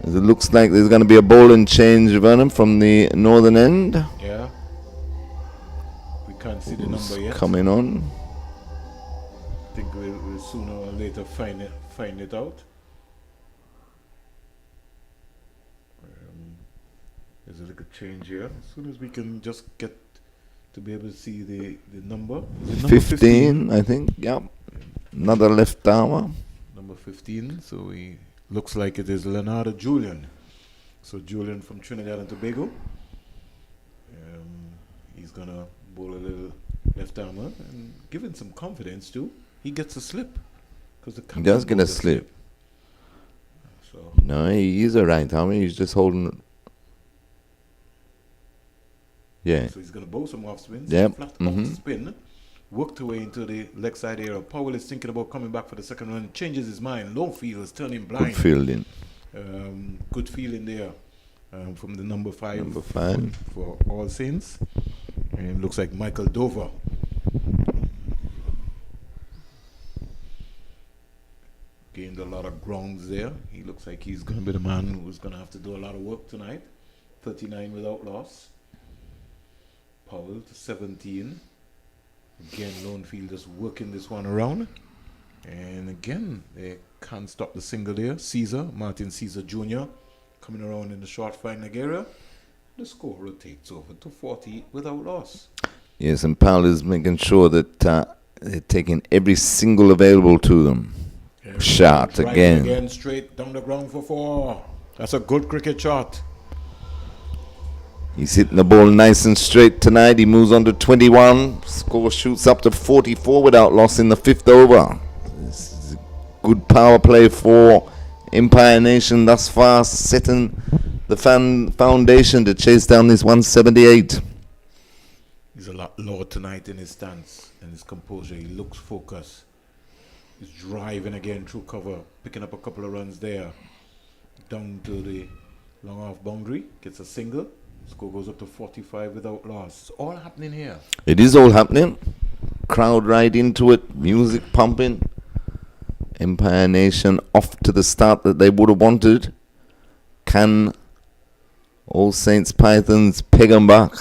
It looks like there's going to be a bowling change, Vernon, from the northern end. Yeah. We can't see the number yet. Coming on. I think we'll sooner or later find it out. There's a little change here. As soon as we can just get to be able to see the number. Is it number 15, I think. Yeah. Another left armer. Number 15. So he looks like it is Leonardo Julian. So Julian from Trinidad and Tobago. He's going to bowl a little left armer and give him some confidence too. He gets a slip. He does get a slip. So No, he is a right armer. He's just holding. Yeah. So he's going to bowl some off spins. Yep. Flat off spin. Worked away into the leg side area. Powell is thinking about coming back for the second run. Changes his mind. Lowfield is turning blind. Good fielding. Good feeling there from the number 5. Number 5. For All Saints. And looks like Michael Dover. Gained a lot of grounds there. He looks like he's going to be the man who's going to have to do a lot of work tonight. 39 without loss. Powell to 17. Again, Lonefield just working this one around. And again, they can't stop the single there. Martin Caesar Jr. coming around in the short fine leg area. The score rotates over to 40 without loss. Yes, and Powell is making sure that they're taking every single available to them. Shot again. Again, straight down the ground for 4. That's a good cricket shot. He's hitting the ball nice and straight tonight. He moves on to 21. Score shoots up to 44 without loss in the 5th over. This is a good power play for Empire Nation thus far, setting the foundation to chase down this 178. He's a lot lower tonight in his stance and his composure. He looks focused. He's driving again through cover, picking up a couple of runs there. Down to the Long off boundary, gets a single. Score goes up to 45 without loss. It's all happening here. It is all happening. Crowd right into it. Music pumping. Empire Nation off to the start that they would have wanted. Can All Saints Pythons peg them back?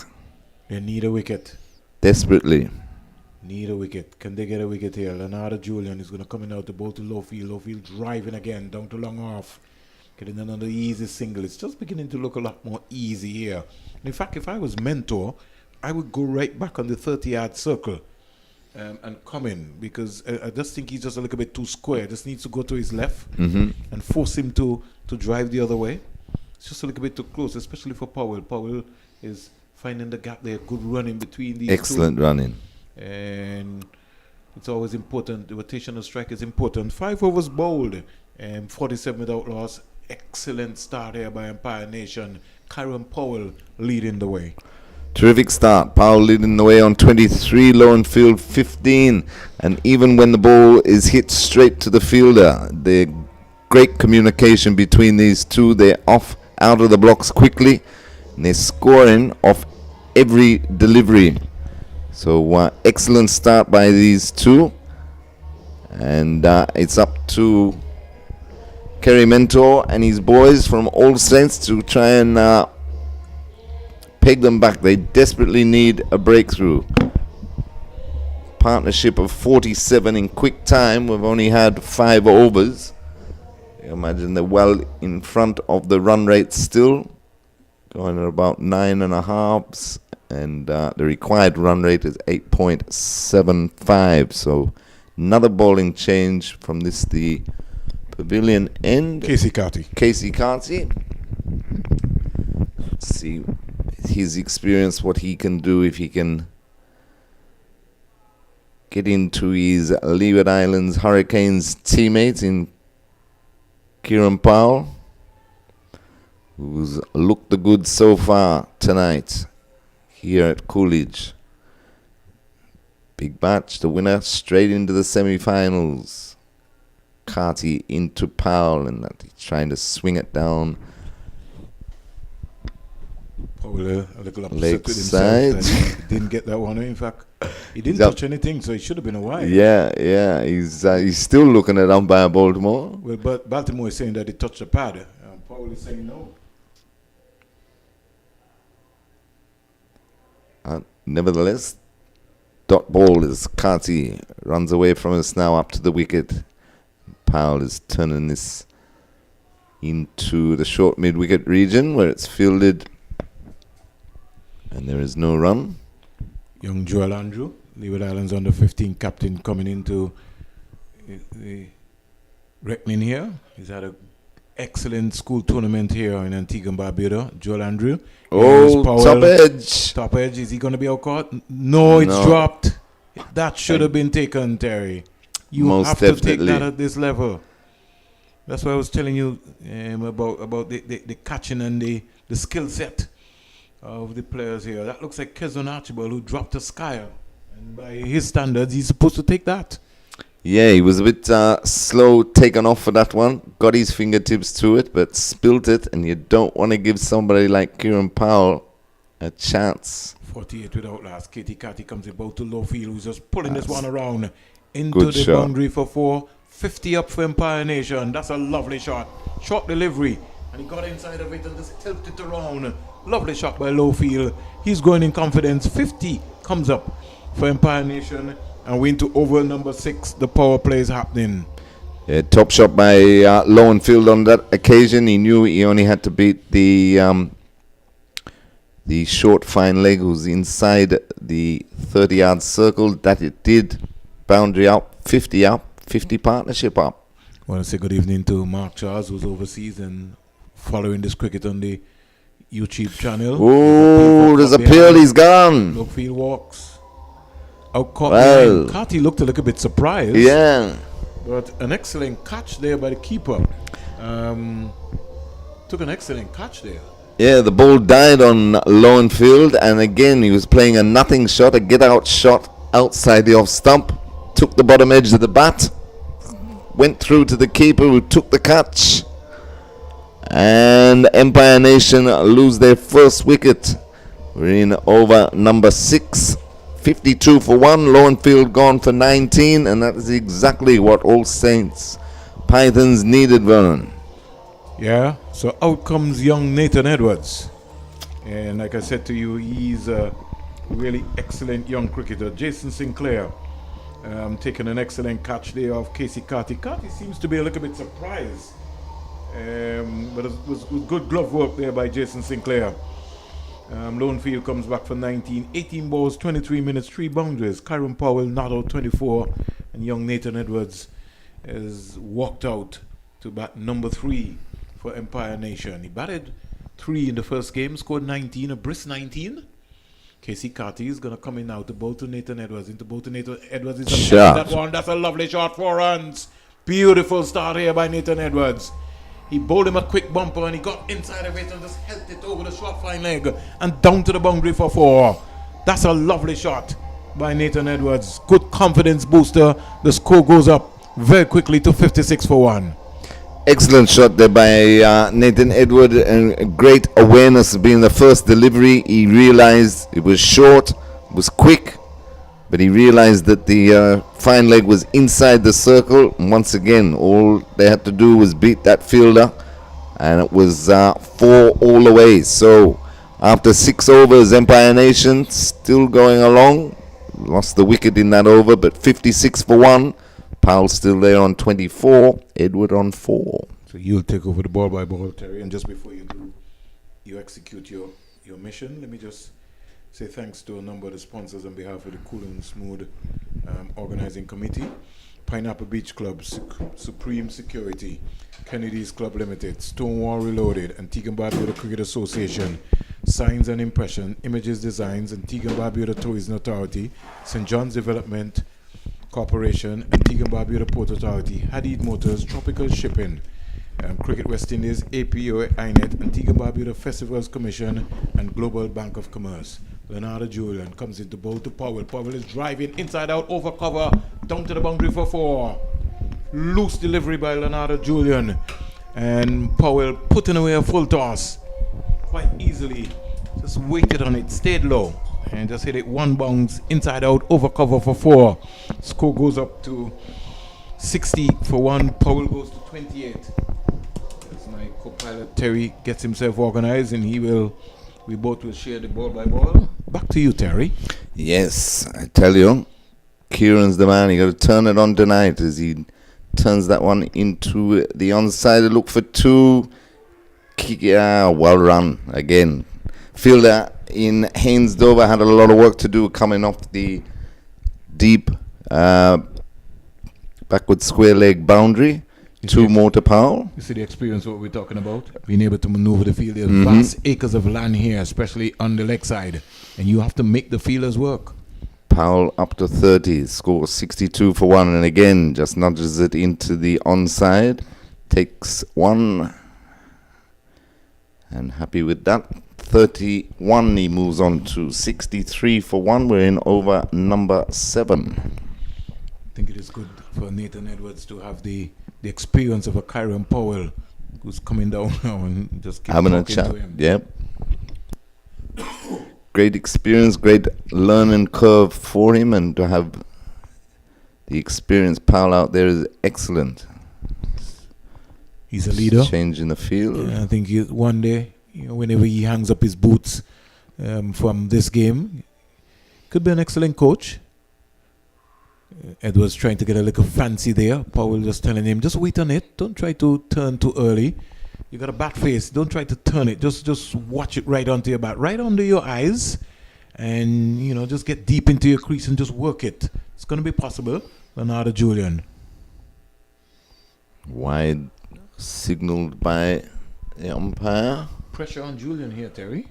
They need a wicket. Desperately. Need a wicket. Can they get a wicket here? Leonardo Julian is going to come in out the ball to Lowfield. Lowfield driving again down to long off. Getting another easy single. It's just beginning to look a lot more easy here. In fact, if I was mentor, I would go right back on the 30-yard circle and come in, because I just think he's just a little bit too square. Just needs to go to his left and force him to drive the other way. It's just a little bit too close, especially for Powell. Powell is finding the gap there. Good running between these Excellent two. running. And it's always important. The rotational strike is important. 5 overs bowled, 47 without loss. Excellent start here by Empire Nation. Kyron Powell leading the way. Terrific start. Powell leading the way on 23, Lowenfield 15. And even when the ball is hit straight to the fielder, the great communication between these two. They're off out of the blocks quickly, and they're scoring off every delivery. So excellent start by these two. And it's up to Kerry Mentor and his boys from All Saints to try and peg them back. They desperately need a breakthrough. Partnership of 47 in quick time. We've only had 5 overs. You imagine they're well in front of the run rate still, going at about 9.5, and the required run rate is 8.75. So another bowling change from the pavilion end. Casey Carty. Let's see his experience, what he can do if he can get into his Leeward Islands Hurricanes teammates in Kieran Powell, who's looked the good so far tonight here at Coolidge. Big batch, the winner straight into the semi-finals. Carty into Powell, and he's trying to swing it down. Probably a little upset Leg with himself side. that he didn't get that one. In fact, he didn't touch anything, so it should have been a wide. Yeah. He's still looking at umpire Baltimore. Well, but Baltimore is saying that he touched the pad. Paul is saying no. Nevertheless, dot ball as Carty runs away from us now up to the wicket. Powell is turning this into the short mid-wicket region where it's fielded, and there is no run. Young Joel Andrew, Leeward Islands under 15 captain, coming into the reckoning here. He's had an excellent school tournament here in Antigua and Barbuda. Joel Andrew. Oh, Powell, top edge. Top edge. Is he going to be out caught? No, it's dropped. That should have been taken, Terry. You Most have definitely. to take that at this level. That's why I was telling you about the catching and the skill set of the players here. That looks like Kezon Archibald, who dropped a skyer. And by his standards, he's supposed to take that. Yeah, he was a bit slow taken off for that one. Got his fingertips to it, but spilt it. And you don't want to give somebody like Kieran Powell a chance. 48 without last. Katie Catty comes about to Lowfield, who's just pulling this one around into the shot. boundary for 4. 50 up for Empire Nation. That's a lovely shot. Short delivery. And he got inside of it and just tilted it around. Lovely shot by Lowfield. He's going in confidence. 50 comes up for Empire Nation. And we're into over number 6. The power play is happening. Yeah, top shot by Lowenfield on that occasion. He knew he only had to beat the short fine leg who's inside the 30-yard circle. That it did. Boundary up, 50 up, 50 partnership up. I want to say good evening to Mark Charles, who's overseas and following this cricket on the YouTube channel. Oh, there's a peel, he's gone. Lookfield walks. Out caught. Well. Carty looked a little bit surprised. Yeah. But an excellent catch there by the keeper. Took an excellent catch there. Yeah, the ball died on Lowenfield, and again he was playing a nothing shot, a get-out shot outside the off stump. Took the bottom edge of the bat, went through to the keeper who took the catch, and and Empire Nation lose their first wicket. We're in over number 6. 52 for 1. Lowenfield gone for 19, and that is exactly what All Saints Pythons needed, Vernon. Yeah, so out comes young Nathan Edwards. And like I said to you, he's a really excellent young cricketer. Jason Sinclair taking an excellent catch there of Casey Carty. Carty seems to be a little bit surprised. But it was good glove work there by Jason Sinclair. Lonefield comes back for 19. 18 balls, 23 minutes, 3 boundaries. Kyron Powell not out 24. And young Nathan Edwards has walked out to bat number 3 for Empire Nation. He batted 3 in the first game, scored 19, a brisk 19. Casey Carty is going to come in now to bowl to Nathan Edwards. Into bowl to Nathan Edwards. Is that one. That's a lovely shot, 4 runs. Beautiful start here by Nathan Edwards. He bowled him a quick bumper and he got inside of it and just helped it over the short fine leg and down to the boundary for 4. That's a lovely shot by Nathan Edwards. Good confidence booster. The score goes up very quickly to 56 for 1. Excellent shot there by Nathan Edwards, and great awareness being the first delivery. He realized it was short, was quick, but he realized that the fine leg was inside the circle. And once again, all they had to do was beat that fielder, and it was 4 all the way. So after 6 overs, Empire Nation still going along. Lost the wicket in that over, but 56 for 1. Powell still there on 24, Edward on 4. So you'll take over the ball by ball, Terry. And just before you do, you execute your mission, let me just say thanks to a number of the sponsors on behalf of the Cool and Smooth Organizing Committee. Pineapple Beach Club, Supreme Security, Kennedy's Club Limited, Stonewall Reloaded, Antigua and Barbuda Cricket Association, Signs and Impression, Images Designs, Antigua and Barbuda Tourism Authority, St. John's Development Corporation, Antigua and Barbuda Port Authority, Hadid Motors, Tropical Shipping, Cricket West Indies, APO, INET, Antigua and Barbuda Festivals Commission, and Global Bank of Commerce. Leonardo Julian comes into bowl to Powell. Powell is driving inside out over cover, down to the boundary for 4. Loose delivery by Leonardo Julian. And Powell putting away a full toss quite easily. Just waited on it, stayed low, and just hit it 1 bounce inside out over cover for 4. Score goes up to 60 for 1. Powell goes to 28. As my co-pilot Terry gets himself organized, and we both will share the ball by ball. Back to you, Terry. Yes, I tell you, Kieran's the man. You got to turn it on tonight as he turns that one into the onside. Look for 2. Well run again. Fielder in Haynes Dover had a lot of work to do coming off the deep backward square leg boundary. 2 more to Powell. You see the experience what we're talking about? Being able to maneuver the field. There's vast acres of land here, especially on the leg side. And you have to make the fielders work. Powell up to 30, scores 62 for 1. And again, just nudges it into the onside. Takes 1. And happy with that. 31, he moves on to 63 for 1. We're in over number 7. I think it is good for Nathan Edwards to have the experience of a Kyron Powell who's coming down now and just keep having a talking chat. to him. Yep. Great experience, great learning curve for him, and to have the experienced Powell out there is excellent. He's a leader. Change in the field. I think one day, whenever he hangs up his boots from this game, could be an excellent coach. Edwards trying to get a little fancy there. Powell just telling him, just wait on it. Don't try to turn too early. You got a bat face. Don't try to turn it. Just watch it right onto your bat, right under your eyes, and just get deep into your crease and just work it. It's going to be possible. Leonardo Julian. Wide signaled by the umpire. Pressure on Julian here, Terry.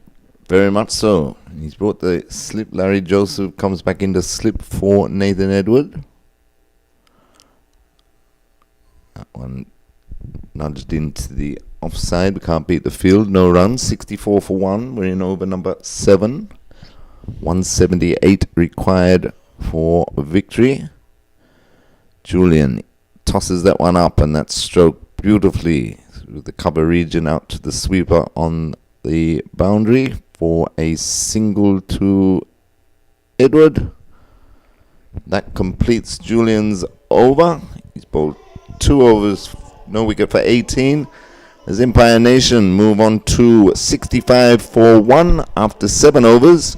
Very much so. He's brought the slip. Larry Joseph comes back into slip for Nathan Edward. That one nudged into the offside. We can't beat the field. No runs. 64 for 1. We're in over number 7. 178 required for victory. Julian tosses that one up, and that stroke beautifully. through the cover region out to the sweeper on the boundary for a single to Edward. That completes Julian's over. He's bowled 2 overs, no wicket for 18. As Empire Nation move on to 65 for 1 after 7 overs,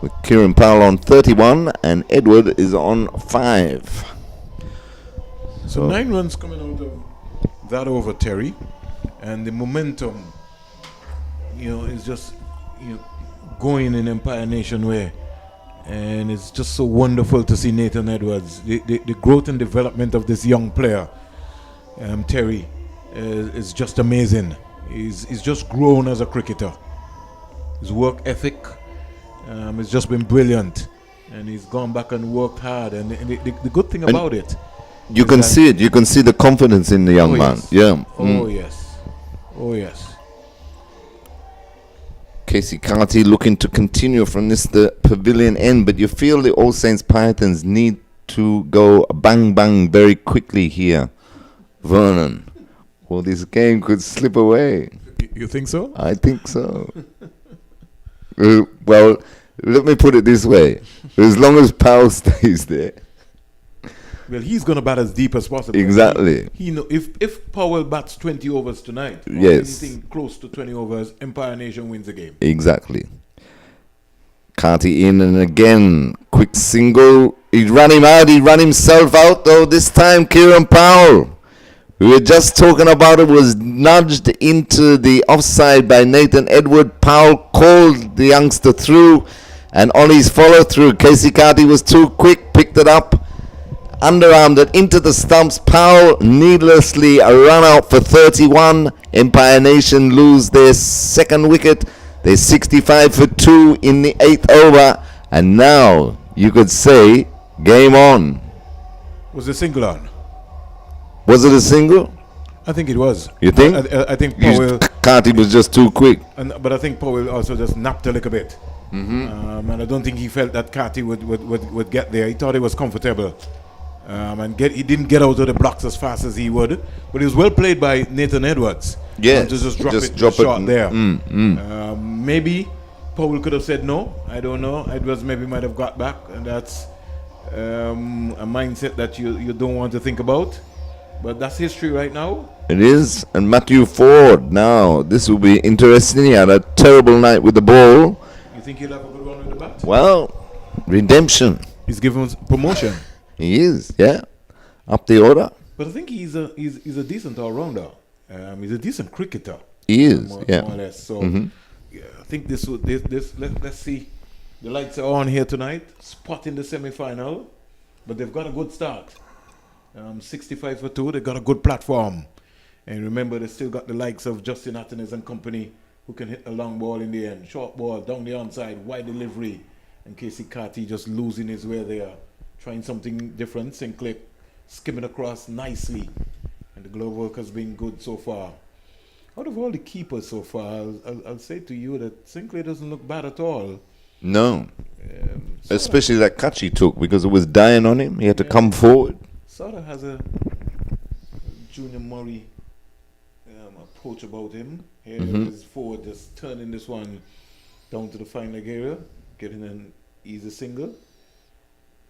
with Kieran Powell on 31 and Edward is on 5. So 9 runs coming out of that over, Terry, and the momentum, is just going in Empire Nation way, and it's just so wonderful to see Nathan Edwards. The growth and development of this young player, Terry, is just amazing. He's just grown as a cricketer. His work ethic has just been brilliant, and he's gone back and worked hard. And the good thing about it, you can see it. You can see the confidence in the young man. Yes. Yeah. Oh yes. Oh yes. Casey Carty looking to continue from the pavilion end, but you feel the All Saints Pythons need to go bang bang very quickly here, Vernon. Well, this game could slip away. You think so? I think so. Well, let me put it this way. As long as Powell stays there. Well, he's going to bat as deep as possible. Exactly. He know if Powell bats 20 overs tonight, or yes, anything close to 20 overs, Empire Nation wins the game. Exactly. Carty in and again. Quick single. He ran him out. He ran himself out, though. This time, Kieran Powell, we were just talking about it, was nudged into the offside by Nathan Edward. Powell called the youngster through, and on his follow-through, Casey Carty was too quick, picked it up, underarmed it into the stumps. Powell needlessly run out for 31. Empire Nation lose their second wicket. They're 65 for 2 in the 8th over, and now you could say game on. Was the single on? Was it a single? I think it was. You think? I think Powell. Carty was just too quick. But I think Powell also just napped a little bit. And I don't think he felt that Carty would get there. He thought he was comfortable. He didn't get out of the blocks as fast as he would. But it was well played by Nathan Edwards. Yes. To just drop it short there. Maybe Powell could have said no. I don't know. Edwards maybe might have got back. And that's a mindset that you don't want to think about. But that's history right now. It is. And Matthew Ford now. This will be interesting. He had a terrible night with the ball. You think he'll have a good one with the bat? Well, redemption. He's given promotion. He is, yeah. Up the order. But I think he's a decent all-rounder. He's a decent cricketer. He is, more yeah. or less. So yeah, I think let's see. The lights are on here tonight. Spot in the semi-final. But they've got a good start. 65 for 2, they got a good platform. And remember, they still got the likes of Justin Attanes and company who can hit a long ball in the end. Short ball, down the onside, wide delivery. And Casey Carty just losing his way there. Trying something different. Sinclair skimming across nicely. And the glove work has been good so far. Out of all the keepers so far, I'll say to you that Sinclair doesn't look bad at all. No. Especially that catch he took, because it was dying on him. He had to come forward. Sort of has a Junior Murray approach about him. Here is forward, just turning this one down to the fine leg area, getting an easy single.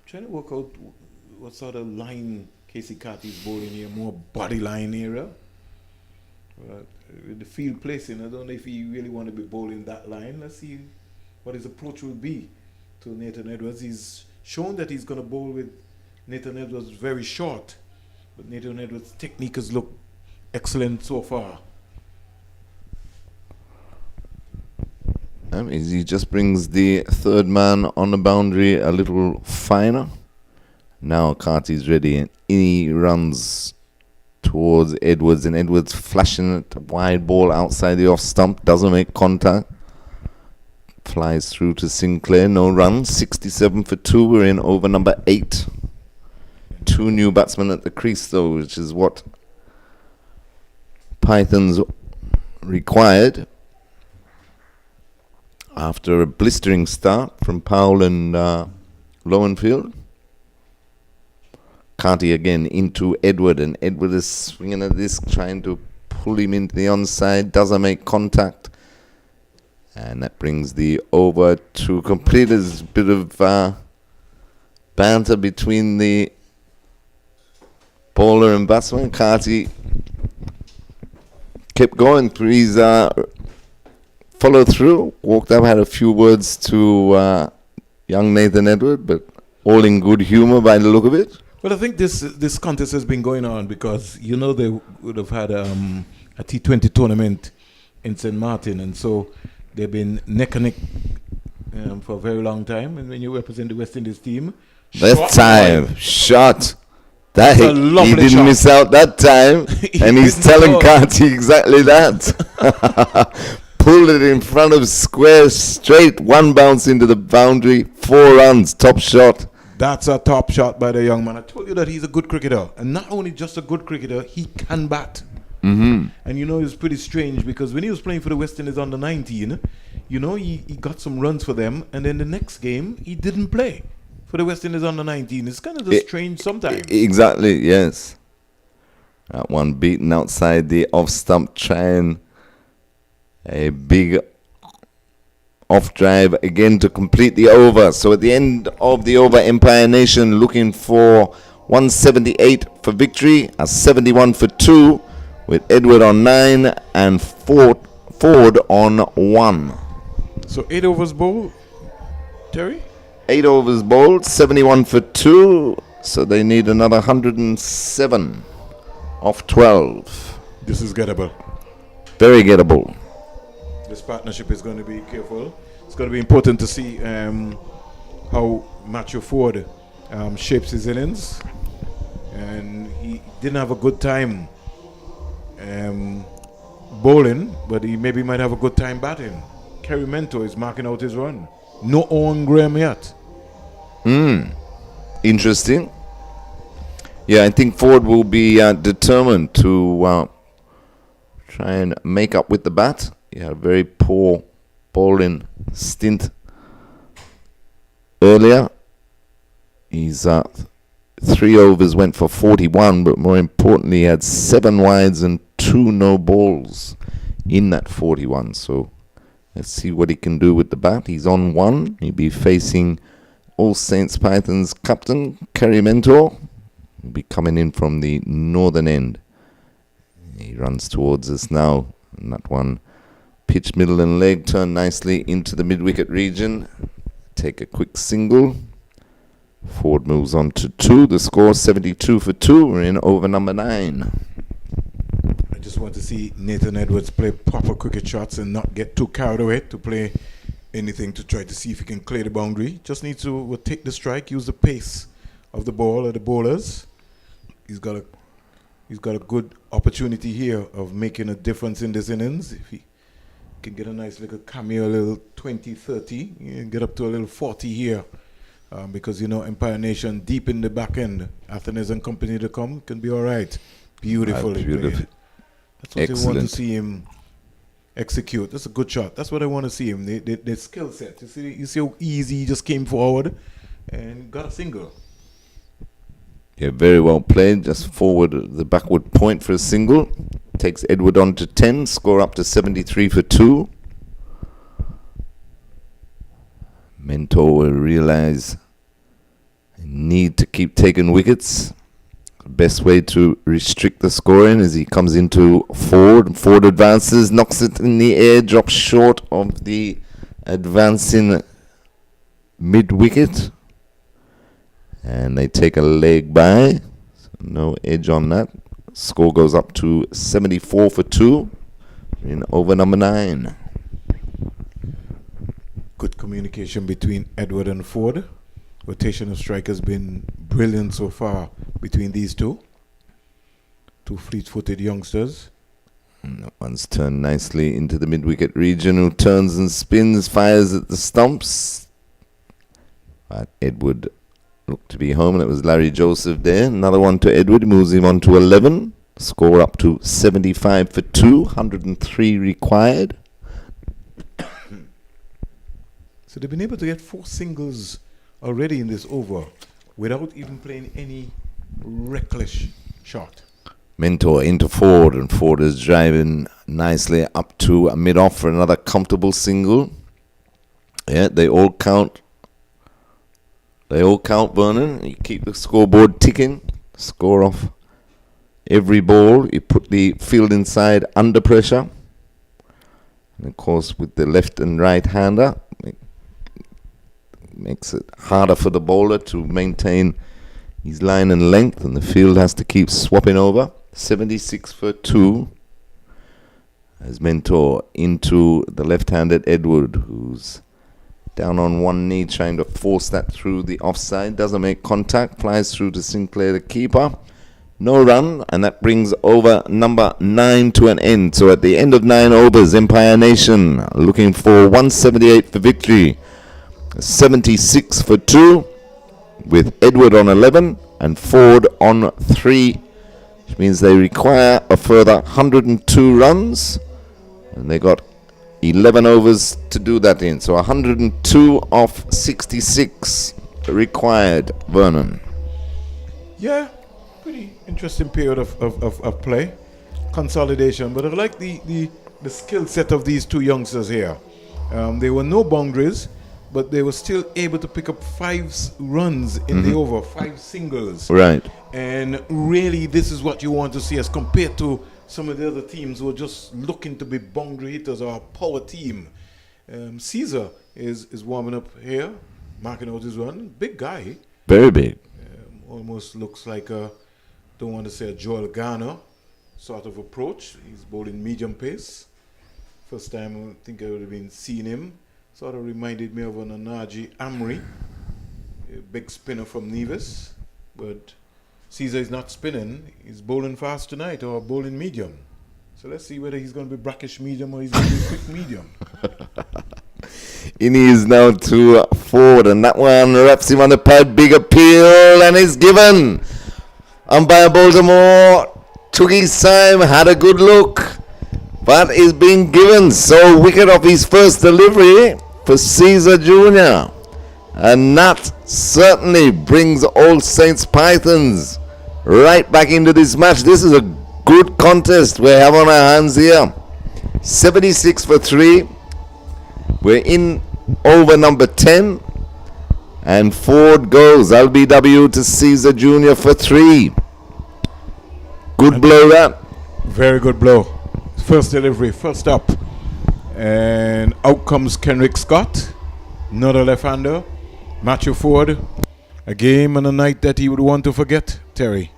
Trying to work out what sort of line Casey Carty's bowling here, more body line area. But with the field placing, I don't know if he really want to be bowling that line. Let's see what his approach will be to Nathan Edwards. He's shown that he's going to bowl with Nathan Edwards very short, but Nathan Edwards' technique has looked excellent so far. He just brings the third man on the boundary a little finer. Now Carty's ready, and he runs towards Edwards, and Edwards flashing it, wide ball outside the off stump, doesn't make contact. Flies through to Sinclair, no runs, 67 for 2, we're in over number 8. 2 new batsmen at the crease, though, which is what Pythons required after a blistering start from Powell and Lowenfield. Carty again into Edward, and Edward is swinging at this, trying to pull him into the onside, doesn't make contact. And that brings the over to complete. There's a bit of banter between the bowler and batsman. Carty kept going through his follow through, walked up, had a few words to young Nathan Edward, but all in good humour by the look of it. Well, I think this contest has been going on because, you know, they would have had a T20 tournament in St. Martin, and so they've been neck and neck for a very long time. And when you represent the West Indies team, that time, shot. That That's a he lovely didn't shot. miss out that time, and he's didn't telling go. Carty exactly that. Pulled it in front of square, straight, one bounce into the boundary, 4 runs, top shot. That's a top shot by the young man. I told you that he's a good cricketer. And not only just a good cricketer, he can bat. Mm-hmm. And you know, it's pretty strange because when he was playing for the West Indies under 19, you know, he got some runs for them. And then the next game, he didn't play for the West Indies under 19. It's kind of just strange sometimes. Exactly, yes. That one beaten outside the off stump, trying a big off drive again to complete the over. So at the end of the over, Empire Nation looking for 178 for victory, a 71 for 2, with Edward on 9 and Ford on 1. So 8 overs bowled, Terry? 8 overs bowled, 71 for 2, so they need another 107 off 12. This is gettable. Very gettable. This partnership is going to be careful. It's going to be important to see how Matthew Ford shapes his innings. And he didn't have a good time bowling, but he maybe might have a good time batting. Kerry Mento is marking out his run. No Owen Graham yet. Interesting. Yeah, I think Ford will be determined to try and make up with the bat. He had a very poor bowling stint earlier. His 3 overs went for 41, but more importantly, he had 7 wides and 2 no balls in that 41. So let's see what he can do with the bat. He's on 1. He'll be facing All Saints Pythons captain, Kerry Mentor. He'll be coming in from the northern end. He runs towards us now. And that one pitch, middle and leg, turn nicely into the mid-wicket region. Take a quick single. Ford moves on to 2. The score 72 for 2. We're in over number 9. I just want to see Nathan Edwards play proper cricket shots and not get too carried away to play anything to try to see if he can clear the boundary. Just needs to take the strike, use the pace of the ball or the bowlers. He's got a good opportunity here of making a difference in this innings. If he can get a nice little cameo, a little 20, 30, and get up to a little 40 here. Because, you know, Empire Nation deep in the back end, Athens and company to come, can be all right. Beautifully played. That's what you want to see him execute. That's a good shot. That's what I want to see him. The skill set. You see how easy he just came forward and got a single. Yeah, very well played. Just forward the backward point for a single. Takes Edward on to 10. Score up to 73 for 2. Mentor will realise need to keep taking wickets. The best way to restrict the scoring is he comes into Ford. Ford advances, knocks it in the air, drops short of the advancing mid-wicket. And they take a leg by. So no edge on that. Score goes up to 74 for 2 in over number 9. Good communication between Edward and Ford. Rotation of strike has been brilliant so far between these two. Two fleet-footed youngsters. And that one's turned nicely into the mid-wicket region, who turns and spins, fires at the stumps. But Edward looked to be home, and it was Larry Joseph there. Another one to Edward, moves him on to 11. Score up to 75 for 2, 103 required. So they've been able to get 4 singles already in this over without even playing any reckless shot. Mentor into Ford, and Ford is driving nicely up to a mid-off for another comfortable single. Yeah, they all count. They all count, Vernon. You keep the scoreboard ticking. Score off every ball. You put the field inside under pressure. And of course, with the left and right hander, it makes it harder for the bowler to maintain his line and length, and the field has to keep swapping over. 76 for 2 as Mentor into the left-handed Edward, who's down on one knee trying to force that through the offside. Doesn't make contact, flies through to Sinclair, the keeper. No run, and that brings over number 9 to an end. So at the end of 9 overs, Empire Nation looking for 178 for victory, 76 for 2, with Edward on 11 and Ford on 3, which means they require a further 102 runs, and they got 11 overs to do that in. So 102 off 66 required, Vernon. Yeah, pretty interesting period of play, consolidation. But I like the skill set of these two youngsters here. There were no boundaries, but they were still able to pick up 5 runs in the over, 5 singles. Right. And really, this is what you want to see as compared to some of the other teams who are just looking to be boundary hitters or a power team. Caesar is warming up here, marking out his run. Big guy. Very big. Almost looks like a, don't want to say a Joel Garner sort of approach. He's bowling medium pace. First time I think I would have been seeing him. Sort of reminded me of an Anaji Amri, a big spinner from Nevis. But Caesar is not spinning. He's bowling fast tonight or bowling medium. So let's see whether he's going to be brackish medium or he's going to be quick medium. In is now to Ford, and that one wraps him on the pad. Big appeal, and it's given. Umpire Baltimore took his time, had a good look, but is being given. So wicket off his first delivery for Caesar Jr. And that certainly brings All Saints Pythons right back into this match. This is a good contest we have on our hands here. 76 for 3. We're in over number 10. And Ford goes LBW to Caesar Jr. for 3. Good blow, that. Very good blow. First delivery, first up. And out comes Kenrick Scott, another left-hander. Matthew Ford, a game and a night that he would want to forget, Terry.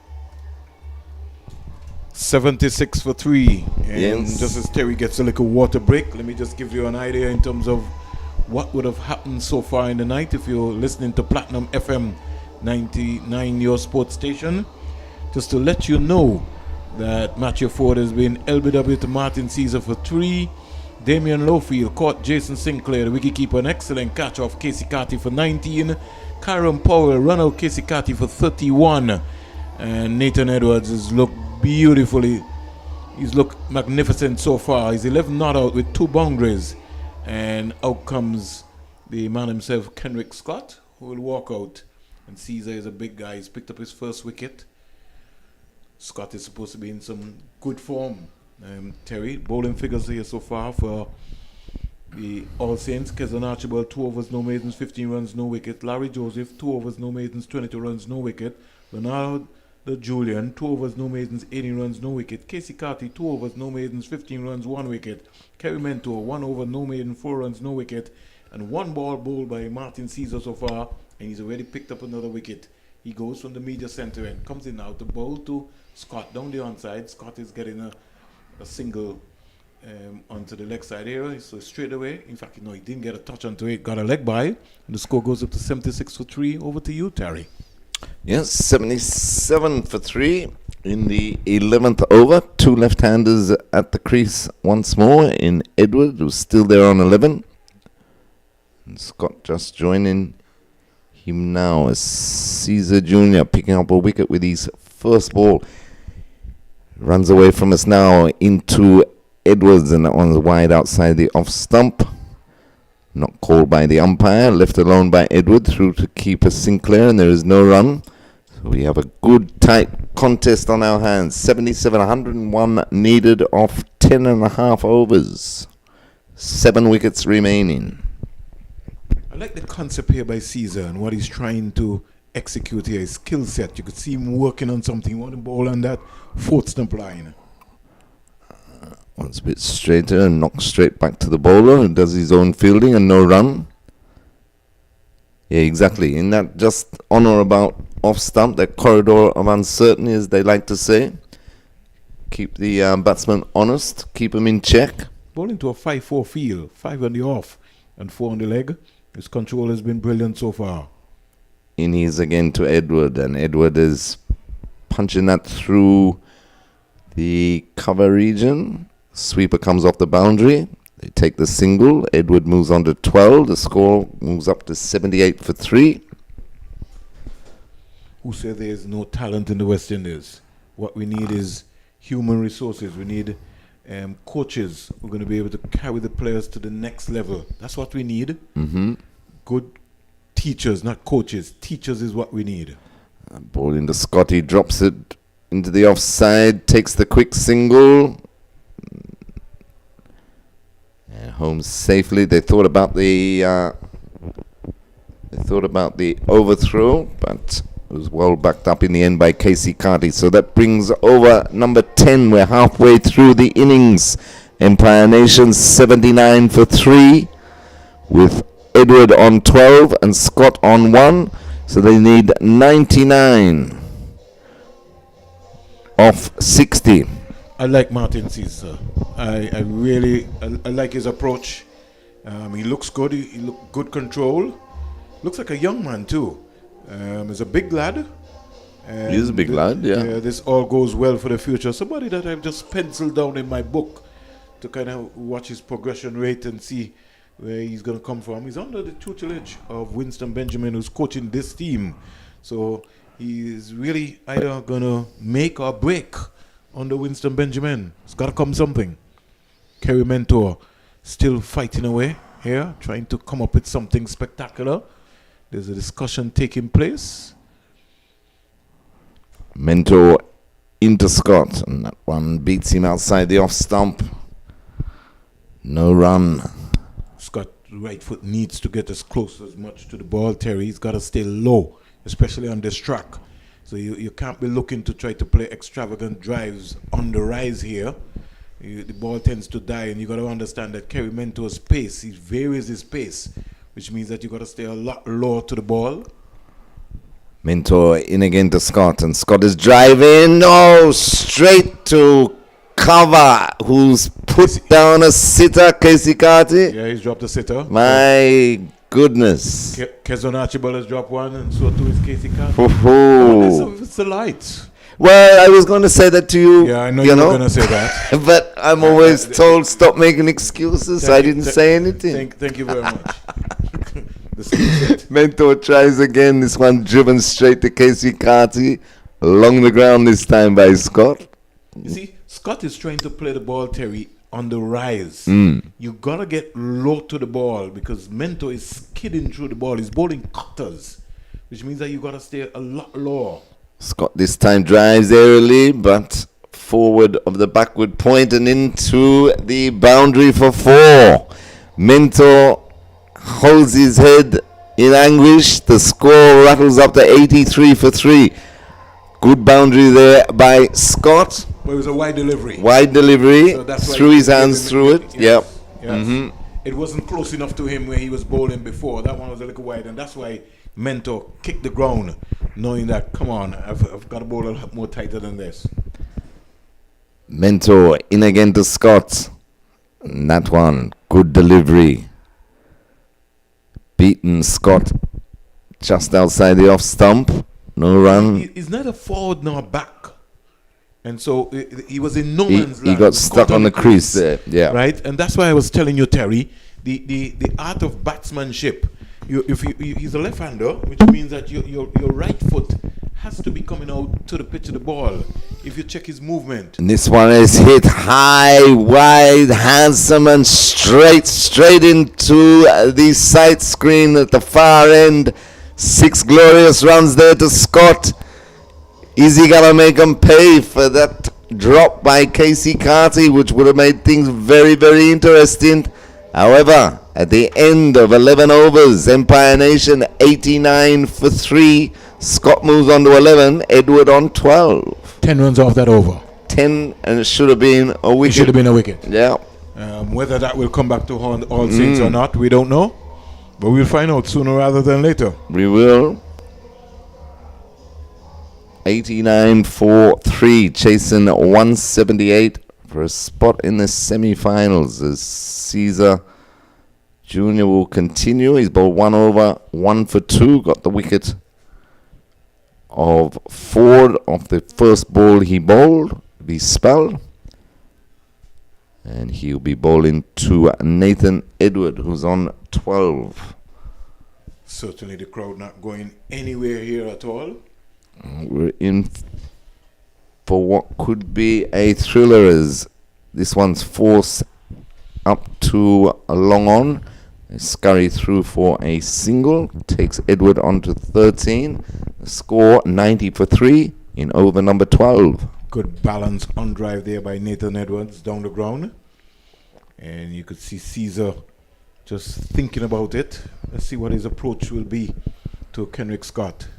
76 for 3. And yes. Just as Terry gets a little water break, let me just give you an idea in terms of what would have happened so far in the night if you're listening to Platinum FM 99, your sports station. Just to let you know that Matthew Ford has been LBW to Martin Caesar for 3. Damian Lowfield caught Jason Sinclair, the wicketkeeper, an excellent catch off Casey Carty for 19. Kyron Powell run out Casey Carty for 31. And Nathan Edwards has looked beautifully. He's looked magnificent so far. He's 11 not out with 2 boundaries. And out comes the man himself, Kenrick Scott, who will walk out. And Caesar is a big guy. He's picked up his first wicket. Scott is supposed to be in some good form. Terry, bowling figures here so far for the All Saints. Kezan Archibald, 2 overs, no maidens, 15 runs, no wicket. Larry Joseph, 2 overs, no maidens, 22 runs, no wicket. Ronaldo Julian, 2 overs, no maidens, 18 runs, no wicket. Casey Carty, 2 overs, no maidens, 15 runs, 1 wicket. Kerry Mentor, 1 over, no maiden, 4 runs, no wicket. And 1 ball bowled by Martin Caesar so far, and he's already picked up another wicket. He goes from the media center and comes in now to bowl to Scott down the onside. Scott is getting a single onto the leg side area, so straight away. In fact, he didn't get a touch onto it, got a leg by, and the score goes up to 76 for 3. Over to you, Terry. Yes, 77 for 3 in the 11th over. 2 left-handers at the crease once more in Edward, who's still there on 11. And Scott just joining him now as Caesar Jr. picking up a wicket with his first ball. Runs away from us now into Edwards, and that one's wide outside the off stump. Not called by the umpire, left alone by Edward through to keeper Sinclair, and there is no run. So We have a good tight contest on our hands. 77, 101 needed off 10.5 overs. 7 wickets remaining. I like the concept here by Caesar and what he's trying to execute here. His skill set. You could see him working on something. He want to bowl on that fourth stump line. One's a bit straighter and knocks straight back to the bowler who does his own fielding and no run. Yeah, exactly. In that just on or about off stump, that corridor of uncertainty, as they like to say. Keep the batsman honest, keep him in check. Bowling to a 5-4 field, 5 on the off and 4 on the leg. His control has been brilliant so far. In he's again to Edward, and Edward is punching that through the cover region. Sweeper comes off the boundary. They take the single. Edward moves on to 12. The score moves up to 78 for 3. Who say there is no talent in the West Indies? What we need is human resources. We need coaches who are going to be able to carry the players to the next level. That's what we need. Good teachers, not coaches. Teachers is what we need. Ball into Scotty, drops it into the offside, takes the quick single. Home safely. They thought about the overthrow, but it was well backed up in the end by Casey Carty. So that brings over number 10. We're halfway through the innings. Empire Nation 79 for 3, with Edward on 12 and Scott on 1. So they need 99 off 60. I like Martin Caesar. I really like his approach. He looks good. He look good control. Looks like a young man too. He's a big lad. He's a big lad, yeah. This all goes well for the future. Somebody that I've just penciled down in my book to kind of watch his progression rate and see where he's going to come from. He's under the tutelage of Winston Benjamin, who's coaching this team. So he's really either going to make or break under Winston Benjamin. It's got to come something. Kerry Mentor still fighting away here, trying to come up with something spectacular. There's a discussion taking place. Mentor into Scott, and that one beats him outside the off stump. No run. Scott right foot needs to get as close as much to the ball, Terry. He's got to stay low, especially on this track. So you can't be looking to try to play extravagant drives on the rise here. The ball tends to die, and you got to understand that Kerry Mentor's pace, he varies his pace, which means that you got to stay a lot lower to the ball. Mentor in again to Scott, and Scott is driving. Oh, straight to cover. Who's put down a sitter, Casey Carty? Yeah, he's dropped a sitter. My goodness. Kezon Archibald has dropped one, and so too is Casey Carty. It's the light. Well, I was going to say that to you. Yeah, I know you were going to say that. But I'm always told stop making excuses, so I didn't say anything. Thank you very much. Mentor tries again. This one driven straight to Casey Carty. Along the ground this time by Scott. You see, Scott is trying to play the ball, Terry, on the rise. You got to get low to the ball because Mentor is skidding through the ball. He's bowling cutters, which means that you got to stay a lot lower. Scott this time drives aerially, but forward of the backward point and into the boundary for 4. Mentor holds his head in anguish. The score rattles up to 83 for 3. Good boundary there by Scott. Well, it was a wide delivery. So through his hands through it. Yes. It wasn't close enough to him where he was bowling before. That one was a little wide, and that's why Mentor kicked the ground, knowing that, come on, I've got to bowl a lot more tighter than this. Mentor in again to Scott. And that one, good delivery. Beaten Scott just outside the off stump. No run. He's neither forward nor back. And so he was in no man's land. He got stuck on the crease there. Yeah. Right? And that's why I was telling you, Terry, the art of batsmanship. He's a left-hander, which means that your right foot has to be coming out to the pitch of the ball. If you check his movement. And this one is hit high, wide, handsome, and straight into the sight screen at the far end. 6 glorious runs there to Scott. Is he going to make him pay for that drop by Casey Carty, which would have made things very, very interesting? However, at the end of 11 overs, Empire Nation 89 for 3. Scott moves on to 11. Edward on 12. 10 runs off that over. 10, and it should have been a wicket. It should have been a wicket. Yeah. Whether that will come back to all Saints or not, we don't know. But we'll find out sooner rather than later. We will. 89 for 3, chasing 178 for a spot in the semi-finals as Caesar Jr. will continue. He's bowled 1 over, 1 for 2, got the wicket of Ford off the first ball he bowled, the spell. And he'll be bowling to Nathan Edward, who's on 12. Certainly the crowd not going anywhere here at all. We're in for what could be a thriller as this one's forced up to a long on. They scurry through for a single. Takes Edward on to 13. The score 90 for 3 in over number 12. Good balance on drive there by Nathan Edwards down the ground. And you could see Caesar just thinking about it. Let's see what his approach will be to Kenrick Scott.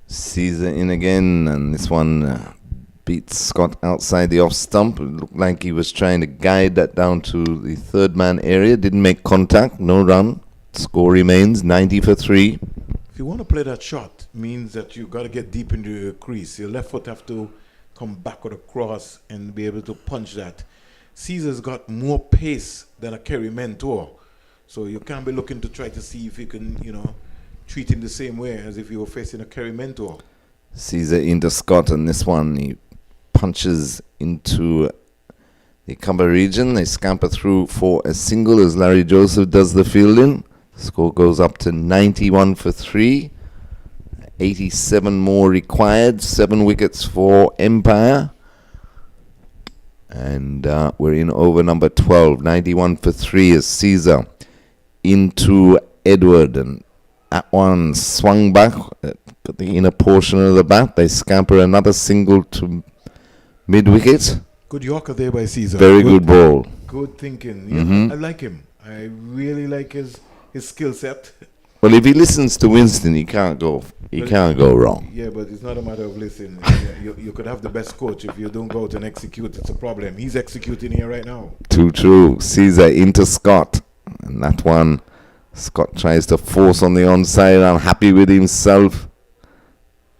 Caesar in again, and this one beats Scott outside the off stump. It looked like he was trying to guide that down to the third man area. Didn't make contact, no run. Score remains 90 for 3. If you want to play that shot, means that you got to get deep into your crease. Your left foot have to come backward across and be able to punch that. Caesar's got more pace than a Kerry Mentor, so you can't be looking to try to see if you can, treat him the same way as if you were facing a Kerry Mentor. Caesar into Scott, and this one he punches into the cover region. They scamper through for a single as Larry Joseph does the fielding. Score goes up to 91 for 3. 87 more required. 7 wickets for Empire. And we're in over number 12. 91 for 3 is Caesar into Edward, and that one swung back at the inner portion of the bat. They scamper another single to mid-wicket. Good Yorker there by Caesar. Very good ball. Good thinking. Yeah, I like him. I really like his skill set. Well, if he listens to Winston, he can't go wrong. Yeah, but it's not a matter of listening. You could have the best coach. If you don't go out and execute, it's a problem. He's executing here right now. Too true. Caesar into Scott. And that one, Scott tries to force on the onside, unhappy with himself.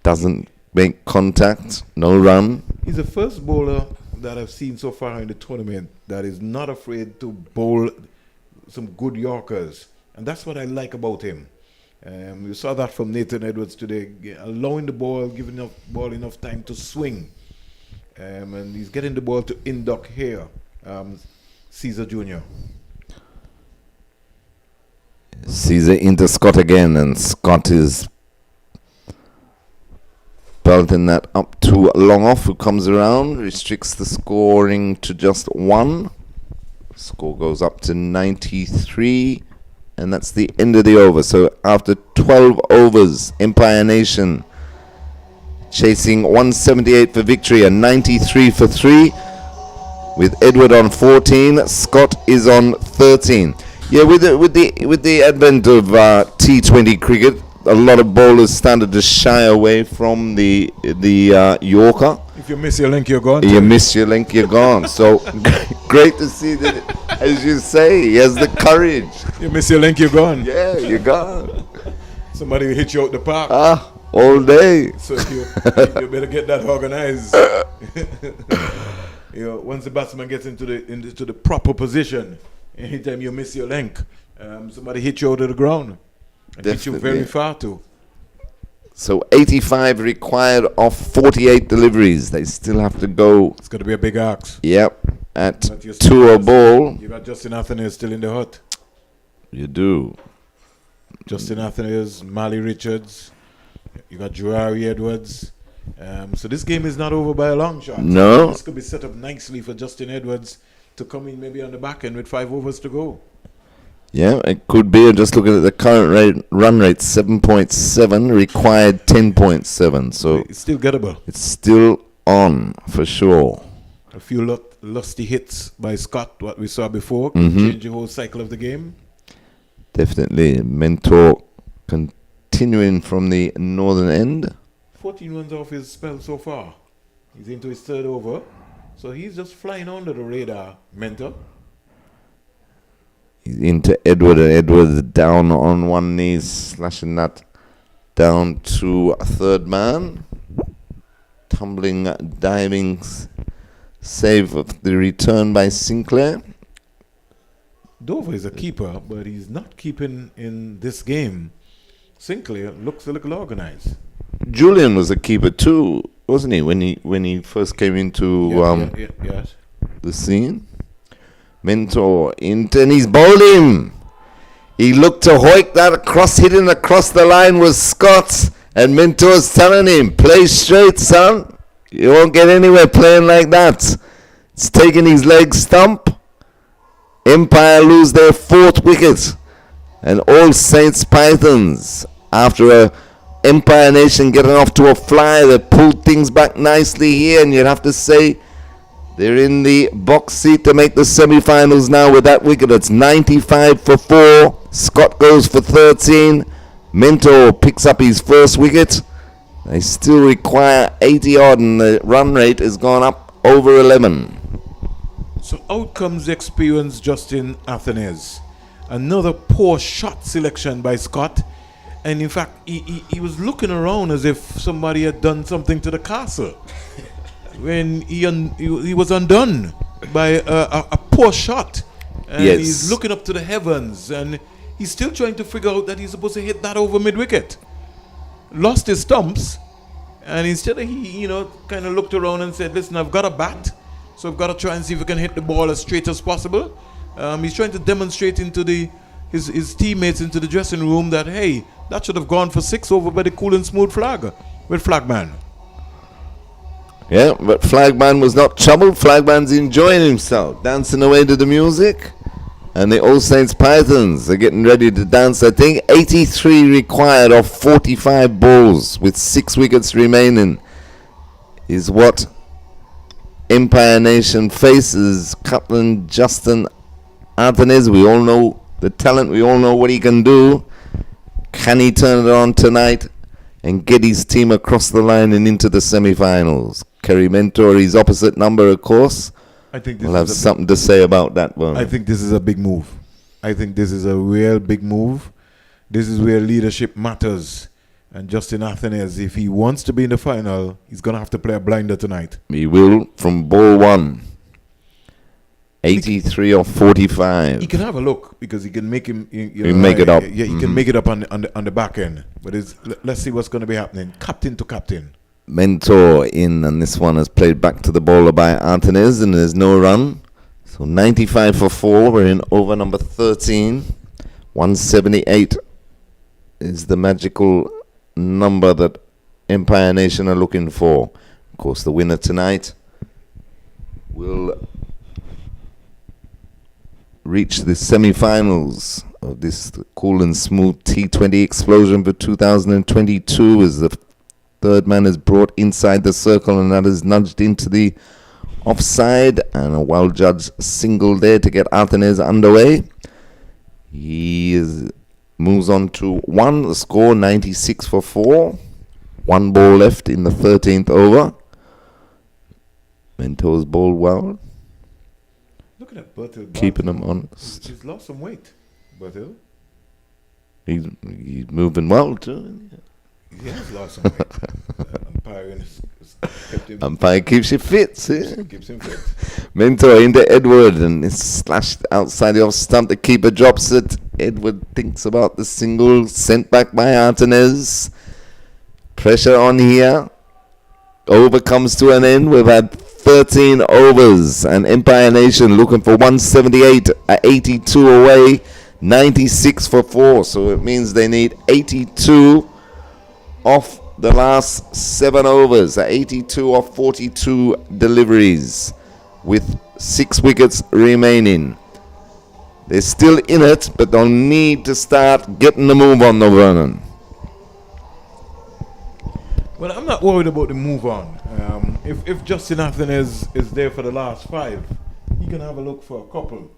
Doesn't make contact. No run. He's the first bowler that I've seen so far in the tournament that is not afraid to bowl some good Yorkers. And that's what I like about him. You saw that from Nathan Edwards today, allowing the ball, giving the ball enough time to swing. And he's getting the ball to induct here, Caesar Jr. Caesar into Scott again, and Scott is belting that up to long off, who comes around, restricts the scoring to just 1. Score goes up to 93, and that's the end of the over. So after 12 overs, Empire Nation chasing 178 for victory and 93 for 3, with Edward on 14. Scott is on 13. Yeah, with the advent of T20 cricket, a lot of bowlers started to shy away from the Yorker. If you miss your link, you're gone. You miss your link, you're gone. So great to see that, as you say, he has the courage. You miss your link, you're gone. Yeah, you're gone. Somebody will hit you out the park. All day. So you better get that organized. Once the batsman gets into the proper position, anytime you miss your link, somebody hit you out of the ground. And hit you very far too. So 85 required off 48 deliveries. They still have to go. It's going to be a big axe. Yep. At 2 a ball. You got Justin Athanaze still in the hut. You do. Justin Athanaze, Mali Richards. You got Jurari Edwards. So this game is not over by a long shot. No. This could be set up nicely for Justin Edwards to come in maybe on the back end with 5 overs to go. Yeah, it could be. I'm just looking at the current run rate, 7.7, required 10.7. So It's still gettable. it's still on for sure. A few lusty hits by Scott, what we saw before, can change the whole cycle of the game. Definitely. Mentor continuing from the northern end. 14 runs off his spell so far. He's into his third over. So he's just flying under the radar, Mentor. He's into Edward, and Edward down on one knee, slashing that down to a third man. Tumbling, diving, save of the return by Sinclair. Dover is a keeper, but he's not keeping in this game. Sinclair looks a little organized. Julian was a keeper too, wasn't he? When he first came into Yes. the scene. Mentor into, and he's bowled him. He looked to hoik that across, hitting across the line was Scott, and Mentor's telling him, play straight, son. You won't get anywhere playing like that. It's taking his leg stump. Empire lose their fourth wicket, and All Saints Pythons, after a Empire Nation getting off to a fly, they pulled things back nicely here, and you'd have to say they're in the box seat to make the semi-finals now with that wicket. It's 95 for 4. Scott goes for 13. Mentor picks up his first wicket. They still require 80 odd, and the run rate has gone up over 11. So out comes the experienced Justin Athanaze. Another poor shot selection by Scott. And in fact, he was looking around as if somebody had done something to the castle. When he was undone by a poor shot. And Yes. he's looking up to the heavens. And he's still trying to figure out that he's supposed to hit that over mid-wicket. Lost his stumps. And instead he kind of looked around and said, listen, I've got a bat. So I've got to try and see if I can hit the ball as straight as possible. He's trying to demonstrate into his teammates into the dressing room that, hey, that should have gone for 6 over by the cool and smooth flag with Flagman. Yeah, but Flagman was not troubled. Flagman's enjoying himself, dancing away to the music. And the All Saints Pythons are getting ready to dance. I think 83 required of 45 balls with 6 wickets remaining is what Empire Nation faces. Captain Justin Athanaze, we all know the talent, we all know what he can do. Can he turn it on tonight and get his team across the line and into the semi-finals? Kerry Mentor, his opposite number, of course. I think this We'll have something to say about that one. I think this is a big move. I think this is a real big move. This is where leadership matters. And Justin Athanaze, if he wants to be in the final, he's going to have to play a blinder tonight. He will from ball 1. 83 or 45. He can have a look because he can make him. He can make it up. Yeah, he can make it up on the back end. But let's see what's going to be happening. Captain to captain. Mentor in, and this one is played back to the bowler by Athanaze, and there's no run. So 95 for 4. We're in over number 13. 178 is the magical number that Empire Nation are looking for. Of course, the winner tonight will reach the semi-finals of this cool and smooth T20 explosion for 2022 as the third man is brought inside the circle, and that is nudged into the offside, and a well-judged single there to get Athanaze underway. He moves on to 1, the score 96 for 4. 1 ball left in the 13th over. Mentor's ball well. Look at that Bertil. Keeping him honest. He's lost some weight, Bertil. He's moving well too. He has lost some weight. Umpire keeps you fit, see? Keeps him fit. Mentor into Edward, and it's slashed outside the off stump. The keeper drops it. Edward thinks about the single sent back by Athanaze. Pressure on here. Over comes to an end. We've had 13 overs, and Empire Nation looking for 178 at 82 away. 96 for 4, so it means they need 82 off the last 7 overs, 82 off 42 deliveries with 6 wickets remaining. They're still in it, but they'll need to start getting the move on, though, Vernon. Well, I'm not worried about the move on. If Justin Athenez is there for the last 5, he can have a look for a couple.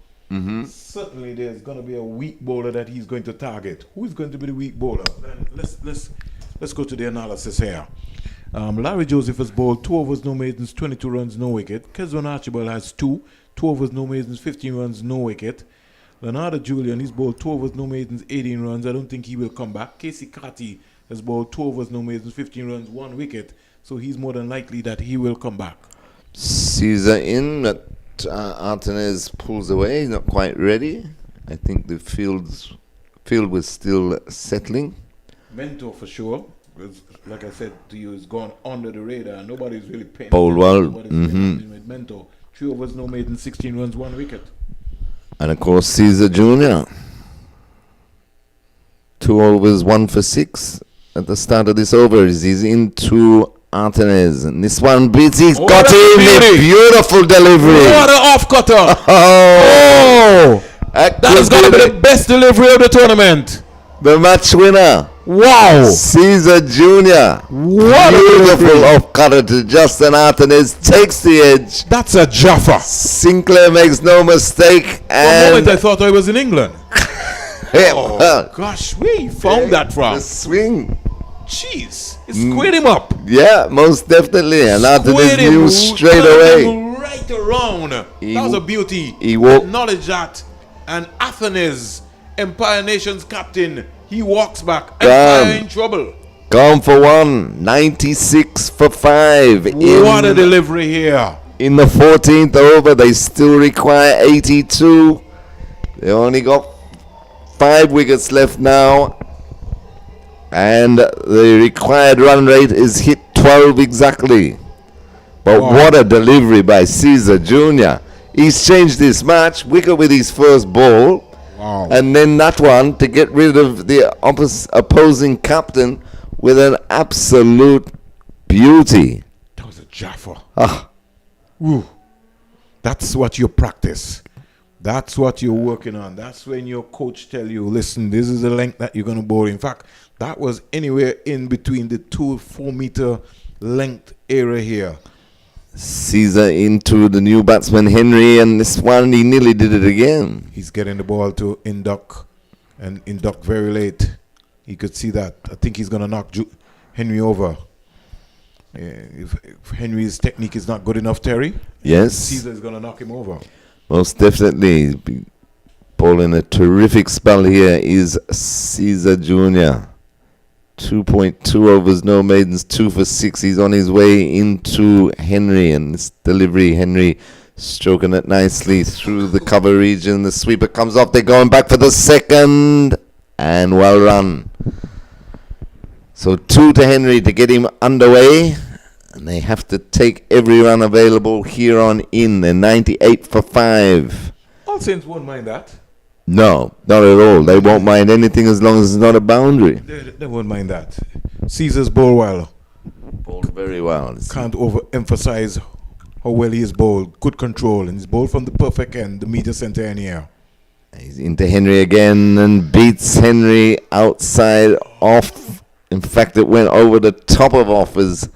Certainly, there's going to be a weak bowler that he's going to target. Who is going to be the weak bowler? Then let's go to the analysis here. Larry Joseph has bowled 2 overs, no maidens, 22 runs, no wicket. Kezwan Archibald has 2 overs, no maidens, 15 runs, no wicket. Leonardo Julian, he's bowled 2 overs, no maidens, 18 runs. I don't think he will come back. Casey Carty has bowled 2 overs, no maidens, 15 runs, 1 wicket. So he's more than likely that he will come back. Caesar in, but Artenez pulls away. He's not quite ready. I think the field was still settling. Mentor for sure. Like I said to you, it's gone under the radar. Nobody's really paying Bowled well. with Mentor. 3 overs, no maidens, 16 runs, 1 wicket. And of course, Caesar Jr. 2 overs, 1 for 6 at the start of this over. He's into Artenez, and this one beats. He's got him. A beautiful delivery. What an off cutter! Oh, that is going to be the best delivery of the tournament. The match winner. Wow! Caesar Jr. What beautiful off cutter to Justin Artenez, takes the edge. That's a Jaffa. Sinclair makes no mistake. For a And moment I thought I was in England. well, Gosh, where you found that from? the swing. Jeez, it squared him up. Yeah, most definitely. And Artenez Squared him knew straight away. right around. That was a beauty. He walked. Acknowledge that. And Athenez, Empire Nation's captain, he walks back. Damn. Empire in trouble. Gone for 1. 96 for 5. What a delivery here. In the 14th over, they still require 82. They only got 5 wickets left now. And the required run rate is hit 12 exactly. But what a delivery by Caesar Jr. He's changed this match. Wicket with his first ball. Wow. And then that one to get rid of the opposing captain with an absolute beauty. That was a Jaffa. Ah. Woo. That's what you practice. That's what you're working on. That's when your coach tell you, listen, this is the length that you're going to bowl. In fact, that was anywhere in between the 2-4 meter length area here. Caesar into the new batsman Henry, and this one he nearly did it again. He's getting the ball to induct, and induct very late. You could see that. I think he's going to knock Henry over. If Henry's technique is not good enough, Terry, yes, Caesar is going to knock him over. Most definitely. He's been bowling a terrific spell here is Caesar Jr. 2.2 overs, no maidens, 2 for 6. He's on his way into Henry, and this delivery, Henry stroking it nicely through the cover region. The sweeper comes off. They're going back for the second, and well run. So 2 to Henry to get him underway, and they have to take every run available here on in. They're 98 for 5. All Saints won't mind that. No, not at all. They won't mind anything as long as it's not a boundary. They won't mind that. Caesar's bowled well. Bowled very well. Can't overemphasize how well he is bowled. Good control, and he's bowled from the perfect end, the media center in here. He's into Henry again and beats Henry outside off. In fact, it went over the top of off as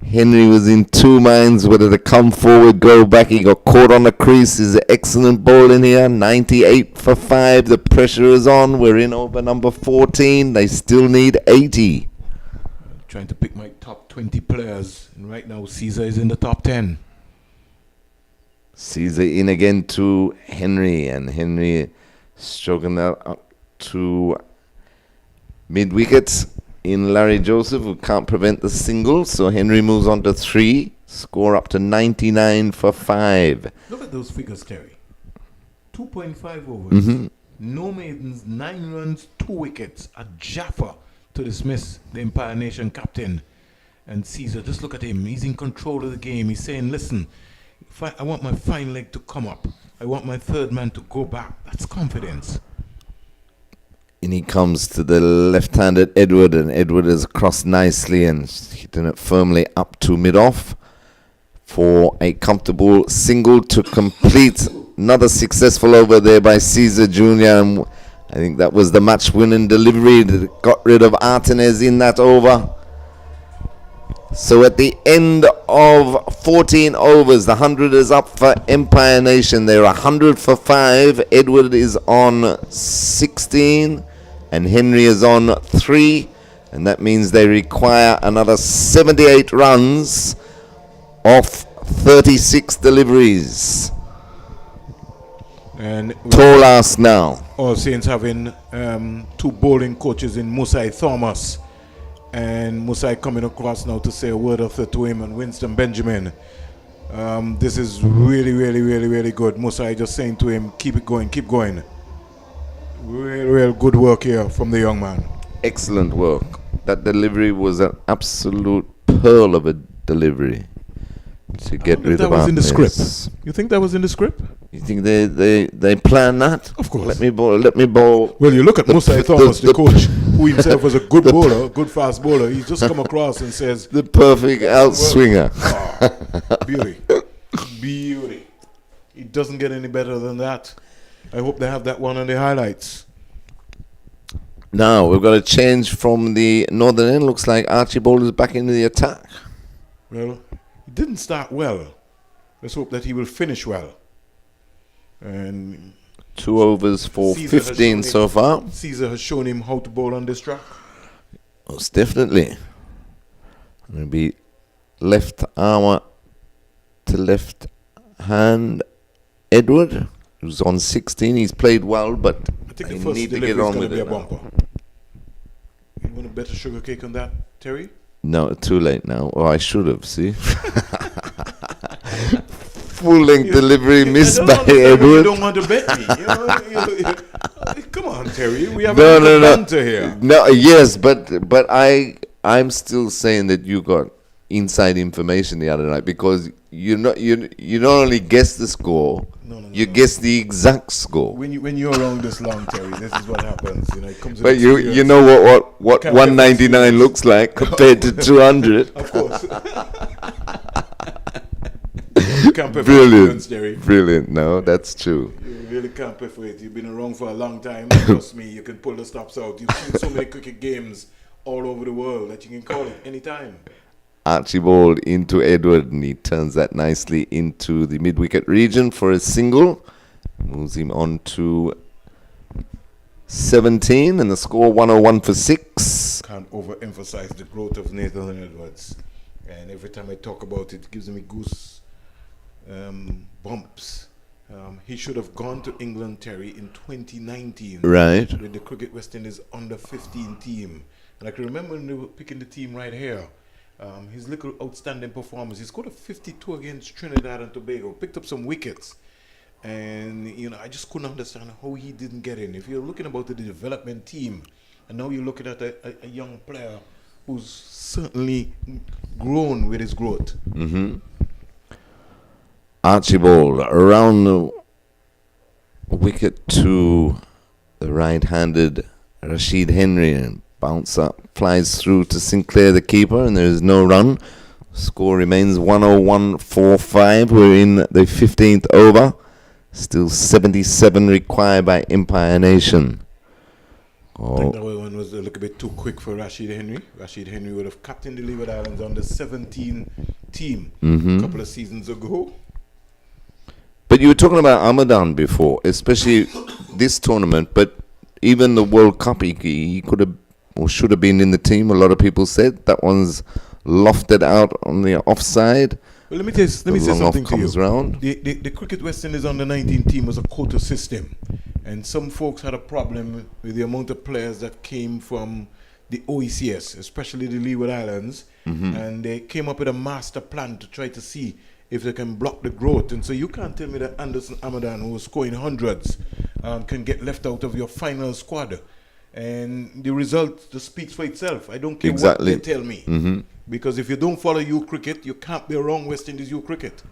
Henry was in 2 minds whether to come forward, go back. He got caught on the crease. Is an excellent ball in here. 98 for 5. The pressure is on. We're in over number 14. They still need 80. Trying to pick my top 20 players, and right now Caesar is in the top 10. Caesar in again to Henry, and Henry stroking that up to mid-wickets in Larry Joseph, who can't prevent the single. So Henry moves on to 3. Score up to 99 for 5. Look at those figures, Terry. 2.5 overs. No maidens, 9 runs, 2 wickets. A Jaffa to dismiss the Empire Nation captain. And Caesar, just look at him. He's in control of the game. He's saying, listen, I want my fine leg to come up. I want my third man to go back. That's confidence. And he comes to the left-handed Edward, and Edward is crossed nicely and hitting it firmly up to mid-off for a comfortable single to complete Another successful over there by Caesar Jr. And I think that was the match-winning delivery that got rid of Artenez in that over. So at the end of 14 overs, the 100 is up for Empire Nation. They're 100 for 5. Edward is on 16 and Henry is on 3. And that means they require another 78 runs off 36 deliveries. And Tall ask now. All Saints having two bowling coaches in Musai Thomas and Musai coming across now to say a word or two to him and Winston Benjamin. This is really, really, really, really good. Musai just saying to him, keep it going, keep going. Real good work here from the young man. Excellent work. That delivery was an absolute pearl of a delivery to get rid of that was in the Artenez. script. You think that was in the script? You think they planned that? Of course. Let me bowl. Well, you look at Musai Thomas, the coach, who himself was a good bowler, good fast bowler. He just come across and says, The perfect outswinger. Beauty. Beauty. It doesn't get any better than that. I hope they have that one on the highlights. Now, we've got a change from the northern end. Looks like Archibald is back into the attack. Well, he didn't start well. Let's hope that he will finish well. And 2 overs for Caesar 15 so far. Caesar has shown him how to bowl on this track. Most definitely. Going to be left arm to left hand. Edward, who's on 16. He's played well, but I think I the first need to delivery get is on going with to be it a now. bumper. You want a better sugar cake on that, Terry? No, too late now. Oh, I should have, see? Full-length delivery missed by Edward. You don't want to bet me. Come on, Terry. We have No, a no, no. banter here. No, yes, but I'm still saying that you got inside information the other night because you not only guessed the score, you guessed the exact score. When you're around this long, Terry, this is what happens. It comes. But with you experience. know what Can't 199 looks like compared to 200. Of course. You can't pay for experience, Terry. Brilliant. No, that's true. You really can't pay for it. You've been around for a long time. Trust me, you can pull the stops out. You've seen so many cricket games all over the world that you can call it anytime. Archibald into Edward, and he turns that nicely into the mid-wicket region for a single. Moves him on to 17, and the score 101 for 6. Can't overemphasize the growth of Nathan Edwards. And every time I talk about it, it gives me goose bumps. He should have gone to England, Terry, in 2019. Right. With the Cricket West Indies under 15 team. And I can remember when they were picking the team right here. His little outstanding performance. He scored a 52 against Trinidad and Tobago. Picked up some wickets. And, I just couldn't understand how he didn't get in. If you're looking about the development team, and now you're looking at a young player who's certainly grown with his growth. Mm-hmm. Archibald around the wicket to the right-handed Rashid Henry, and bounce up, flies through to Sinclair, the keeper, and there is no run. Score remains 101 for 5. We're in the 15th over. Still 77 required by Empire Nation. I think that one was a little bit too quick for Rashid Henry. Rashid Henry would have captained the Leeward Islands on the 17 team a couple of seasons ago. But you were talking about Ramadan before, especially this tournament, but even the World Cup, he could have or should have been in the team. A lot of people said that one's lofted out on the offside. Well, let me say something to you. Round. The Cricket West Indies under 19 team was a quota system, and some folks had a problem with the amount of players that came from the OECS, especially the Leeward Islands, and they came up with a master plan to try to see if they can block the growth. And so you can't tell me that Anderson Ramadan, who was scoring hundreds, can get left out of your final squad. And the result just speaks for itself. I don't care what they tell me. Because if you don't follow U cricket, you can't be around West Indies U cricket.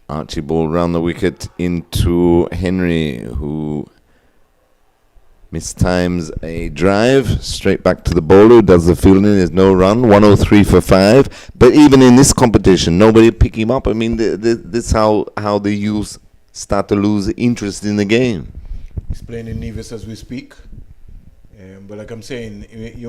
Archibald round the wicket into Henry, who mistimes a drive straight back to the bowler, does the fielding. There's no run, 103 for 5. But even in this competition, nobody pick him up. I mean, this how they use start to lose interest in the game. He's playing in Nevis as we speak. But like I'm saying,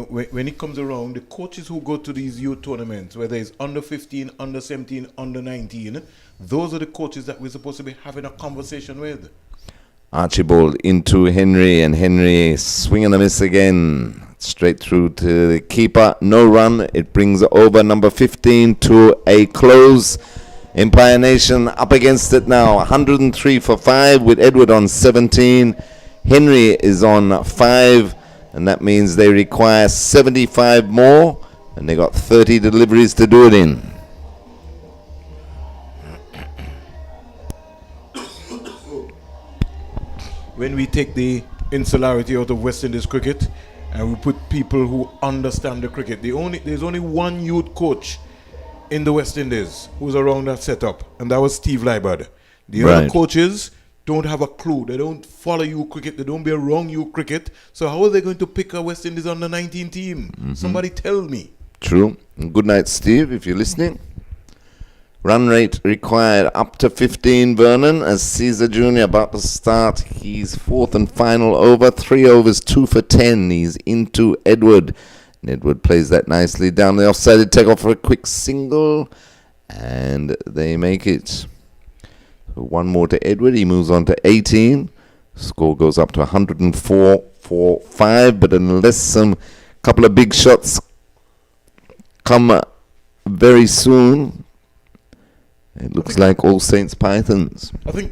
when it comes around, the coaches who go to these youth tournaments, whether it's under 15, under 17, under 19, those are the coaches that we're supposed to be having a conversation with. Archibald into Henry, and Henry swing and a miss again. Straight through to the keeper. No run. It brings over number 15 to a close. Empire Nation up against it now. 103 for 5 with Edward on 17. Henry is on 5. And that means they require 75 more. And they got 30 deliveries to do it in. When we take the insularity out of West Indies cricket and we put people who understand the cricket, there's only one youth coach in the West Indies who's around that setup, and that was Steve Liebert. The other coaches don't have a clue. They don't follow you cricket. They don't be around you cricket. So how are they going to pick a West Indies under 19 team? Somebody tell me. True. Good night, Steve, if you're listening. Run rate required up to 15, Vernon, as Caesar Jr. about to start his fourth and final over. 3 overs, 2 for 10. He's into Edward. And Edward plays that nicely down the offside. Take off for a quick single. And they make it. So one more to Edward. He moves on to 18. Score goes up to 104 for 5. But unless some couple of big shots come very soon, it looks like All Saints Pythons. I think,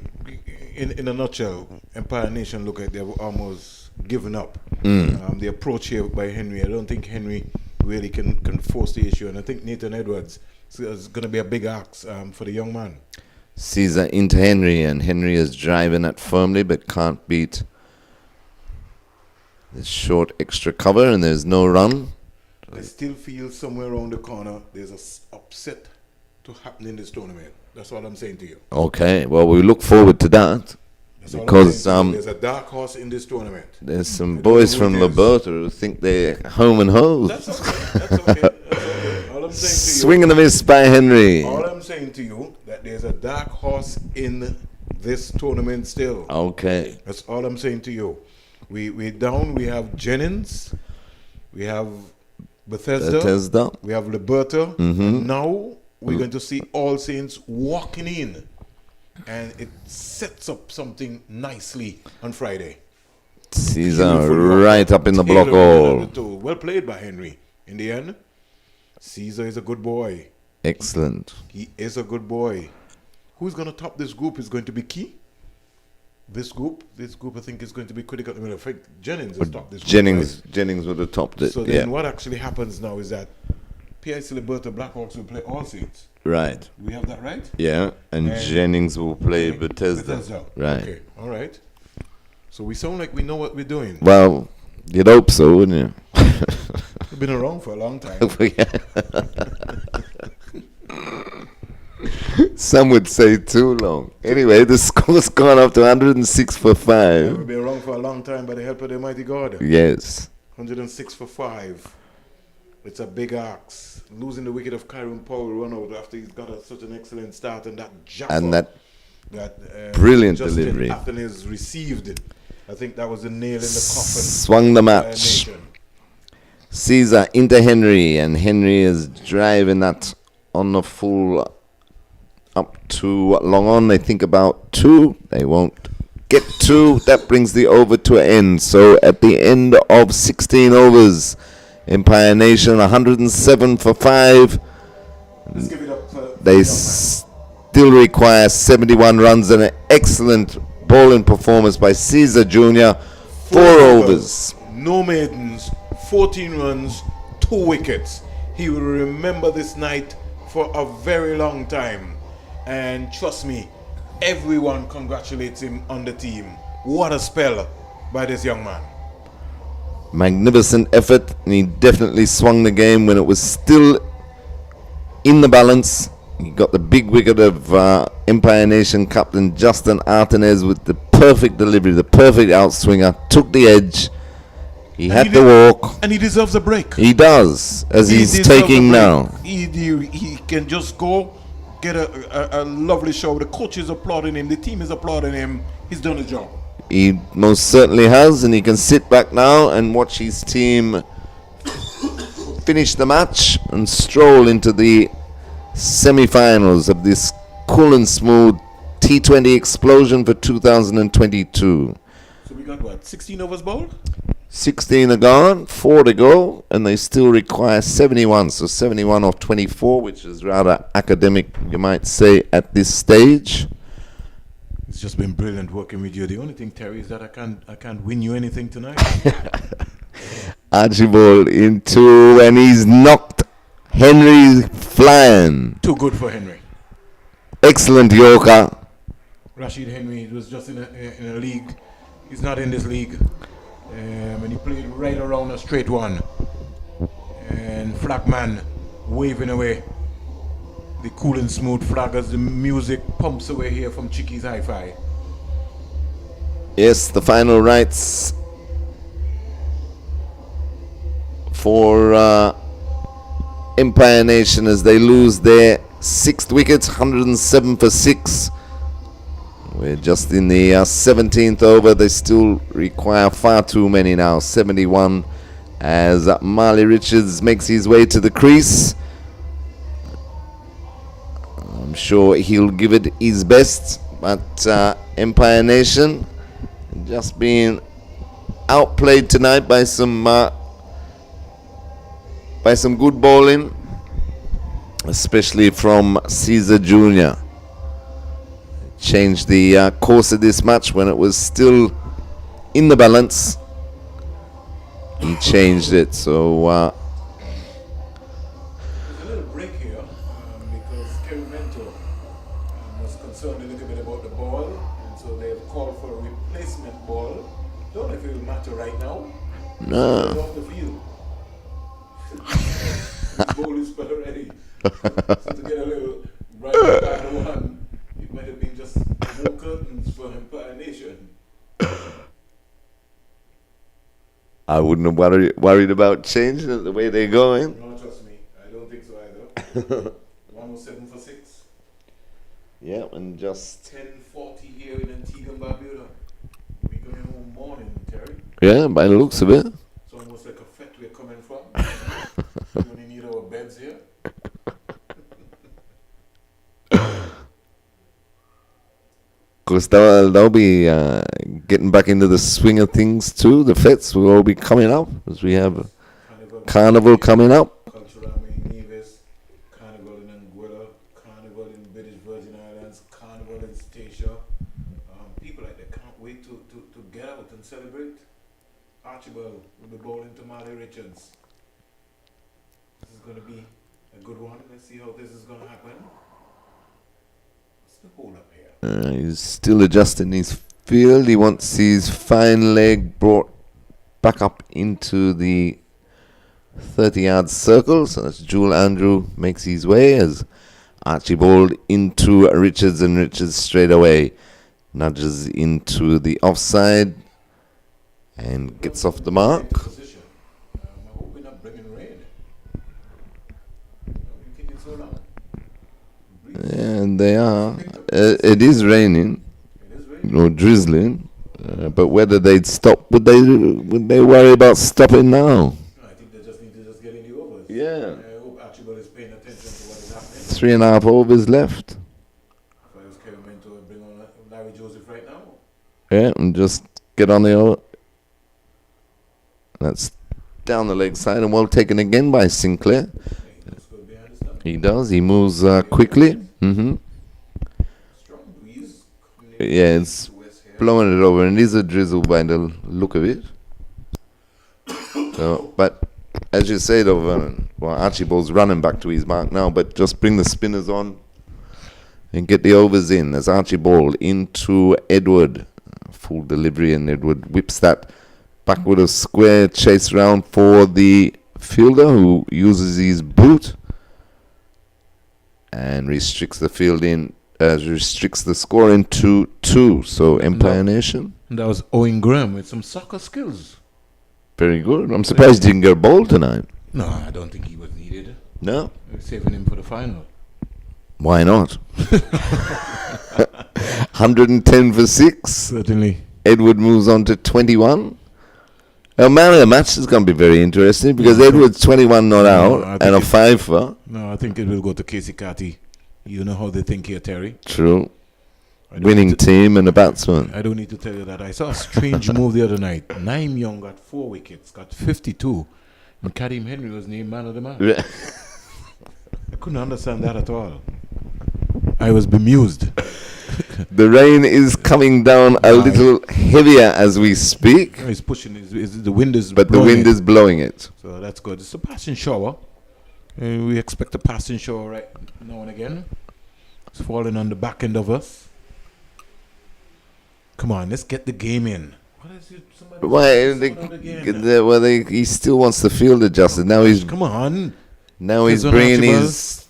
in a nutshell, Empire Nation look like they've almost given up. The approach here by Henry, I don't think Henry really can force the issue. And I think Nathan Edwards is going to be a big axe for the young man. Caesar into Henry, and Henry is driving it firmly but can't beat this short extra cover, and there's no run. I still feel somewhere around the corner there's a upset to happen in this tournament. That's what I'm saying to you. Okay, well, we look forward to that. Because there's a dark horse in this tournament. There's some boys from Liberta who think they're home and home. That's okay. That's okay. All I'm saying to you, swing and a miss by Henry. All I'm saying to you, that there's a dark horse in this tournament still. Okay. That's all I'm saying to you. We're down. We have Jennings. We have Bethesda. We have Liberta. And now we're going to see All Saints walking in. And it sets up something nicely on Friday. Caesar right up in the block hole. Well played by Henry. In the end, Caesar is a good boy. Excellent. He is a good boy. Who's going to top this group is going to be key. This group I think is going to be critical. I mean, I think Jennings has topped this group. Right? Jennings would have topped it. So then what actually happens now is that PIC Liberta Blackhawks will play All Saints. Right. We have that right? Yeah, and Jennings will play Bethesda. Right. Okay, all right. So we sound like we know what we're doing. Well, you'd hope so, wouldn't you? We've been around for a long time. Some would say too long. Anyway, the score's gone up to 106 for 5. Yeah, we've been around for a long time by the help of the mighty God. Yes. 106 for 5. It's a big axe. Losing the wicket of Kyron Powell run out after he's got such an excellent start, and that jump and that brilliant Justin delivery. Athens received. I think that was the nail in the coffin. Swung the match. Caesar into Henry, and Henry is driving that on the full up to long on. They think about 2. They won't get 2. That brings the over to an end. So at the end of 16 overs, Empire Nation 107 for 5. Let's give it up for they still require 71 runs and an excellent bowling performance by Caesar Jr. 4 overs. No maidens, 14 runs, 2 wickets. He will remember this night for a very long time. And trust me, everyone congratulates him on the team. What a spell by this young man. Magnificent effort, and he definitely swung the game when it was still in the balance. He got the big wicket of Empire Nation captain Justin Artenez with the perfect delivery, the perfect outswinger, took the edge. He had to walk. And he deserves a break. He does, as he's taking now. He can just go get a lovely show. The coach is applauding him. The team is applauding him. He's done his job. He most certainly has, and he can sit back now and watch his team finish the match and stroll into the semi-finals of this Cool and Smooth T20 explosion for 2022. So we got what, 16 overs bowled? 16 are gone, 4 to go, and they still require 71. So 71 off 24, which is rather academic, you might say, at this stage. It's just been brilliant working with you. The only thing, Terry, is that I can't win you anything tonight. Archibald in 2, and he's knocked Henry flying. Too good for Henry. Excellent Yorker. Rashid Henry was just in a league. He's not in this league. And he played right around a straight one. And Flagman waving away the Cool and Smooth flag as the music pumps away here from Chicky's Hi-Fi. Yes, the final rights for Empire Nation as they lose their 6th wickets, 107 for 6. We're just in the 17th over. They still require far too many now. 71 as Marley Richards makes his way to the crease. I'm sure he'll give it his best, but Empire Nation just being outplayed tonight by some good bowling, especially from Caesar Jr. Changed the course of this match when it was still in the balance. He changed it, so there's a little break here because Kerry Mento was concerned a little bit about the ball, and so they have called for a replacement ball. Don't know if it will matter right now. no. It's off the field. This ball is well ready. So to get a little right back the one, it might have been just more curtains for Empire Nation. I wouldn't have worried about changing it the way they're going. No, trust me, I don't think so either. 107 for 6. Yeah, and just 10:40 here in Antigua and Barbuda. We're going home morning, Terry. yeah, by the looks of it. It's almost like a fete we're coming from. We only need our beds here. Because they'll be getting back into the swing of things too. The fets will all be coming up as we have Carnival coming up. Cultural in Nevis, Carnival in Anguilla, Carnival in British Virgin Islands, Carnival in Statia. People like that can't wait to get out and celebrate. Archibald will be bowling to Marley Richards. This is going to be a good one. Let's see how this is going to happen. What's the hold up here? He's still adjusting his field. He wants his fine leg brought back up into the 30-yard circle. So that's Jewel Andrew makes his way as Archibald into Richards, and Richards straight away nudges into the offside and gets off the mark. I hope we're not bringing rain. We keep it so long. And they are. It is raining, It is raining. or drizzling. But whether they'd stop, would they worry about stopping now? I think they just need to just get in the overs. Yeah. I hope Archibald is paying attention to what is happening. 3.5 overs left. If I was Kerry Mento, I'd bring on Larry Joseph right now. Yeah, and just get on the over. That's down the leg side and well taken again by Sinclair. He looks good behind the stump. He does. He moves quickly. Strong breeze. coming in Yeah, it's to west here. blowing it over, and it is a drizzle by the look of it. So, but as you say, though, Vernon, well, Archibald's running back to his mark now, but just bring the spinners on and get the overs in. As Archibald into Edward, full delivery, and Edward whips that backward of square, chase round for the fielder who uses his boot and restricts the fielding, restricts the score into 2. So Empire Nation, And that was Owen Graham with some soccer skills. very good. I'm surprised he didn't get a ball tonight. No, I don't think he was needed. No. We're saving him for the final. Why not? 110 for 6. Certainly. Edward moves on to 21. Man of the match is going to be very interesting because Edward's 21 not out and a 5 for. No, I think it will go to Casey Carty. You know how they think here, Terry. True. Winning team and a batsman. I don't need to tell you that. I saw a strange move the other night. Naeem Young got 4 wickets, got 52. And Karim Henry was named man of the match. I couldn't understand that at all. I was bemused. The rain is coming down a little heavier as we speak. It's pushing. The wind is but the wind is blowing it. So that's good. It's a passing shower. We expect a passing shower right now and again. It's falling on the back end of us. Come on, let's get the game in. What is it? Why? He still wants the field adjusted. Now he's come on. Now he's bringing his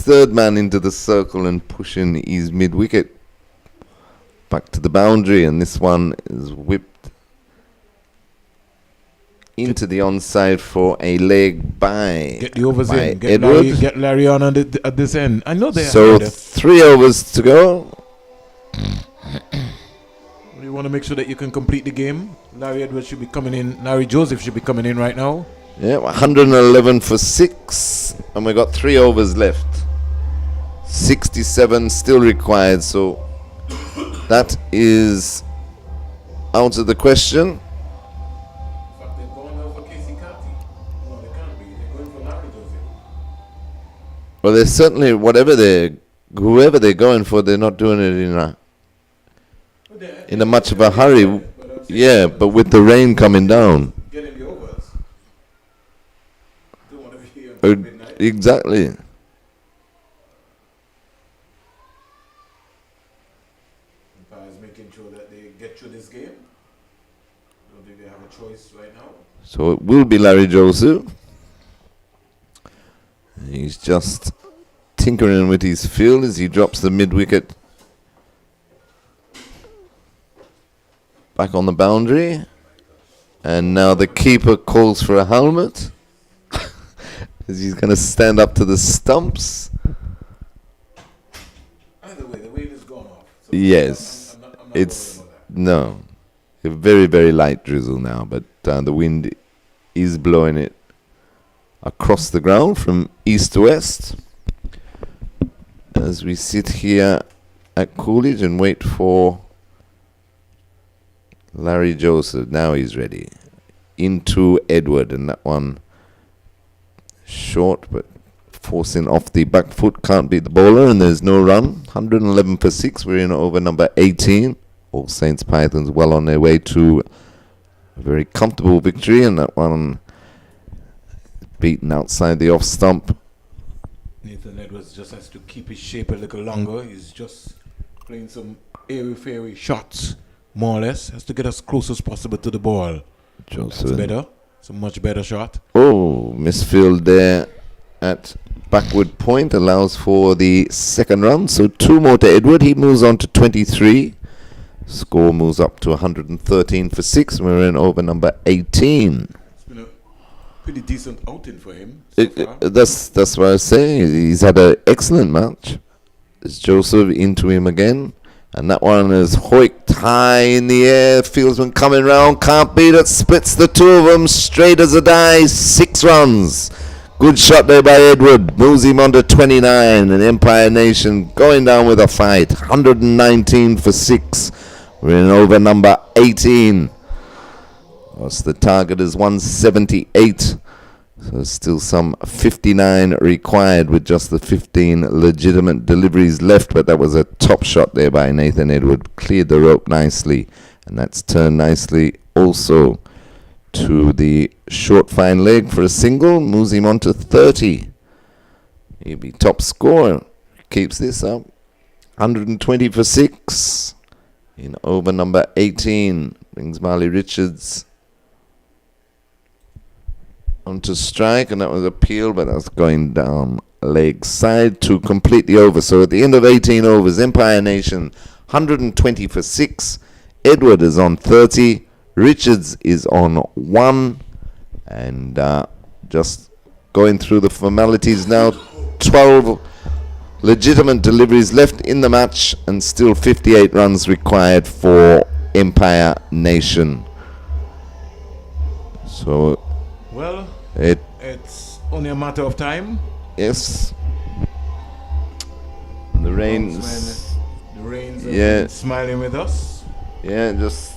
third man into the circle and pushing his mid wicket back to the boundary, and this one is whipped into the onside for a leg by. Get the overs in. Edward. Get Larry on at this end. I know they. So 3 overs to go. You want to make sure that you can complete the game. Larry Edwards should be coming in. Larry Joseph should be coming in right now. Yeah, 111 for 6, and we got 3 overs left. 67 still required, so that is out of the question. In fact, they're going over Casey Carty. No, they can't be. They're going for Larry Joseph. Well, they're certainly whoever they're going for, they're not doing it in a much of a hurry. Yeah, but with the rain coming down. Getting the overs. Don't want to be here until midnight. Exactly. Umpires making sure that they get through this game. I don't think they have a choice right now. So it will be Larry Joseph. He's just tinkering with his field as he drops the mid wicket back on the boundary. And now the keeper calls for a helmet as he's going to stand up to the stumps. Either way, the wind is gone off. So Yes. I'm not It's no. A very, very light drizzle now, but the wind is blowing it across the ground from east to west as we sit here at Coolidge and wait for Larry Joseph. Now he's ready. Into Edward, and that one short, but forcing off the back foot, can't beat the bowler, and there's no run. 111 for 6. We're in over number 18. All Saints Pythons well on their way to a very comfortable victory, and that one beaten outside the off stump. Nathan Edwards just has to keep his shape a little longer. He's just playing some airy-fairy shots, more or less. Has to get as close as possible to the ball. Joseph. That's better. It's a much better shot. Oh, misfield there at backward point allows for the second run. So 2 more to Edward. He moves on to 23. Score moves up to 113 for 6. We're in over number 18. It's been a pretty decent outing for him. That's what I was saying. He's had an excellent match. It's Joseph into him again. And that one is hoiked high in the air. Fieldsman coming round. Can't beat it. Splits the 2 of them. Straight as a die. 6 runs. Good shot there by Edward. Moves him on to 29. And Empire Nation going down with a fight. 119 for 6. We're in over number 18. What's the target is 178. So still some 59 required with just the 15 legitimate deliveries left. But that was a top shot there by Nathan Edward. Cleared the rope nicely. And that's turned nicely also to the short fine leg for a single. Moves him on to 30. He'll be top scorer. Keeps this up. 120 for 6. In over number 18. Brings Marley Richards onto strike, and that was a peel, but that's going down leg side to complete the over. So at the end of 18 overs, Empire Nation 120 for 6. Edward is on 30. Richards is on 1. And just going through the formalities now, 12 legitimate deliveries left in the match, and still 58 runs required for Empire Nation. So, well, it's only a matter of time. Yes. The rains. The rains are smiling with us. Yeah, just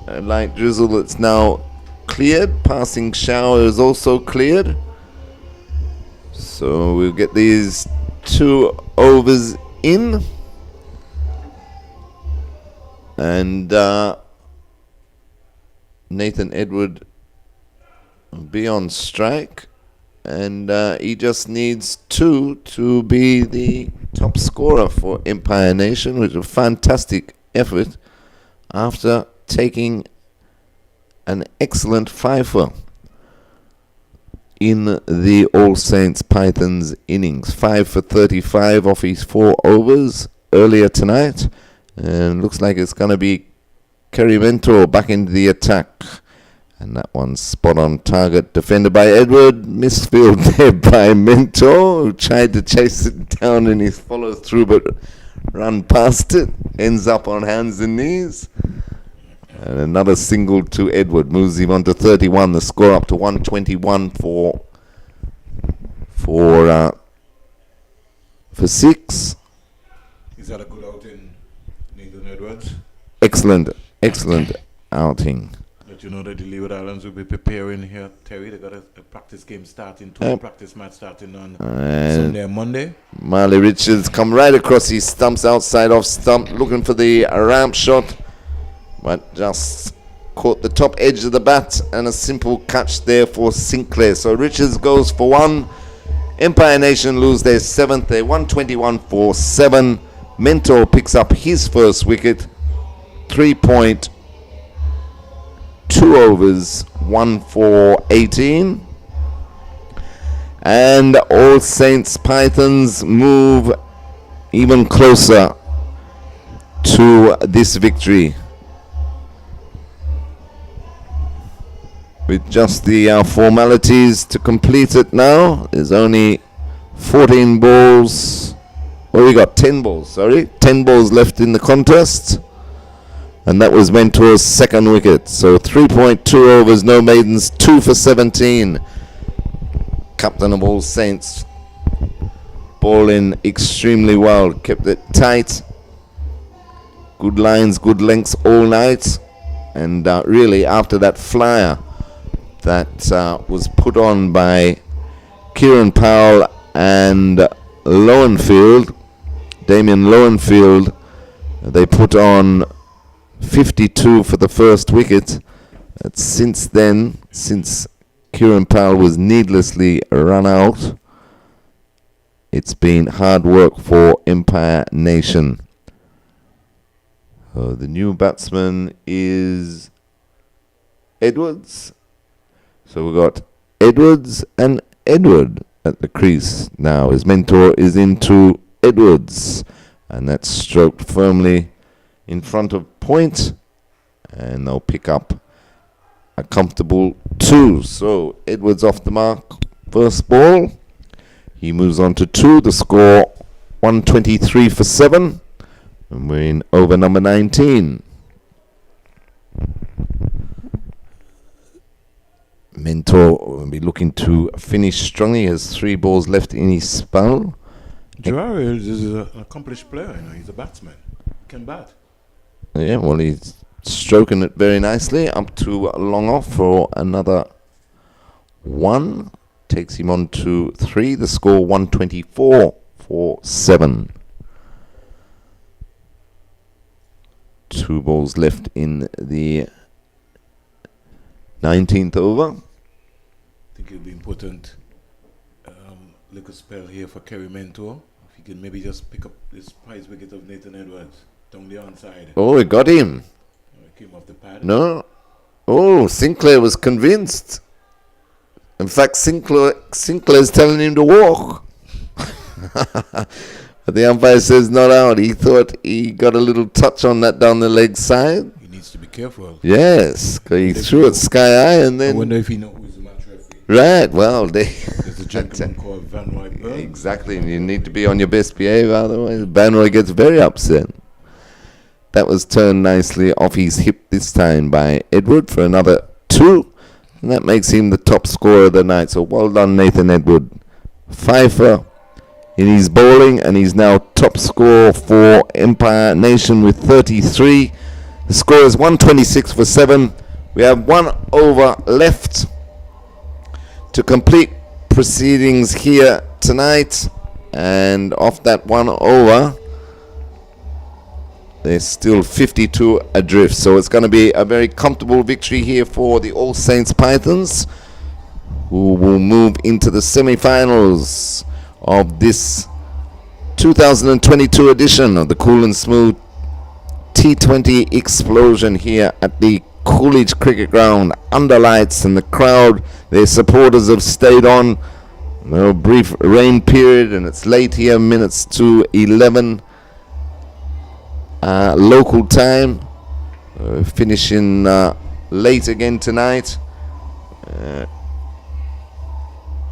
a light drizzle that's now cleared. Passing shower is also cleared. So we'll get these 2 overs in. And Nathan Edward will be on strike. And he just needs 2 to be the top scorer for Empire Nation, which is a fantastic effort after taking an excellent fifer in the All Saints Pythons innings. 5 for 35 off his 4 overs earlier tonight. And looks like it's going to be Kerry Mentor back into the attack. And that one's spot on target. Defended by Edward. Misfield there by Mentor, who tried to chase it down in his follow through but run past it. Ends up on hands and knees. And another single to Edward. Moves him on to 31. The score up to 121 for 6. Is that a good outing, Nathan Edwards? Excellent outing. But you know that the Leeward Islands will be preparing here, Terry. They got a practice game starting, 2 practice match starting on Sunday and Monday. Marley Richards come right across his stumps, outside off stump, looking for the ramp shot, but just caught the top edge of the bat, and a simple catch there for Sinclair. So Richards goes for 1. Empire Nation lose their 7th. They're 121 for 7. Mentor picks up his first wicket. 3.2 overs, 1 for 18. And All Saints Pythons move even closer to this victory. With just the formalities to complete it now. There's only 14 balls. Well, we got 10 balls, sorry. 10 balls left in the contest. And that was Mentor's second wicket. So 3.2 overs, no maidens, 2 for 17. Captain of All Saints bowling extremely well. Kept it tight. Good lines, good lengths all night. And really, after that flyer that was put on by Kieran Powell and Lowenfield, Damien Lowenfield, they put on 52 for the first wicket. Since then, since Kieran Powell was needlessly run out, it's been hard work for Empire Nation. The new batsman is Edwards. So we've got Edwards and Edward at the crease now. His Mentor is into Edwards, and that's stroked firmly in front of point, and they'll pick up a comfortable 2. So Edwards off the mark, first ball. He moves on to 2. The score 123 for 7, and we're in over number 19. Mentor will be looking to finish strongly. He has 3 balls left in his spell. Gerard is an accomplished player. You know, he's a batsman. He can bat. Yeah, well, he's stroking it very nicely. Up to long off for another 1. Takes him on to 3. The score 124 for 7. 2 balls left in the 19th over. I think it'll be important. Look a spell here for Kerry Mentor. If he can maybe just pick up this prize wicket of Nathan Edwards down the onside. Oh, it got him. It came off the pad. No. Oh, Sinclair was convinced. In fact, Sinclair's telling him to walk. But the umpire says not out. He thought he got a little touch on that down the leg side. He needs to be careful. Yes, because he threw it sky high and then... I wonder if he knows who's the match referee. Right, well, There's a gentleman called Van Roy Burns. Exactly, and you need to be on your best behavior, otherwise Van Roy gets very upset. That was turned nicely off his hip this time by Edward for another 2, and that makes him the top scorer of the night. So well done, Nathan Edward. Pfeiffer in his bowling, and he's now top scorer for Empire Nation with 33. The score is 126 for 7. We have 1 over left to complete proceedings here tonight, and off that 1 over, there's still 52 adrift. So it's going to be a very comfortable victory here for the All Saints Pythons, who will move into the semi-finals of this 2022 edition of the Cool and Smooth T20 Explosion here at the Coolidge Cricket Ground, under lights, and the crowd, their supporters have stayed on. No brief rain period, and it's late here, minutes to 11 local time. Finishing late again tonight.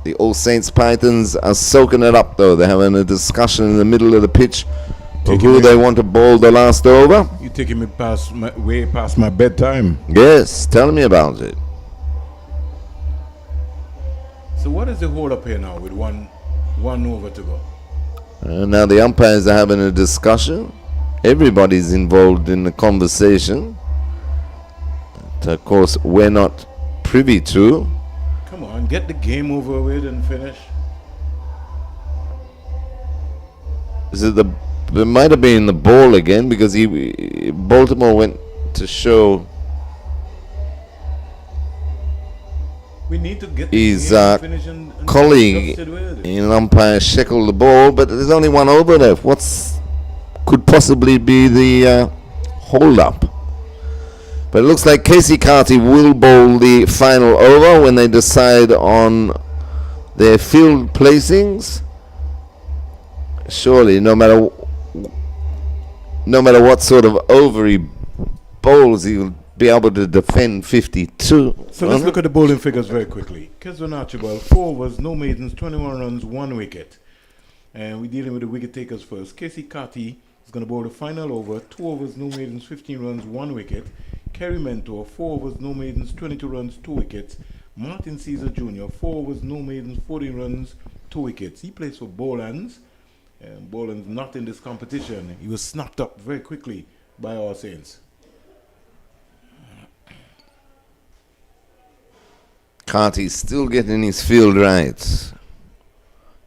The All Saints Pythons are soaking it up, though. They're having a discussion in the middle of the pitch of who they want to bowl the last over. You're taking me way past my bedtime. Yes, tell me about it. So what is the hold up here now with one over to go? Now the umpires are having a discussion. Everybody's involved in the conversation that, of course, we're not privy to. Come on, get the game over with and finish. Is it there might have been the ball again, because Baltimore went to show we need to get his and colleague in an umpire shekel the ball, but there's only 1 over left. Could possibly be the hold up? But it looks like Casey Carty will bowl the final over when they decide on their field placings. Surely, no matter what sort of over he bowls, he'll be able to defend 52. So let's look at the bowling figures very quickly. Keswin Archibald, 4 overs, no maidens, 21 runs, 1 wicket. And we're dealing with the wicket takers first. Casey Carty is going to bowl the final over, 2 overs, no maidens, 15 runs, 1 wicket. Kerry Mentor, 4 overs, no maidens, 22 runs, 2 wickets. Martin Caesar Jr., 4 overs, no maidens, 14 runs, 2 wickets. He plays for Bolands. Bolands not in this competition. He was snapped up very quickly by All Saints. Carty's still getting his field right.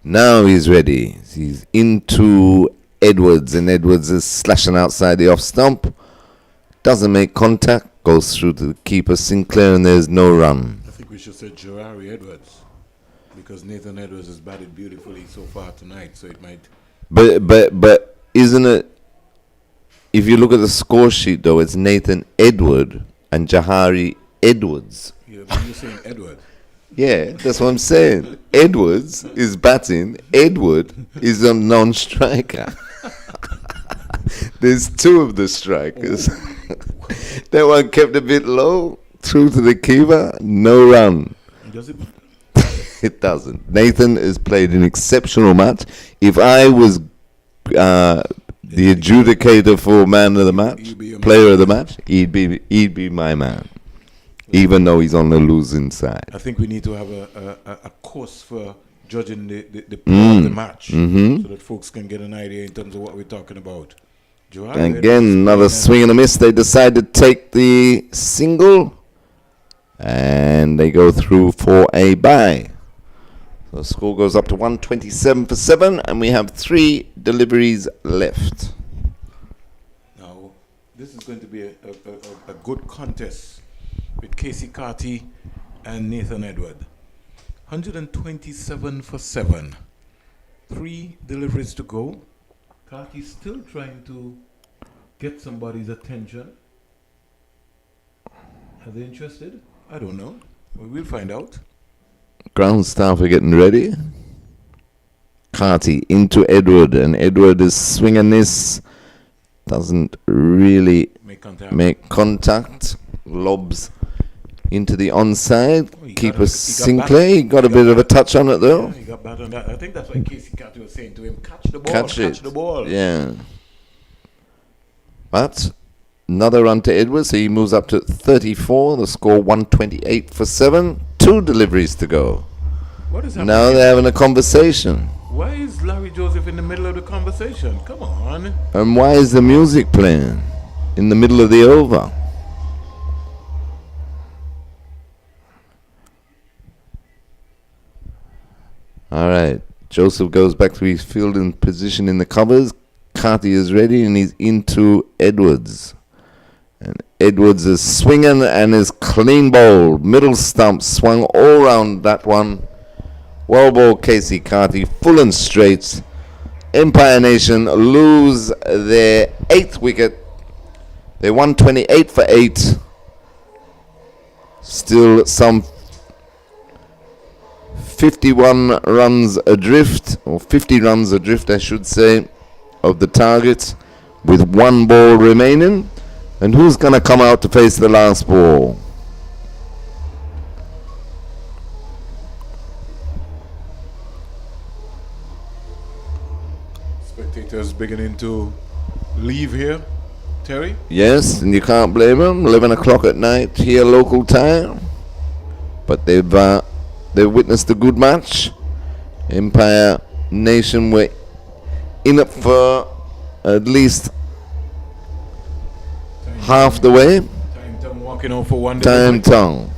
Now he's ready. He's into Edwards, and Edwards is slashing outside the off stump. Doesn't make contact, goes through to the keeper Sinclair, and there's no run. I think we should say Gerari Edwards, because Nathan Edwards has batted beautifully so far tonight, so it might. But isn't it? If you look at the score sheet, though, it's Nathan Edward and Jahari Edwards. Yeah, but you're saying Edward. Yeah, that's what I'm saying. Edwards is batting. Edward is a non-striker. There's 2 of the strikers. That one kept a bit low, through to the keeper, no run. Does it? It doesn't. Nathan has played an exceptional match. If I was the adjudicator for man of the match, player of the match, he'd be my man, even though he's on the losing side. I think we need to have a course for judging the play of the match, so that folks can get an idea in terms of what we're talking about. Again, another swing and a miss. They decide to take the single, and they go through for a bye. So the score goes up to 127 for 7, and we have 3 deliveries left. Now, this is going to be a good contest with Casey Carty and Nathan Edward. 127 for 7. 3 deliveries to go. Carty's still trying to get somebody's attention. Are they interested? I don't know. We'll find out. Ground staff are getting ready. Carty into Edward, and Edward is swinging this. Doesn't really make contact. Lobs into the onside. Keeper he Sinclair, he got a bit of a touch on it though. Yeah, he got bad on that. I think that's why Casey Carty was saying to him, catch the ball, Catch the ball. Yeah. But another run to Edwards, so he moves up to 34. The score 128 for 7. 2 deliveries to go. What is happening? Now they're having a conversation. Why is Larry Joseph in the middle of the conversation? Come on. And why is the music playing in the middle of the over? All right. Joseph goes back to his fielding position in the covers. Carty is ready and he's into Edwards. And Edwards is swinging and is clean bowled. Middle stump swung all round that one. Well bowled Casey Carty, full and straight. Empire Nation lose their 8th wicket. They won 28 for 8. Still some 51 runs adrift, or 50 runs adrift I should say, of the target, with 1 ball remaining. And who's going to come out to face the last ball? Spectators beginning to leave here, Terry? Yes, and you can't blame them. 11 o'clock at night here local time. But they've witnessed a good match. Empire Nation were in it for at least half the way. Time Tongue walking on for one. Time Tongue.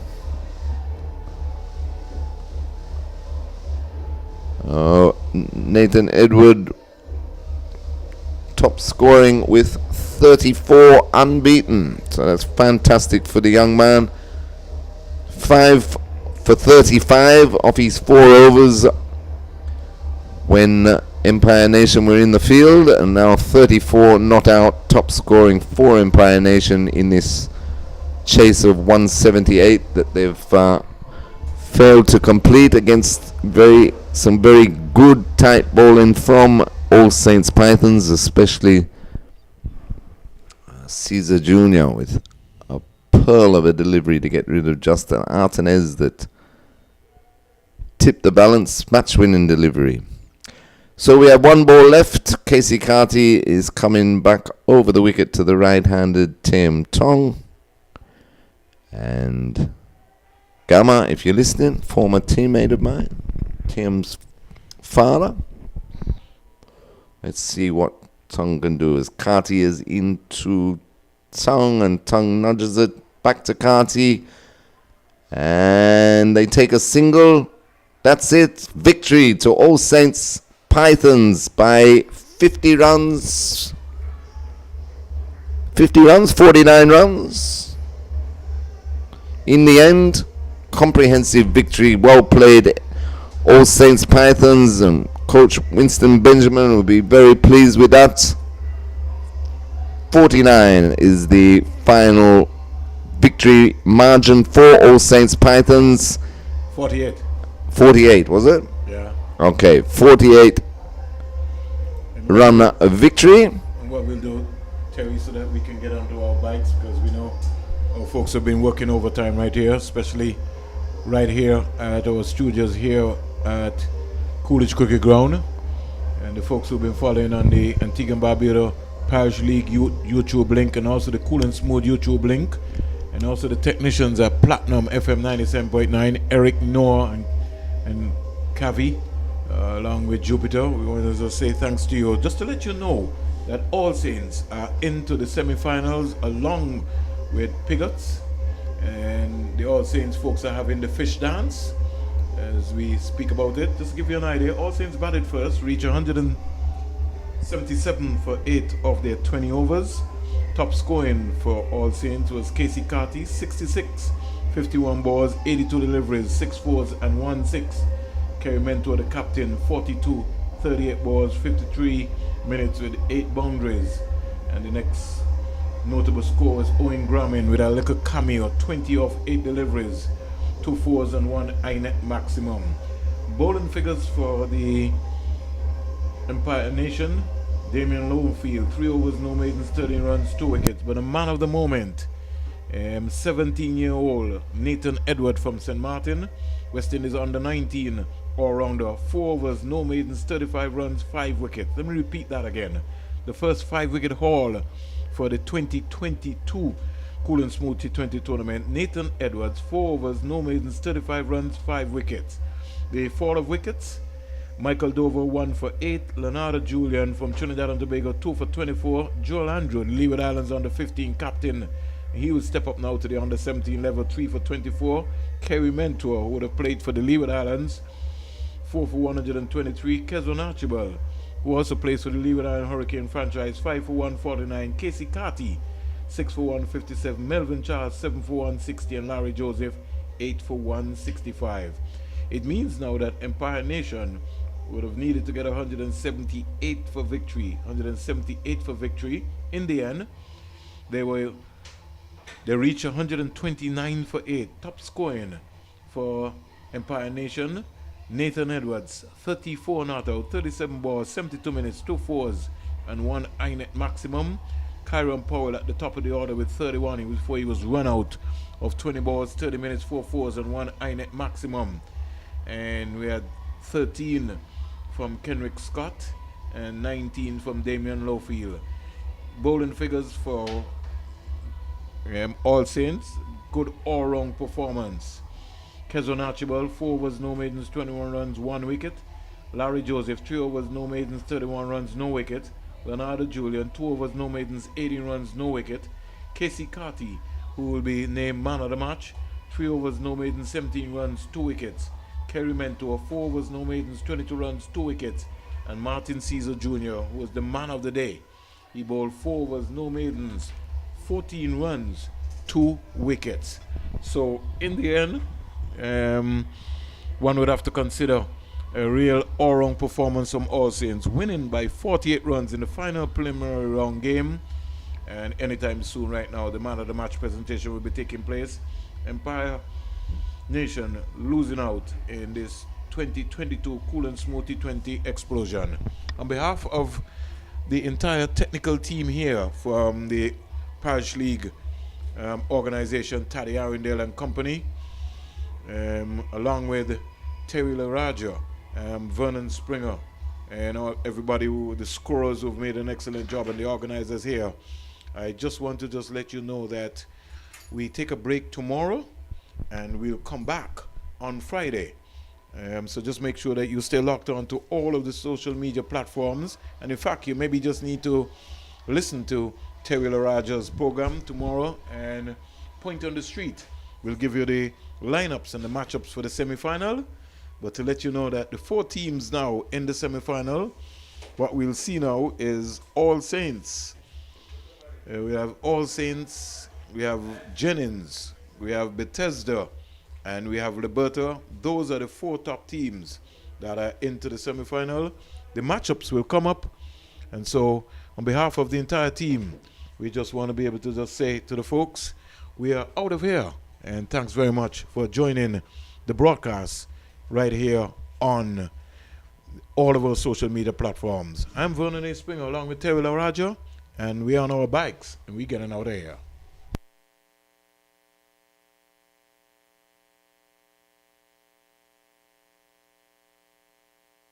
Oh, Nathan Edward top scoring with 34 unbeaten. So that's fantastic for the young man. 5 for 35 off his 4 overs when Empire Nation were in the field, and now 34 not out, top scoring for Empire Nation in this chase of 178 that they've failed to complete against some very good tight bowling from All Saints Pythons, especially Caesar Jr. with a pearl of a delivery to get rid of Justin Artenez that tipped the balance, match-winning delivery. So we have 1 ball left. Casey Carty is coming back over the wicket to the right-handed Tim Tong. And Gamma, if you're listening, former teammate of mine, Tim's father. Let's see what Tong can do as Carty is into Tong, and Tong nudges it back to Carty. And they take a single. That's it. Victory to All Saints Pythons by 50 runs. 49 runs. In the end, comprehensive victory, well played, All Saints Pythons, and Coach Winston Benjamin will be very pleased with that. 49 is the final victory margin for All Saints Pythons. 48. 48, was it? Yeah. Okay, 48 run victory. And what we'll do, Terry, so that we can get onto our bikes, because we know our folks have been working overtime right here, especially right here at our studios here at Coolidge Cricket Ground. And the folks who've been following on the Antigua and Barbuda Parish League YouTube link, and also the Cool and Smooth YouTube link, and also the technicians at Platinum FM 97.9, Eric, Noah, and Kavi, along with Jupiter. We want to say thanks to you. Just to let you know that All Saints are into the semi-finals along with Pigots, and the All Saints folks are having the fish dance as we speak about it. Just to give you an idea, All Saints batted first, reached 177 for 8 of their 20 overs. Top scoring for All Saints was Casey Carty, 66, 51 balls, 82 deliveries, 6 fours and 1 6. Kerry Mentor, the captain, 42, 38 balls, 53 minutes with 8 boundaries. And the next notable score was Owen Gramin with a little cameo, 20 of 8 deliveries, 2 fours and 1 INET maximum. Bowling figures for the Empire Nation: Damian Lowenfield, 3 overs, no maidens, 13 runs, 2 wickets. But the man of the moment 17-year-old Nathan Edward from St. Martin. West Indies under 19 all-rounder, 4 overs, no maidens, 35 runs, 5 wickets. Let me repeat that again. The first 5-wicket haul for the 2022 Cool and Smooth T20 tournament. Nathan Edwards, 4 overs, no maidens, 35 runs, 5 wickets. The fall of wickets: Michael Dover 1 for 8, Leonardo Julian from Trinidad and Tobago 2 for 24, Joel Andrew, Leeward Islands under 15 captain. He will step up now to the under 17 level, 3 for 24. Kerry Mentor, who would have played for the Leeward Islands, 4 for 123. Kezron Archibald, who also plays for the Leeward Island Hurricane franchise, 5 for 149. Casey Carty, 6 for 157. Melvin Charles, 7 for 160. And Larry Joseph, 8 for 165. It means now that Empire Nation would have needed to get 178 for victory. 178 for victory. In the end, they reached 129 for 8. Top scoring for Empire Nation: Nathan Edwards, 34 not out, 37 balls, 72 minutes, 2 fours, and 1 INET maximum. Kyron Powell at the top of the order with 31 before he was run out of 20 balls, 30 minutes, 4 fours, and 1 INET maximum. And we had 13 from Kenrick Scott and 19 from Damian Lowfield. Bowling figures for All Saints: good all-round performance. Kezron Archibald, 4 overs, no maidens, 21 runs, 1 wicket. Larry Joseph, 3 overs, no maidens, 31 runs, no wicket. Leonardo Julian, 2 overs, no maidens, 18 runs, no wicket. Casey Carty, who will be named man of the match, 3 overs, no maidens, 17 runs, 2 wickets. Kerry Mentor, 4 overs, no maidens, 22 runs, 2 wickets. And Martin Caesar Jr., who was the man of the day. He bowled 4 overs, no maidens, 14 runs, 2 wickets. So in the end, one would have to consider a real all-round performance from All Saints, winning by 48 runs in the final preliminary round game. And anytime soon right now, the man of the match presentation will be taking place. Empire Nation losing out in this 2022 Cool and Smooth T20 explosion. On behalf of the entire technical team here from the Parish League organization, Taddy Arundel and Company, along with Terry LaRaja, Vernon Springer, and everybody, the scorers who've made an excellent job, and the organizers here, I just want to let you know that we take a break tomorrow and we'll come back on Friday. So just make sure that you stay locked on to all of the social media platforms. And in fact, you maybe just need to listen to Terry LaRaja's program tomorrow and Point on the Street. We'll give you the lineups and the matchups for the semi-final. But to let you know that the 4 teams now in the semi-final, what we'll see now is All Saints. We have All Saints, we have Jennings, we have Bethesda, and we have Liberta. Those are the 4 top teams that are into the semi-final. The matchups will come up. And so on behalf of the entire team, we just want to be able to just say to the folks, we are out of here. And thanks very much for joining the broadcast right here on all of our social media platforms. I'm Vernon A. Springer along with Terry LaRaja, and we are on our bikes, and we're getting out of here.